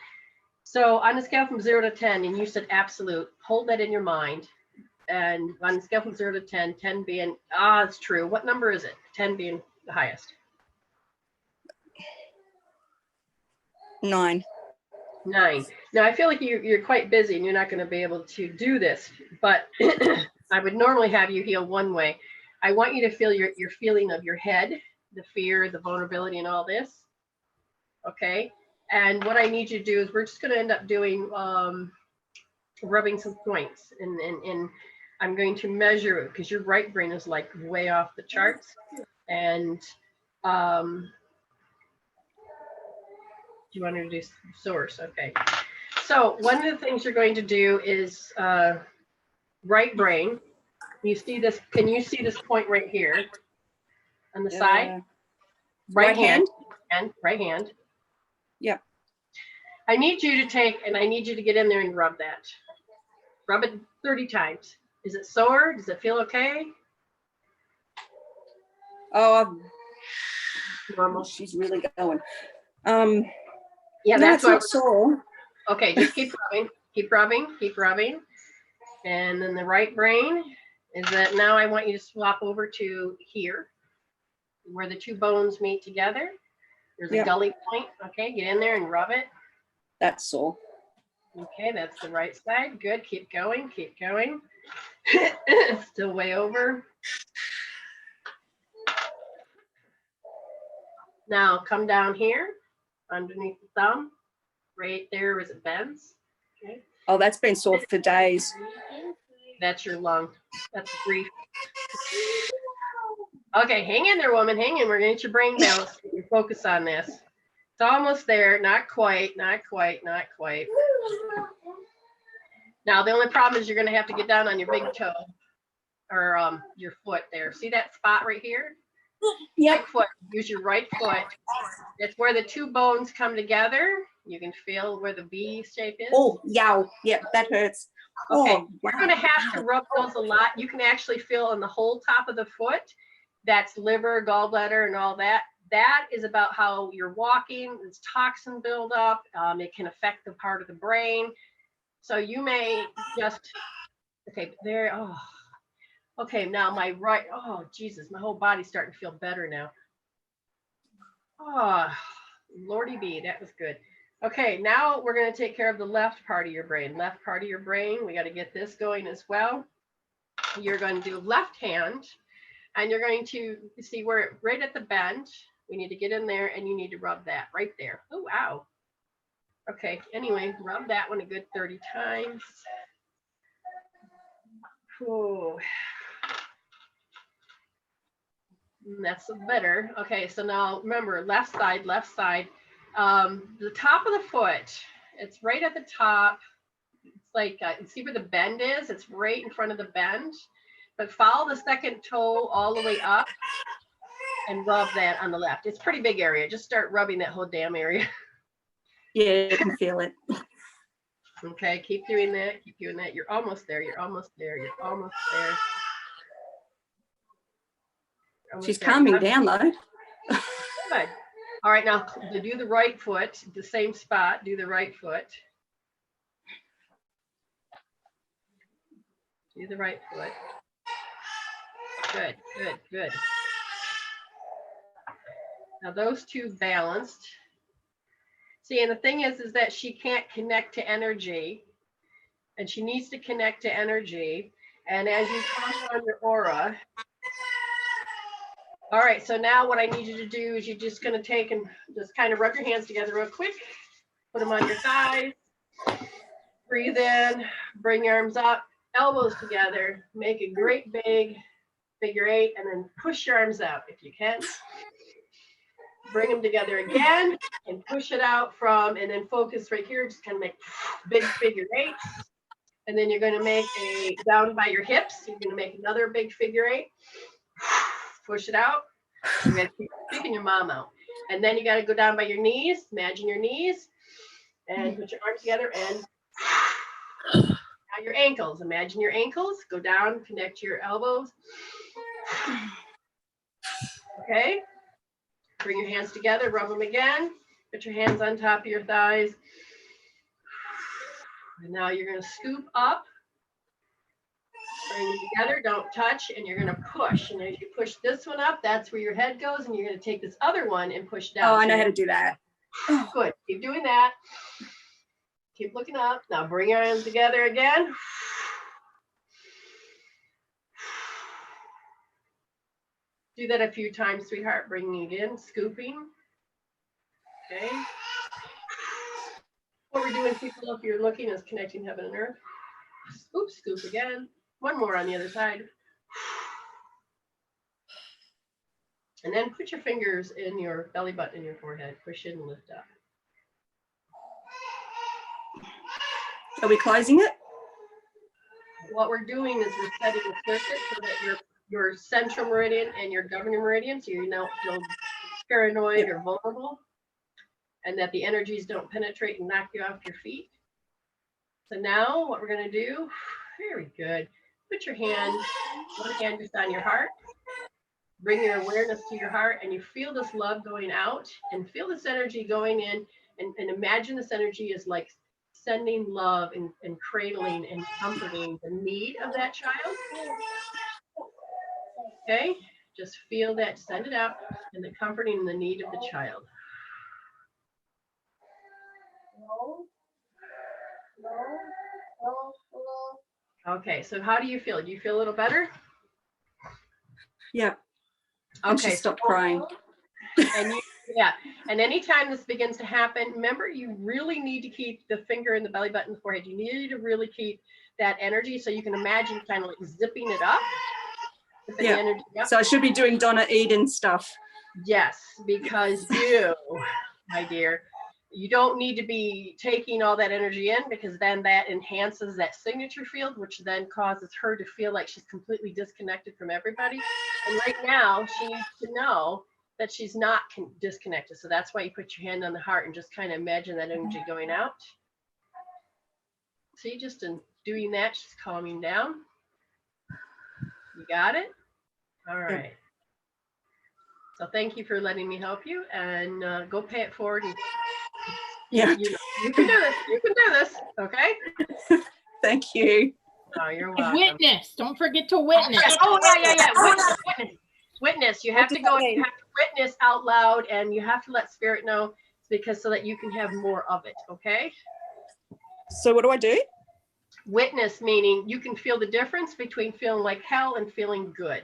So on a scale from 0 to 10, and you said absolute, hold that in your mind. And on a scale from 0 to 10, 10 being, it's true. What number is it? 10 being the highest. 9. 9. Now, I feel like you're quite busy and you're not going to be able to do this, but I would normally have you heal one way. I want you to feel your feeling of your head, the fear, the vulnerability, and all this. Okay. And what I need you to do is we're just going to end up doing rubbing some points, and I'm going to measure it because your right brain is like way off the charts. And you want to do source? Okay. So one of the things you're going to do is right brain. You see this? Can you see this point right here on the side? Right hand. And right hand. Yeah. I need you to take, and I need you to get in there and rub that. Rub it 30 times. Is it sore? Does it feel okay? Oh, Normal. She's really going. Yeah, no, that's it's not sore. Okay, just keep rubbing, keep rubbing, keep rubbing. And then the right brain is that now I want you to swap over to here, where the two bones meet together. There's a gully point. Okay, get in there and rub it. That's sore. Okay, that's the right side. Good. Keep going. Keep going. Still way over. Now come down here underneath the thumb. Right there as it bends. Okay. Oh, that's been sore for days. That's your lung. That's grief. Okay, hang in there, woman. Hang in. We're going to get your brain balanced. You focus on this. It's almost there. Not quite. Not quite. Not quite. Now, the only problem is you're going to have to get down on your big toe or your foot there. See that spot right here? Yep. Right foot. Use your right foot. It's where the two bones come together. You can feel where the V shape is. Oh, yow. Yeah, that hurts. Okay, Oh, you're going to have to rub those a lot. You can actually feel on the whole top of the foot. That's liver, gallbladder, and all that. That is about how you're walking. It's toxin buildup. It can affect the part of the brain. So you may just, okay, there, Okay, now my right, oh, Jesus, my whole body's starting to feel better now. Oh, Lordy B, that was good. Okay, now we're going to take care of the left part of your brain. Left part of your brain, we got to get this going as well. You're going to do left hand, and you're going to see where, right at the bend, we need to get in there, and you need to rub that right there. Oh, ow. Okay, anyway, rub that one a good 30 times. Oh, that's better. Okay, so now remember, left side, left side. The top of the foot, it's right at the top. It's like, see where the bend is? It's right in front of the bend. But follow the second toe all the way up and rub that on the left. It's a pretty big area. Just start rubbing that whole damn area. Yeah, I can feel it. Okay, keep doing that. Keep doing that. You're almost there. You're almost there. You're almost there. She's calming down though. Good. All right, now to do the right foot, the same spot, do the right foot. Do the right foot. Good, good, good. Now those two balanced. See, and the thing is that she can't connect to energy, and she needs to connect to energy. And as you count on your aura, all right, so now what I need you to do is you're just going to take and just kind of rub your hands together real quick. Put them on your thighs. Breathe in, bring your arms up, elbows together, make a great big figure 8, and then push your arms out if you can. Bring them together again and push it out from, and then focus right here. Just kind of make big figure 8. And then you're going to make a down by your hips. You're going to make another big figure 8. Push it out. You're going to keep kicking your mom out. And then you got to go down by your knees. Imagine your knees. And put your arms together. And now your ankles. Imagine your ankles. Go down. Connect to your elbows. Okay. Bring your hands together. Rub them again. Put your hands on top of your thighs. And now you're going to scoop up. Bring them together, don't touch, and you're going to push. And as you push this one up, that's where your head goes, and you're going to take this other one and push down. Oh, I know how to do that. Good. Keep doing that. Keep looking up. Now bring your hands together again. Do that a few times, sweetheart. Bringing it in, scooping. Okay. What we're doing, people, if you're looking, is connecting heaven and earth. Scoop, scoop again. One more on the other side. And then put your fingers in your belly button and your forehead. Push in and lift up. Are we closing it? What we're doing is we're setting a circuit so that your central meridian and your governing meridian, so you don't feel paranoid or vulnerable, and that the energies don't penetrate and knock you off your feet. So now what we're going to do, very good. Put your hand, one hand just on your heart. Bring your awareness to your heart, and you feel this love going out, and feel this energy going in, and imagine this energy is like sending love and cradling and comforting the need of that child. Okay, just feel that, send it out, and the comforting and the need of the child. Okay, so how do you feel? Do you feel a little better? Yeah. Okay. And she stopped crying. And and anytime this begins to happen, remember, you really need to keep the finger in the belly button, the forehead. You need to really keep that energy, so you can imagine kind of like zipping it up. Zipping the energy up. So I should be doing Donna Eden stuff. Yes, because you, my dear, you don't need to be taking all that energy in, because then that enhances that signature field, which then causes her to feel like she's completely disconnected from everybody. And right now, she needs to know that she's not disconnected. So that's why you put your hand on the heart and just kind of imagine that energy going out. See, just in doing that, she's calming down. You got it? All right. So thank you for letting me help you, and go pay it forward. And, yeah. You can do this. You can do this. Okay. Thank you. Oh, you're And welcome. witness. Don't forget to witness. Oh, yeah. Witness. You have to go and you have to witness out loud, and you have to let spirit know, because so that you can have more of it. Okay. So what do I do? Witness meaning you can feel the difference between feeling like hell and feeling good.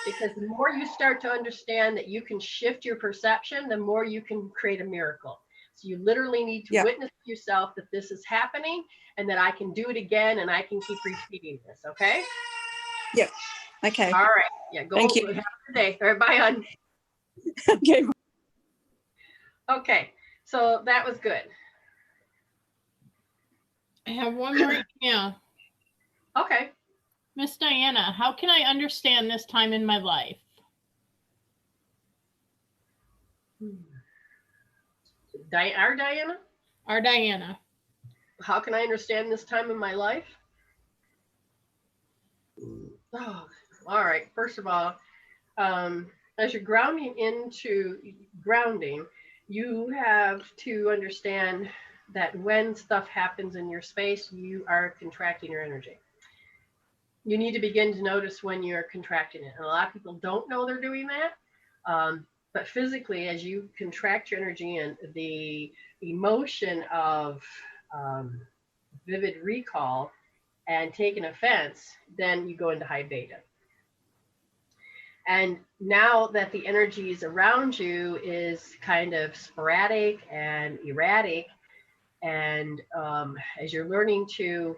Because the more you start to understand that you can shift your perception, the more you can create a miracle. So you literally need to witness yourself that this is happening and that I can do it again and I can keep repeating this. Okay. Yep. Okay. All right. Yeah. Go. Thank you. Have a good day. All right. Bye, hon. Okay. Okay. So that was good. I have one more email. Okay. Miss Diana, how can I understand this time in my life? Our Diana? Our Diana. How can I understand this time in my life? Oh, all right. First of all, as you're grounding, you have to understand that when stuff happens in your space, you are contracting your energy. You need to begin to notice when you're contracting it. And a lot of people don't know they're doing that. But physically, as you contract your energy and the emotion of vivid recall and taking offense, then you go into high beta. And now that the energies around you is kind of sporadic and erratic, and as you're learning to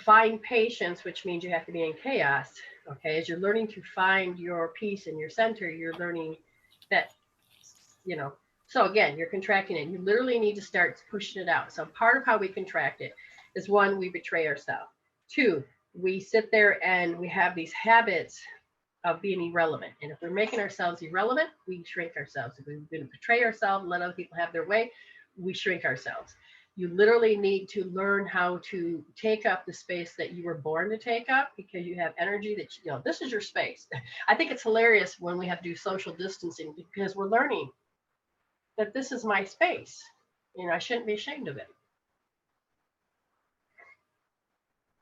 find patience, which means you have to be in chaos, okay, as you're learning to find your peace and your center, you're learning that, so again, you're contracting it. You literally need to start pushing it out. So part of how we contract it is, one, we betray ourselves. Two, we sit there and we have these habits of being irrelevant. And if we're making ourselves irrelevant, we shrink ourselves. If we're going to betray ourselves, let other people have their way, we shrink ourselves. You literally need to learn how to take up the space that you were born to take up, because you have energy that, this is your space. I think it's hilarious when we have to do social distancing, because we're learning that this is my space. I shouldn't be ashamed of it.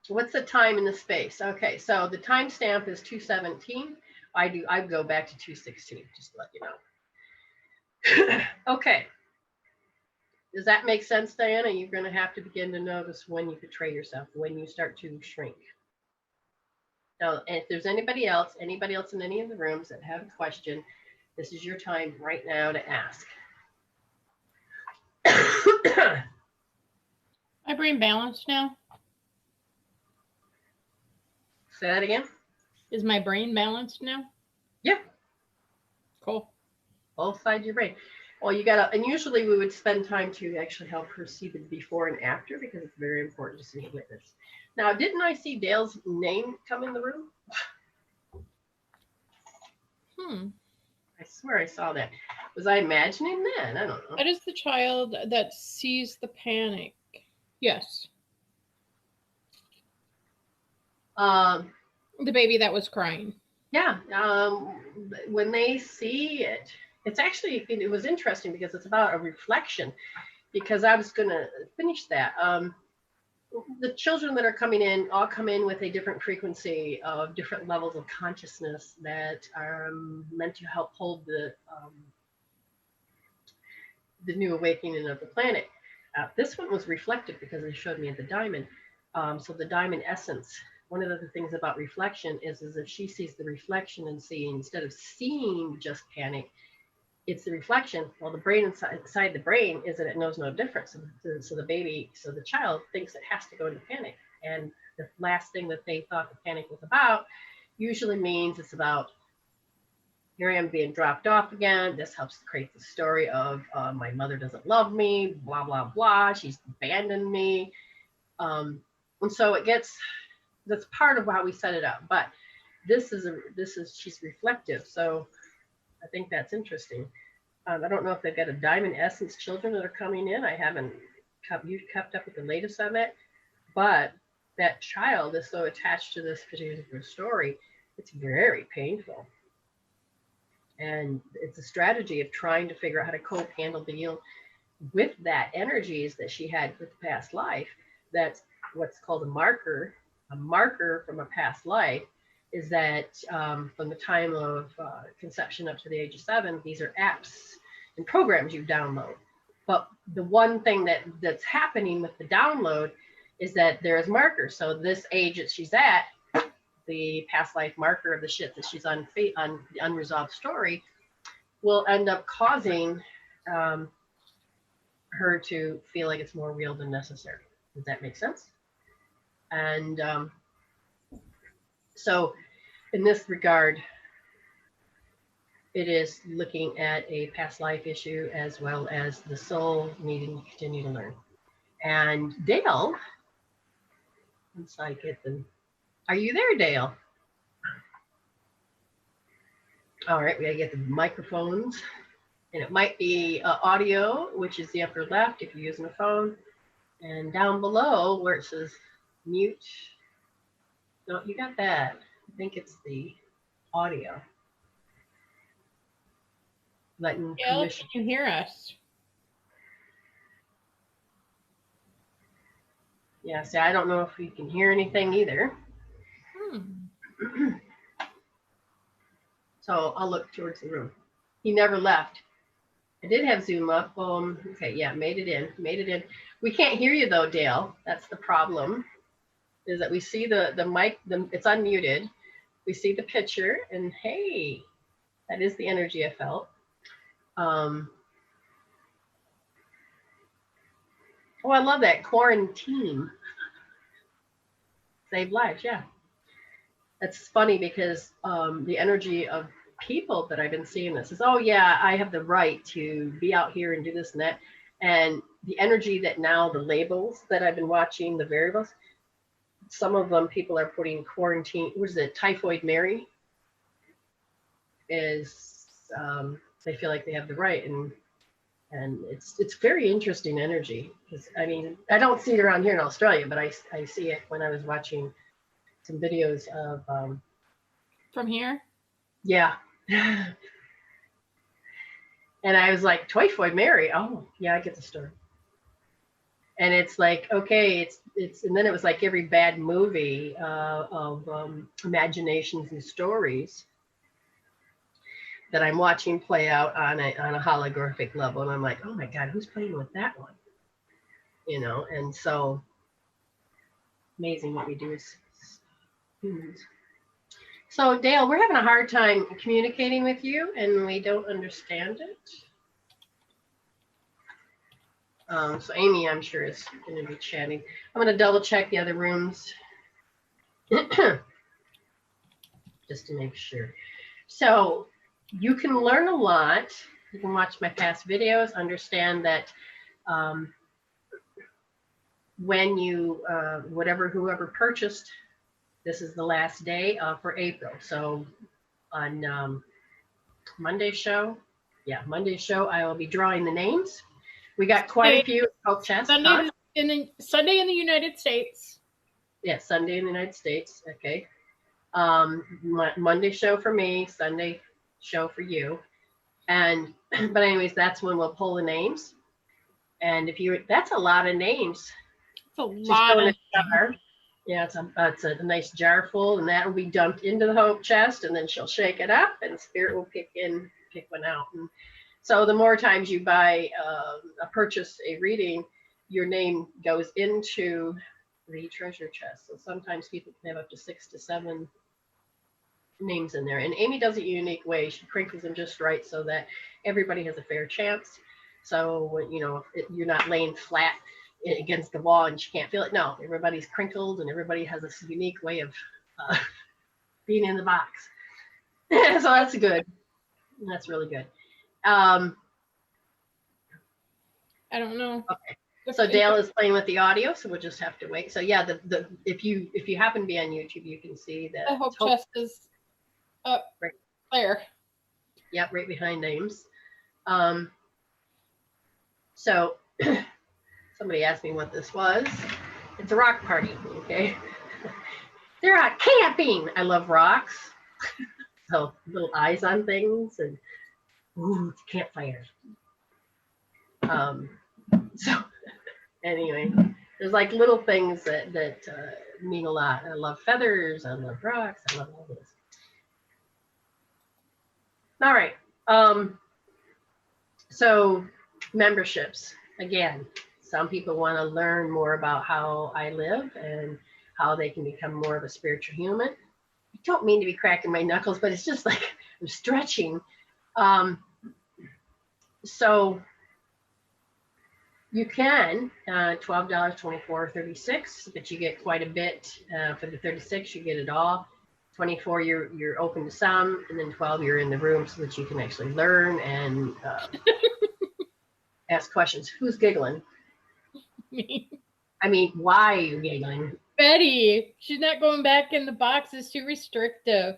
What's the time in the space? Okay, so the timestamp is 2:17. I go back to 2:16, just to let you know. Okay. Does that make sense, Diana? You're going to have to begin to notice when you betray yourself, when you start to shrink. Now, if there's anybody else in any of the rooms that have a question, this is your time right now to ask. My brain balanced now? Say that again? Is my brain balanced now? Yeah. Cool. Both sides of your brain. Well, and usually we would spend time to actually help her see the before and after, because it's very important to see a witness. Now, didn't I see Dale's name come in the room? I swear I saw that. Was I imagining that? I don't know. That is the child that sees the panic. Yes. The baby that was crying. Yeah. When they see it, it was interesting, because it's about a reflection, because I was going to finish that. The children that are coming in all come in with a different frequency of different levels of consciousness that are meant to help hold the new awakening of the planet. This one was reflective, because they showed me the diamond. So the diamond essence, one of the things about reflection is if she sees the reflection and instead of seeing just panic, it's the reflection. Well, the brain inside the brain is that it knows no difference. So the child thinks it has to go into panic. And the last thing that they thought the panic was about usually means it's about, here I am being dropped off again. This helps create the story of my mother doesn't love me, blah, blah, blah. She's abandoned me. And so that's part of how we set it up. But she's reflective. So I think that's interesting. I don't know if they've got a diamond essence children that are coming in. I haven't kept up with the latest on that. But that child is so attached to this particular story, it's very painful. And it's a strategy of trying to figure out how to cope, handle, deal with that energies that she had with the past life. That's what's called a marker a marker from a past life is that from the time of conception up to the age of 7, these are apps and programs you download. But the one thing that's happening with the download is that there's markers. So this age that she's at, the past life marker of the shit that she's on the unresolved story will end up causing her to feel like it's more real than necessary. Does that make sense? And so in this regard, it is looking at a past life issue as well as the soul needing to continue to learn. And Dale, once I get them, are you there, Dale? All right, we gotta get the microphones. And it might be audio, which is the upper left if you're using a phone. And down below where it says mute, no, you got that. I think it's the audio. Letting Gail, permission. can you hear us? Yeah, see, I don't know if we can hear anything either. So I'll look towards the room. He never left. I did have Zoom up. Okay, yeah, made it in. We can't hear you though, Dale. That's the problem. Is that we see the mic, it's unmuted. We see the picture, and hey, that is the energy I felt. Oh, I love that. Quarantine. Save lives, yeah. That's funny because the energy of people that I've been seeing this is, oh yeah, I have the right to be out here and do this and that. And the energy that now the labels that I've been watching, the variables, some of them people are putting quarantine, what is it, Typhoid Mary, is they feel like they have the right, and it's very interesting energy. Because I mean, I don't see it around here in Australia, but I see it when I was watching some videos of From here? yeah. And I was like, Typhoid Mary, oh yeah, I get the story. And it's like, okay, it's and then it was like every bad movie of imaginations and stories that I'm watching play out on a holographic level, and I'm like, oh my God, who's playing with that one? You know, and so amazing what we do as humans. So Dale, we're having a hard time communicating with you, and we don't understand it. So Amy, I'm sure, is going to be chatting. I'm going to double check the other rooms just to make sure. So you can learn a lot. You can watch my past videos, understand that when you, whoever purchased, this is the last day for April. So on Monday's show, I will be drawing the names. We got quite a few Hope Chest. Sunday in the United States. Yeah, Sunday in the United States. Okay. Monday show for me, Sunday show for you. And but anyways, that's when we'll pull the names. And if you, that's a lot of names. It's a lot of jar. Yeah, it's a nice jar full, and that will be dumped into the Hope Chest, and then she'll shake it up, and Spirit will pick one out. And so the more times you buy purchase a reading, your name goes into the treasure chest. So sometimes people can have up to 6 to 7 names in there. And Amy does it a unique way. She crinkles them just right so that everybody has a fair chance. So when, you know, you're not laying flat against the wall and you can't feel it. No, everybody's crinkled and everybody has this unique way of being in the box. So that's good. That's really good. I don't know. Okay. So Dale is playing with the audio, so we'll just have to wait. So yeah, if you happen to be on YouTube, you can see that the Hope Chest is up right there. Yep, right behind names. So somebody asked me what this was. It's a rock party, okay? They're out camping. I love rocks. So little eyes on things, and ooh, it's a campfire. So anyway, there's like little things that mean a lot. I love feathers. I love rocks. I love all this. All right. So memberships, again, some people want to learn more about how I live and how they can become more of a spiritual human. I don't mean to be cracking my knuckles, but it's just like I'm stretching. So you can, $12, $24, $36, but you get quite a bit. For the 36, you get it all. 24, you're open to some, and then 12, you're in the room so that you can actually learn and ask questions. Who's giggling? Me. I mean, why are you giggling? Betty, she's not going back in the box. It's too restrictive.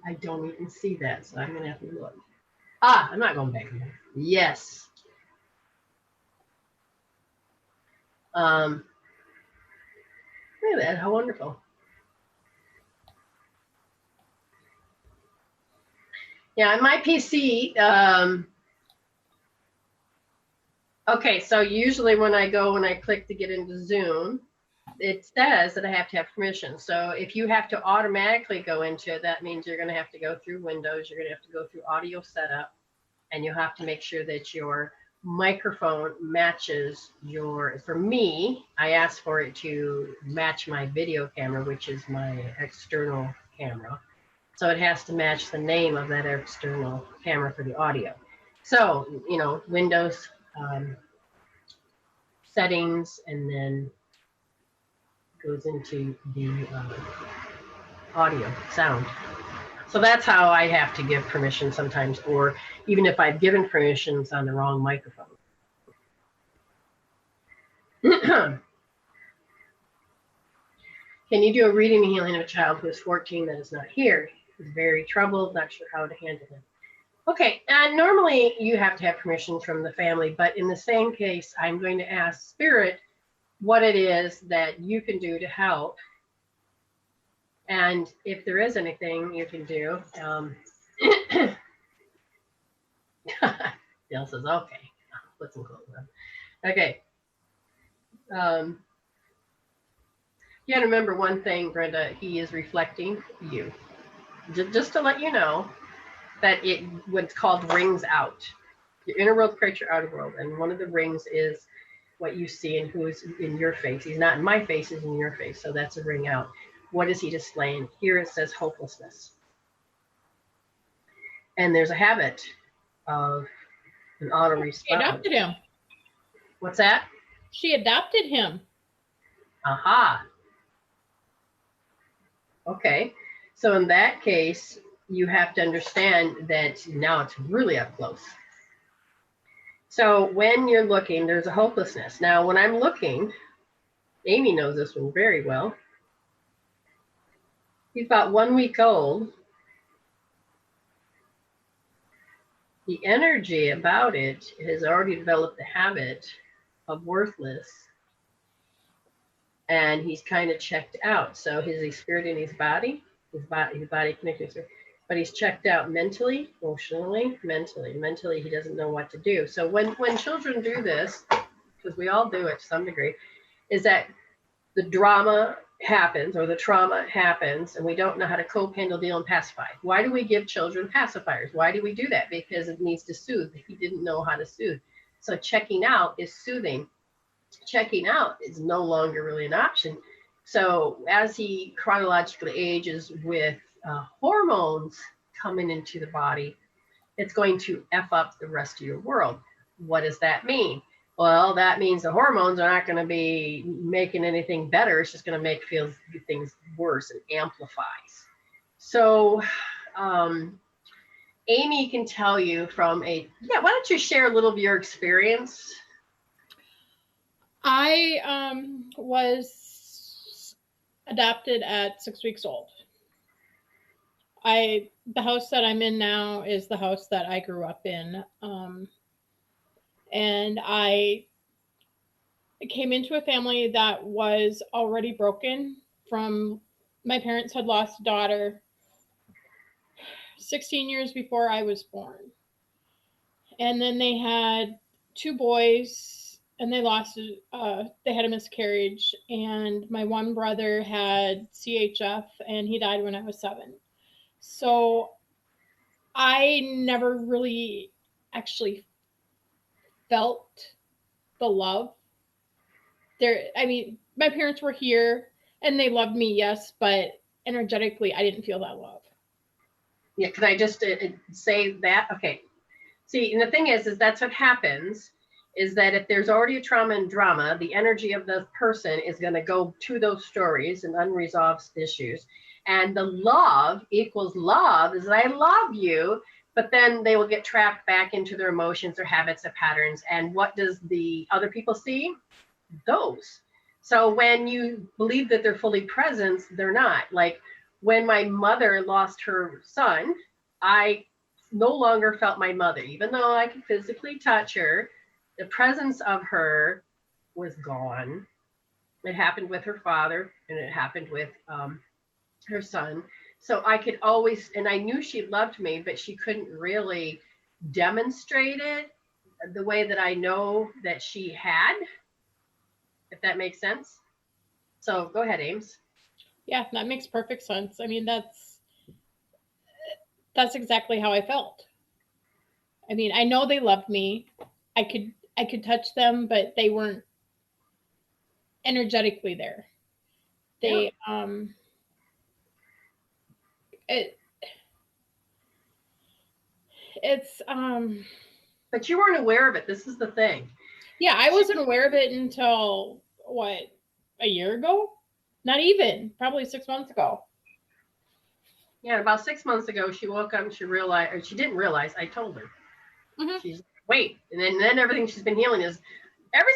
I don't even see that, so I'm going to have to look. Ah, I'm not going back in there. Yes. Look at that. How wonderful. Yeah, on my PC, okay, so usually when I click to get into Zoom, it says that I have to have permission. So if you have to automatically go into it, that means you're going to have to go through Windows. You're going to have to go through audio setup, and you'll have to make sure that your microphone matches your, for me, I asked for it to match my video camera, which is my external camera. So it has to match the name of that external camera for the audio. So, you know, Windows, settings, and then goes into the audio sound. So that's how I have to give permission sometimes, or even if I've given permissions on the wrong microphone. Can you do a reading and healing of a child who is 14 that is not here? He's very troubled, not sure how to handle him. Okay, and normally you have to have permission from the family, but in the same case, I'm going to ask Spirit what it is that you can do to help. And if there is anything you can do, Dale says, okay, put some clothes on. Okay. You gotta remember one thing, Brenda, he is reflecting you. Just to let you know that what's called rings out. Your inner world creates your outer world, and one of the rings is what you see and who is in your face. He's not in my face, he's in your face, so that's a ring out. What is he displaying? Here it says hopelessness. And there's a habit of an auto response. She adopted him. What's that? She adopted him. Aha. Okay. So in that case, you have to understand that now it's really up close. So when you're looking, there's a hopelessness. Now, when I'm looking, Amy knows this one very well. He's about 1 week old. The energy about it has already developed the habit of worthless, and he's kind of checked out. So his spirit in his body connected to, but he's checked out mentally, emotionally, mentally. He doesn't know what to do. So when children do this, because we all do it to some degree, is that the drama happens or the trauma happens and we don't know how to cope, handle, deal, and pacify. Why do we give children pacifiers? Why do we do that? Because it needs to soothe. He didn't know how to soothe. So checking out is soothing. Checking out is no longer really an option. So as he chronologically ages with hormones coming into the body, it's going to F up the rest of your world. What does that mean? Well, that means the hormones are not going to be making anything better. It's just going to make things worse and amplifies. So Amy can tell you why don't you share a little of your experience? I was adopted at 6 weeks old. The house that I'm in now is the house that I grew up in. And I came into a family that was already broken. My parents had lost a daughter 16 years before I was born. And then they had 2 boys, and they lost. They had a miscarriage, and my one brother had CHF, and he died when I was 7. So I never really actually felt the love there. I mean, my parents were here and they loved me, yes, but energetically I didn't feel that love. Yeah, can I just say that? Okay. See, and the thing is that's what happens, is that if there's already a trauma and drama, the energy of the person is going to go to those stories and unresolved issues. And the love equals love is I love you, but then they will get trapped back into their emotions or habits or patterns. And what does the other people see? Those. So when you believe that they're fully present, they're not. Like when my mother lost her son, I no longer felt my mother, even though I could physically touch her. The presence of her was gone. It happened with her father, and it happened with her son. So I could always, and I knew she loved me, but she couldn't really demonstrate it the way that I know that she had, if that makes sense. So go ahead, Ames. Yeah, that makes perfect sense. I mean, that's exactly how I felt. I mean, I know they loved me. I could touch them, but they weren't energetically there. They it it's But you weren't aware of it. This is the thing. Yeah, I wasn't aware of it until what, a year ago? Not even, probably 6 months ago. Yeah, about 6 months ago, she woke up and she realized, or she didn't realize, I told her. Mm-hmm. She's wait, and then everything she's been healing is every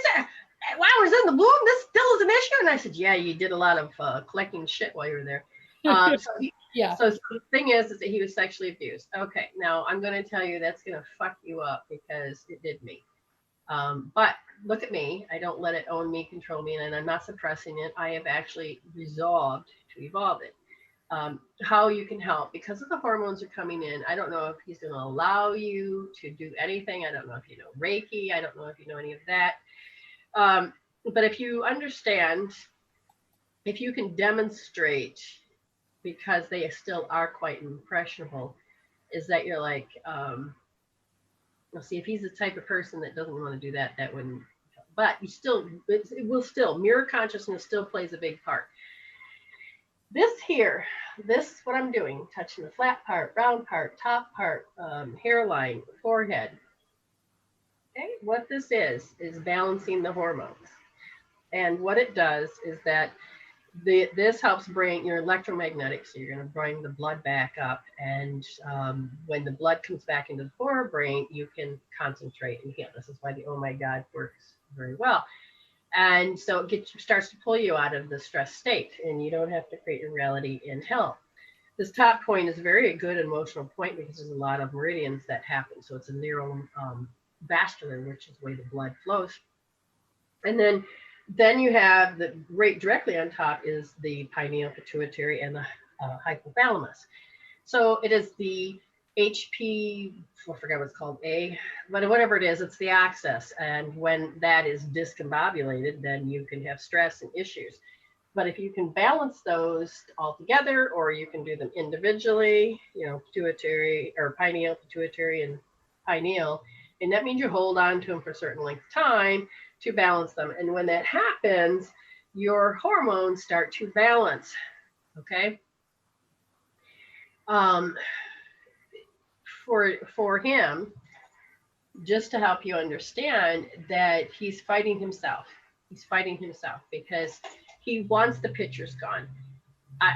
while I was in the bloom, this still is an issue. And I said, yeah, you did a lot of collecting shit while you were there. So the thing is that he was sexually abused. Okay, now I'm going to tell you that's going to fuck you up because it did me. But look at me. I don't let it own me, control me, and I'm not suppressing it. I have actually resolved to evolve it. How you can help because of the hormones are coming in. I don't know if he's going to allow you to do anything. I don't know if you know Reiki. I don't know if you know any of that. But if you understand, if you can demonstrate, because they still are quite impressionable, is that you're like, see if he's the type of person that doesn't want to do that, that wouldn't, but you still, it will still, mirror consciousness still plays a big part. This here, this what I'm doing, touching the flat part, round part, top part, hairline, forehead. Okay, what this is balancing the hormones. And what it does is that this helps bring your electromagnetic, so you're going to bring the blood back up. And when the blood comes back into the forebrain, you can concentrate and heal. This is why the Oh My God works very well. And so it starts to pull you out of the stress state, and you don't have to create your reality in hell. This top point is a very good emotional point because there's a lot of meridians that happen. So it's a neurovascular, which is the way the blood flows. And then you have the right directly on top is the pineal, pituitary, and the hypothalamus. So it is the HP, I forgot what it's called, but whatever it is, it's the axis. And when that is discombobulated, then you can have stress and issues. But if you can balance those all together, or you can do them individually, pituitary or pineal, pituitary, and pineal, and that means you hold on to them for a certain length of time to balance them. And when that happens, your hormones start to balance. Okay. For him, just to help you understand that he's fighting himself. He's fighting himself because he wants the pictures gone.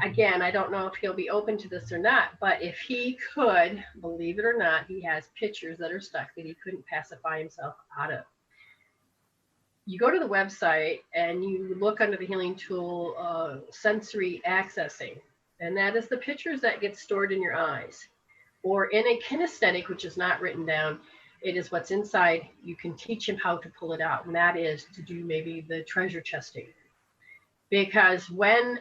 Again, I don't know if he'll be open to this or not, but if he could, believe it or not, he has pictures that are stuck that he couldn't pacify himself out of. You go to the website and you look under the healing tool, sensory accessing, and that is the pictures that get stored in your eyes. Or in a kinesthetic, which is not written down, it is what's inside. You can teach him how to pull it out, and that is to do maybe the treasure chesting. Because when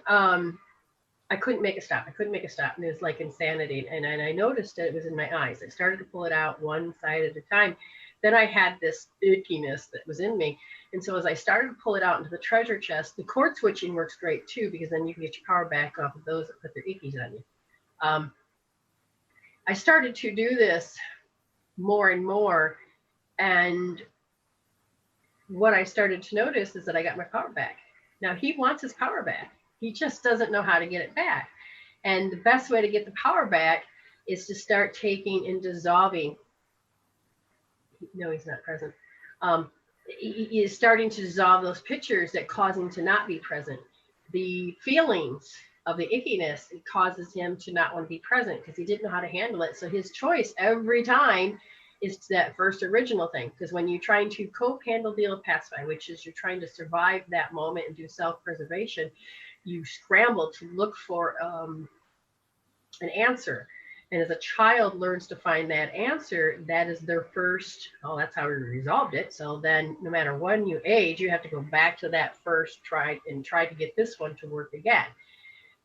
I couldn't make a stop, and it was like insanity, and I noticed that it was in my eyes. I started to pull it out one side at a time, then I had this ickiness that was in me. And so as I started to pull it out into the treasure chest, the cord switching works great too, because then you can get your power back off of those that put their ickies on you. I started to do this more and more. And what I started to notice is that I got my power back. Now he wants his power back. He just doesn't know how to get it back. And the best way to get the power back is to start taking and dissolving. No, he's not present. He is starting to dissolve those pictures that cause him to not be present. The feelings of the ickiness, it causes him to not want to be present because he didn't know how to handle it. So his choice every time is that first original thing. Because when you're trying to cope, handle, deal, and pacify, which is you're trying to survive that moment and do self-preservation, you scramble to look for an answer. And as a child learns to find that answer, that is their first, oh, that's how we resolved it. So then no matter when you age, you have to go back to that first try and try to get this one to work again.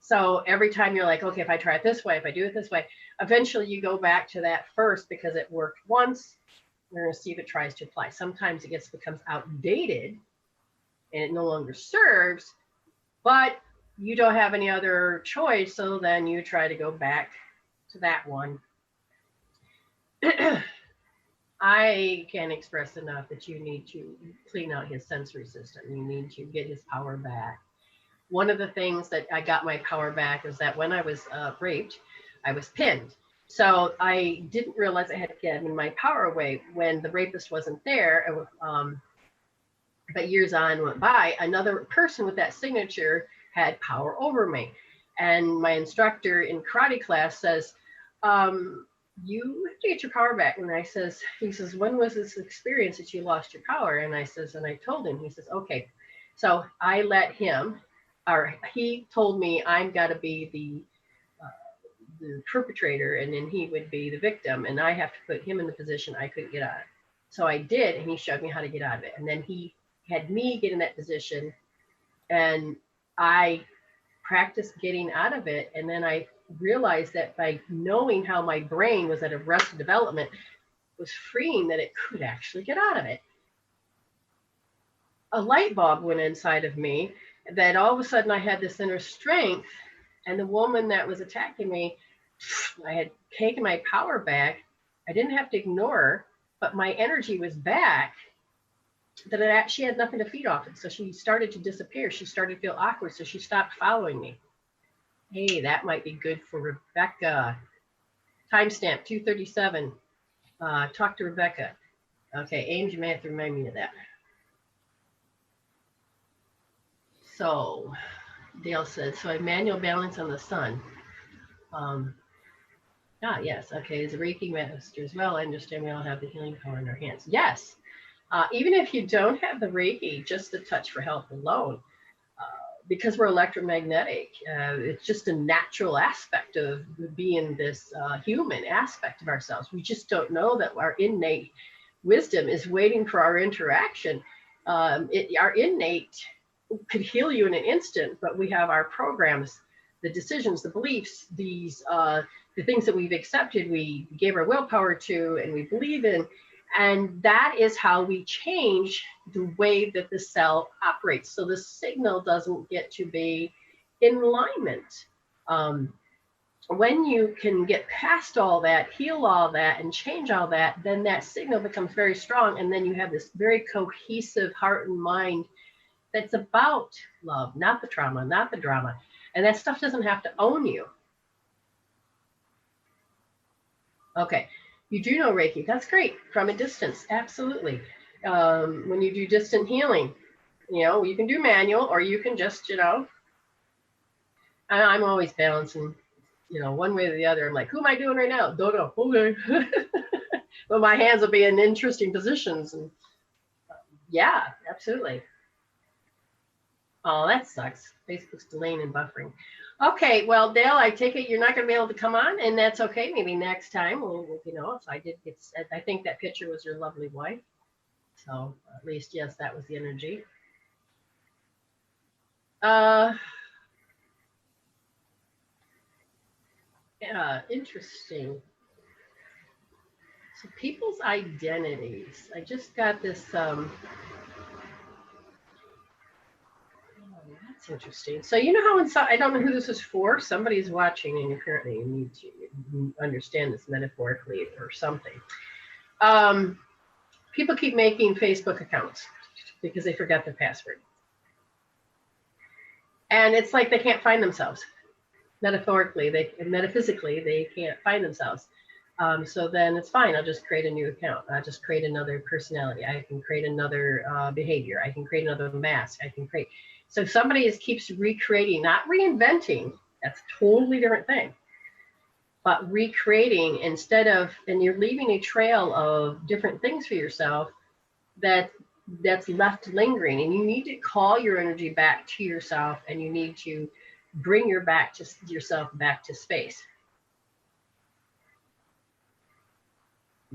So every time you're like, okay, if I try it this way, if I do it this way, eventually you go back to that first because it worked once. We're going to see if it tries to apply. Sometimes it becomes outdated and it no longer serves, but you don't have any other choice. So then you try to go back to that one. I can't express enough that you need to clean out his sensory system. You need to get his power back. One of the things that I got my power back is that when I was raped, I was pinned. So I didn't realize I had given my power away when the rapist wasn't there. But years on went by, another person with that signature had power over me. And my instructor in karate class says, you have to get your power back. And he says, when was this experience that you lost your power? And I told him, he says, okay. So I let him, or he told me I'm got to be the perpetrator, and then he would be the victim, and I have to put him in the position I couldn't get out of. So I did, and he showed me how to get out of it. And then he had me get in that position, and I practiced getting out of it. And then I realized that by knowing how my brain was at arrested development was freeing, that it could actually get out of it. A light bulb went inside of me that all of a sudden I had this inner strength, and the woman that was attacking me, I had taken my power back. I didn't have to ignore her, but my energy was back, that she had nothing to feed off it. So she started to disappear. She started to feel awkward, so she stopped following me. Hey, that might be good for Rebecca. Timestamp 2:37. Talk to Rebecca. Okay, Ames, you may have to remind me of that. So Dale said, so I manual balance on the sun. Yes, okay, as a Reiki master as well, I understand we all have the healing power in our hands. Yes, even if you don't have the Reiki, just the touch for health alone, because we're electromagnetic, it's just a natural aspect of being this human aspect of ourselves. We just don't know that our innate wisdom is waiting for our interaction. Our innate could heal you in an instant, but we have our programs, the decisions, the beliefs, the things that we've accepted, we gave our willpower to, and we believe in. And that is how we change the way that the cell operates. So the signal doesn't get to be in alignment. When you can get past all that, heal all that, and change all that, then that signal becomes very strong. And then you have this very cohesive heart and mind that's about love, not the trauma, not the drama. And that stuff doesn't have to own you. Okay, you do know Reiki. That's great. From a distance, absolutely. When you do distant healing, you can do manual, or you can just, I'm always balancing, one way or the other. I'm like, who am I doing right now? Don't know. Okay. But my hands will be in interesting positions. And yeah, absolutely. Oh, that sucks. Facebook's delaying and buffering. Okay, well, Dale, I take it you're not going to be able to come on, and that's okay. Maybe next time we'll if I did get, I think that picture was your lovely wife. So at least, yes, that was the energy. Yeah, interesting. So people's identities. I just got this. Oh, that's interesting. So you know how inside, I don't know who this is for. Somebody's watching, and apparently you need to understand this metaphorically or something. People keep making Facebook accounts because they forgot their password. And it's like they can't find themselves. Metaphorically, metaphysically, they can't find themselves. So then it's fine. I'll just create a new account. I'll just create another personality. I can create another behavior. I can create another mask. I can create. So somebody keeps recreating, not reinventing. That's a totally different thing. But recreating instead of, and you're leaving a trail of different things for yourself that's left lingering. And you need to call your energy back to yourself, and you need to bring yourself back to space.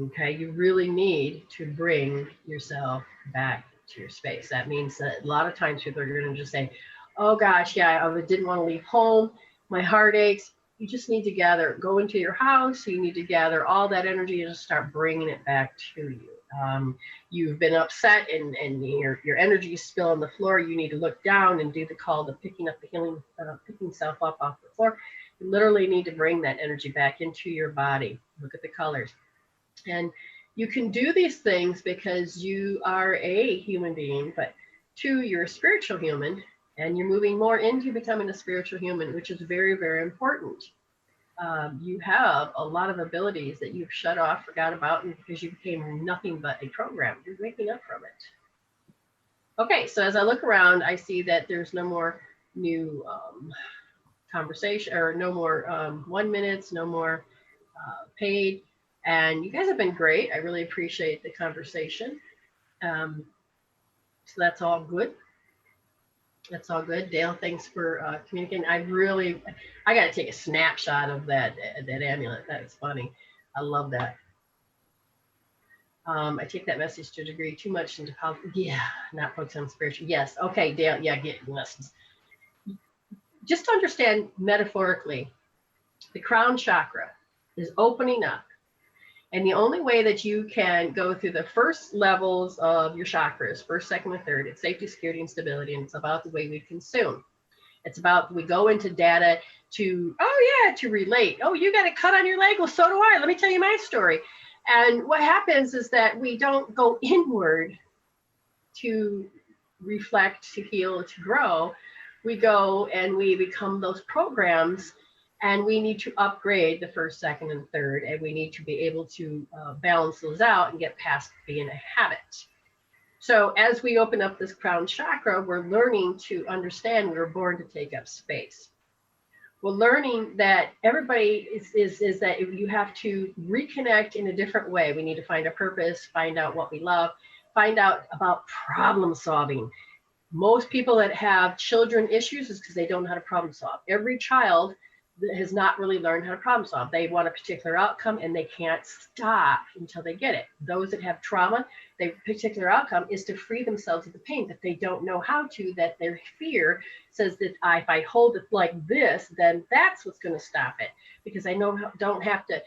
Okay, you really need to bring yourself back to your space. That means that a lot of times people are going to just say, oh gosh, yeah, I didn't want to leave home. My heart aches. You just need to go into your house. You need to gather all that energy and just start bringing it back to you. You've been upset and your energy is still on the floor. You need to look down and do the call to picking yourself up off the floor. You literally need to bring that energy back into your body. Look at the colors. And you can do these things because you are a human being, but two, you're a spiritual human, and you're moving more into becoming a spiritual human, which is very, very important. You have a lot of abilities that you've shut off, forgot about, and because you became nothing but a program. You're waking up from it. Okay, so as I look around, I see that there's no more new conversation, or no more 1 minutes, no more paid. And you guys have been great. I really appreciate the conversation. So that's all good. That's all good. Dale, thanks for communicating. I got to take a snapshot of that amulet. That's funny. I love that. I take that message to a degree too much into politics. Yeah, not focus on spiritual. Yes. Okay, Dale. Yeah, get lessons. Just to understand metaphorically, the crown chakra is opening up. And the only way that you can go through the first levels of your chakras, first, second, and third, it's safety, security, and stability. And it's about the way we consume. It's about, we go into data to relate. Oh, you got a cut on your leg? Well, so do I. Let me tell you my story. And what happens is that we don't go inward to reflect, to heal, to grow. We go and we become those programs. And we need to upgrade the first, second, and third, and we need to be able to balance those out and get past being a habit. So as we open up this crown chakra, we're learning to understand we were born to take up space. We're learning that everybody is that you have to reconnect in a different way. We need to find a purpose, find out what we love, find out about problem solving. Most people that have children issues is because they don't know how to problem solve. Every child has not really learned how to problem solve. They want a particular outcome and they can't stop until they get it. Those that have trauma, their particular outcome is to free themselves of the pain that they don't know how to, that their fear says that if I hold it like this, then that's what's going to stop it, because I don't have to.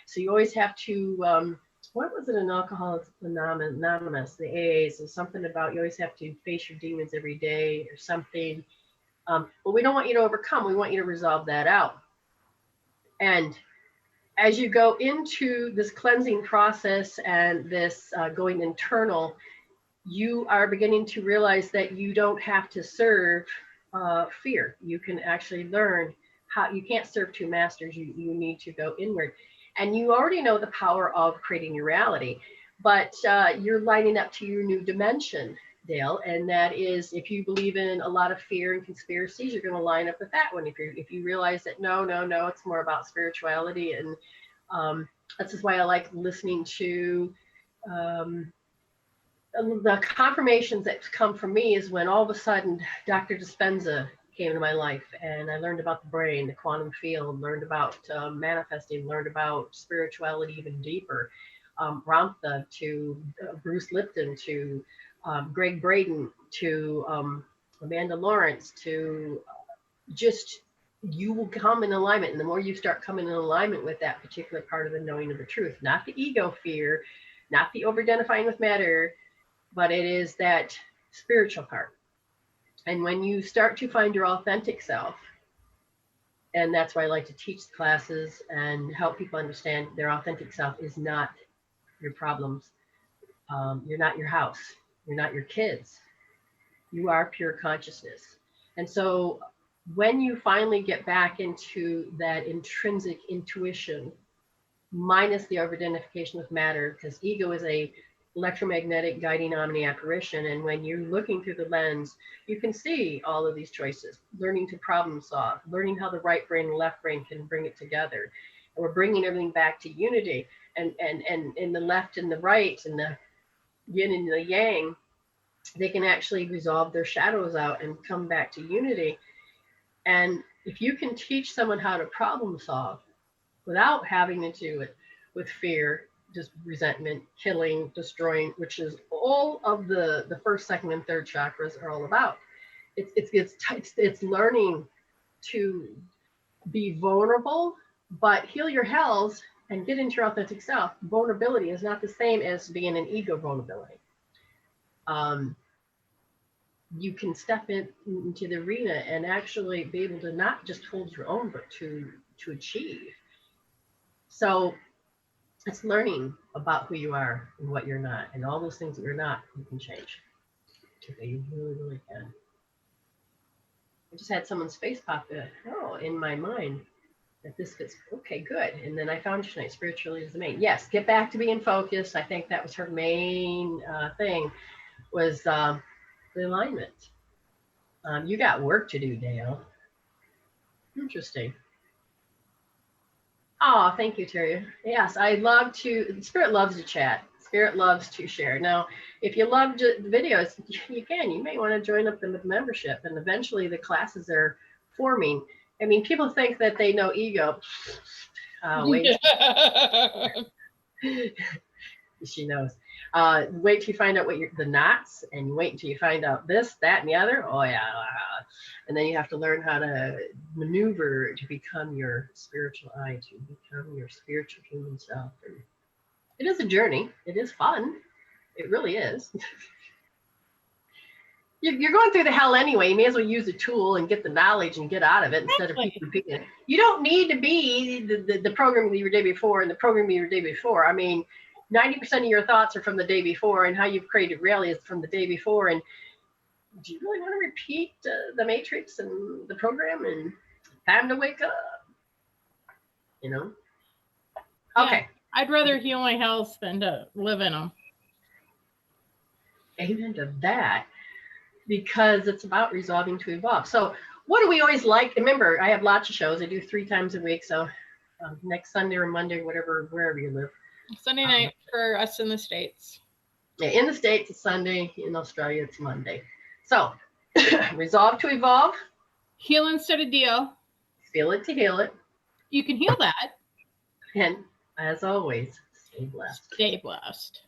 So you always have to, what was it in Alcoholics Anonymous, the AAs, and something about you always have to face your demons every day or something. But we don't want you to overcome. We want you to resolve that out. And as you go into this cleansing process and this going internal, you are beginning to realize that you don't have to serve fear. You can actually learn how you can't serve two masters. You need to go inward. And you already know the power of creating your reality, but you're lining up to your new dimension, Dale, and that is, if you believe in a lot of fear and conspiracies, you're going to line up with that one. If you realize that no, it's more about spirituality, and that's just why I like listening to the confirmations that come from me is when all of a sudden Dr. Dispenza came into my life, and I learned about the brain, the quantum field, learned about manifesting, learned about spirituality even deeper. Ramtha to Bruce Lipton to Greg Braden to Amanda Lawrence to just you will come in alignment. And the more you start coming in alignment with that particular part of the knowing of the truth, not the ego fear, not the over-identifying with matter, but it is that spiritual part. And when you start to find your authentic self, and that's why I like to teach classes and help people understand their authentic self is not your problems. You're not your house. You're not your kids. You are pure consciousness. And so when you finally get back into that intrinsic intuition, minus the over-identification with matter, because ego is a electromagnetic guiding omni apparition. And when you're looking through the lens, you can see all of these choices, learning to problem solve, learning how the right brain and left brain can bring it together. And we're bringing everything back to unity, and in the left and the right and the yin and the yang, they can actually resolve their shadows out and come back to unity. And if you can teach someone how to problem solve without having to do it with fear, just resentment, killing, destroying, which is all of the first, second, and third chakras are all about. It's learning to be vulnerable, but heal your hells and get into your authentic self. Vulnerability is not the same as being an ego vulnerability. You can step into the arena and actually be able to not just hold your own, but to achieve. So it's learning about who you are and what you're not, and all those things that you're not, you can change. Okay, you really, really can. I just had someone's face pop in my mind that this fits. Okay, good. And then I found you tonight. Spiritually is the main. Yes, get back to being focused. I think that was her main thing, was the alignment. You got work to do, Dale. Interesting. Oh, thank you, Terry. Yes, I love to, Spirit loves to chat. Spirit loves to share. Now, if you love the videos, you can. You may want to join up in the membership, and eventually the classes are forming. I mean, people think that they know ego. Wait. She knows. Wait till you find out what the knots, and you wait until you find out this, that, and the other. Oh, yeah. And then you have to learn how to maneuver to become your spiritual eye, to become your spiritual human self. And it is a journey. It is fun. It really is. You're going through the hell anyway. You may as well use a tool and get the knowledge and get out of it instead of repeating it. You don't need to be the program that you were day before and the program you were day before. I mean, 90% of your thoughts are from the day before, and how you've created reality is from the day before. And do you really want to repeat the matrix and the program and time to wake up? You know? Okay. Yeah, I'd rather heal my health than to live in them. Amen to that, because it's about resolving to evolve. So what do we always like? Remember, I have lots of shows. I do 3 times a week. So next Sunday or Monday, whatever, wherever you live. Sunday night for us in the States. Yeah, in the States, it's Sunday. In Australia, it's Monday. So resolve to evolve. Heal instead of deal. Feel it to heal it. You can heal that. And as always, stay blessed. Stay blessed.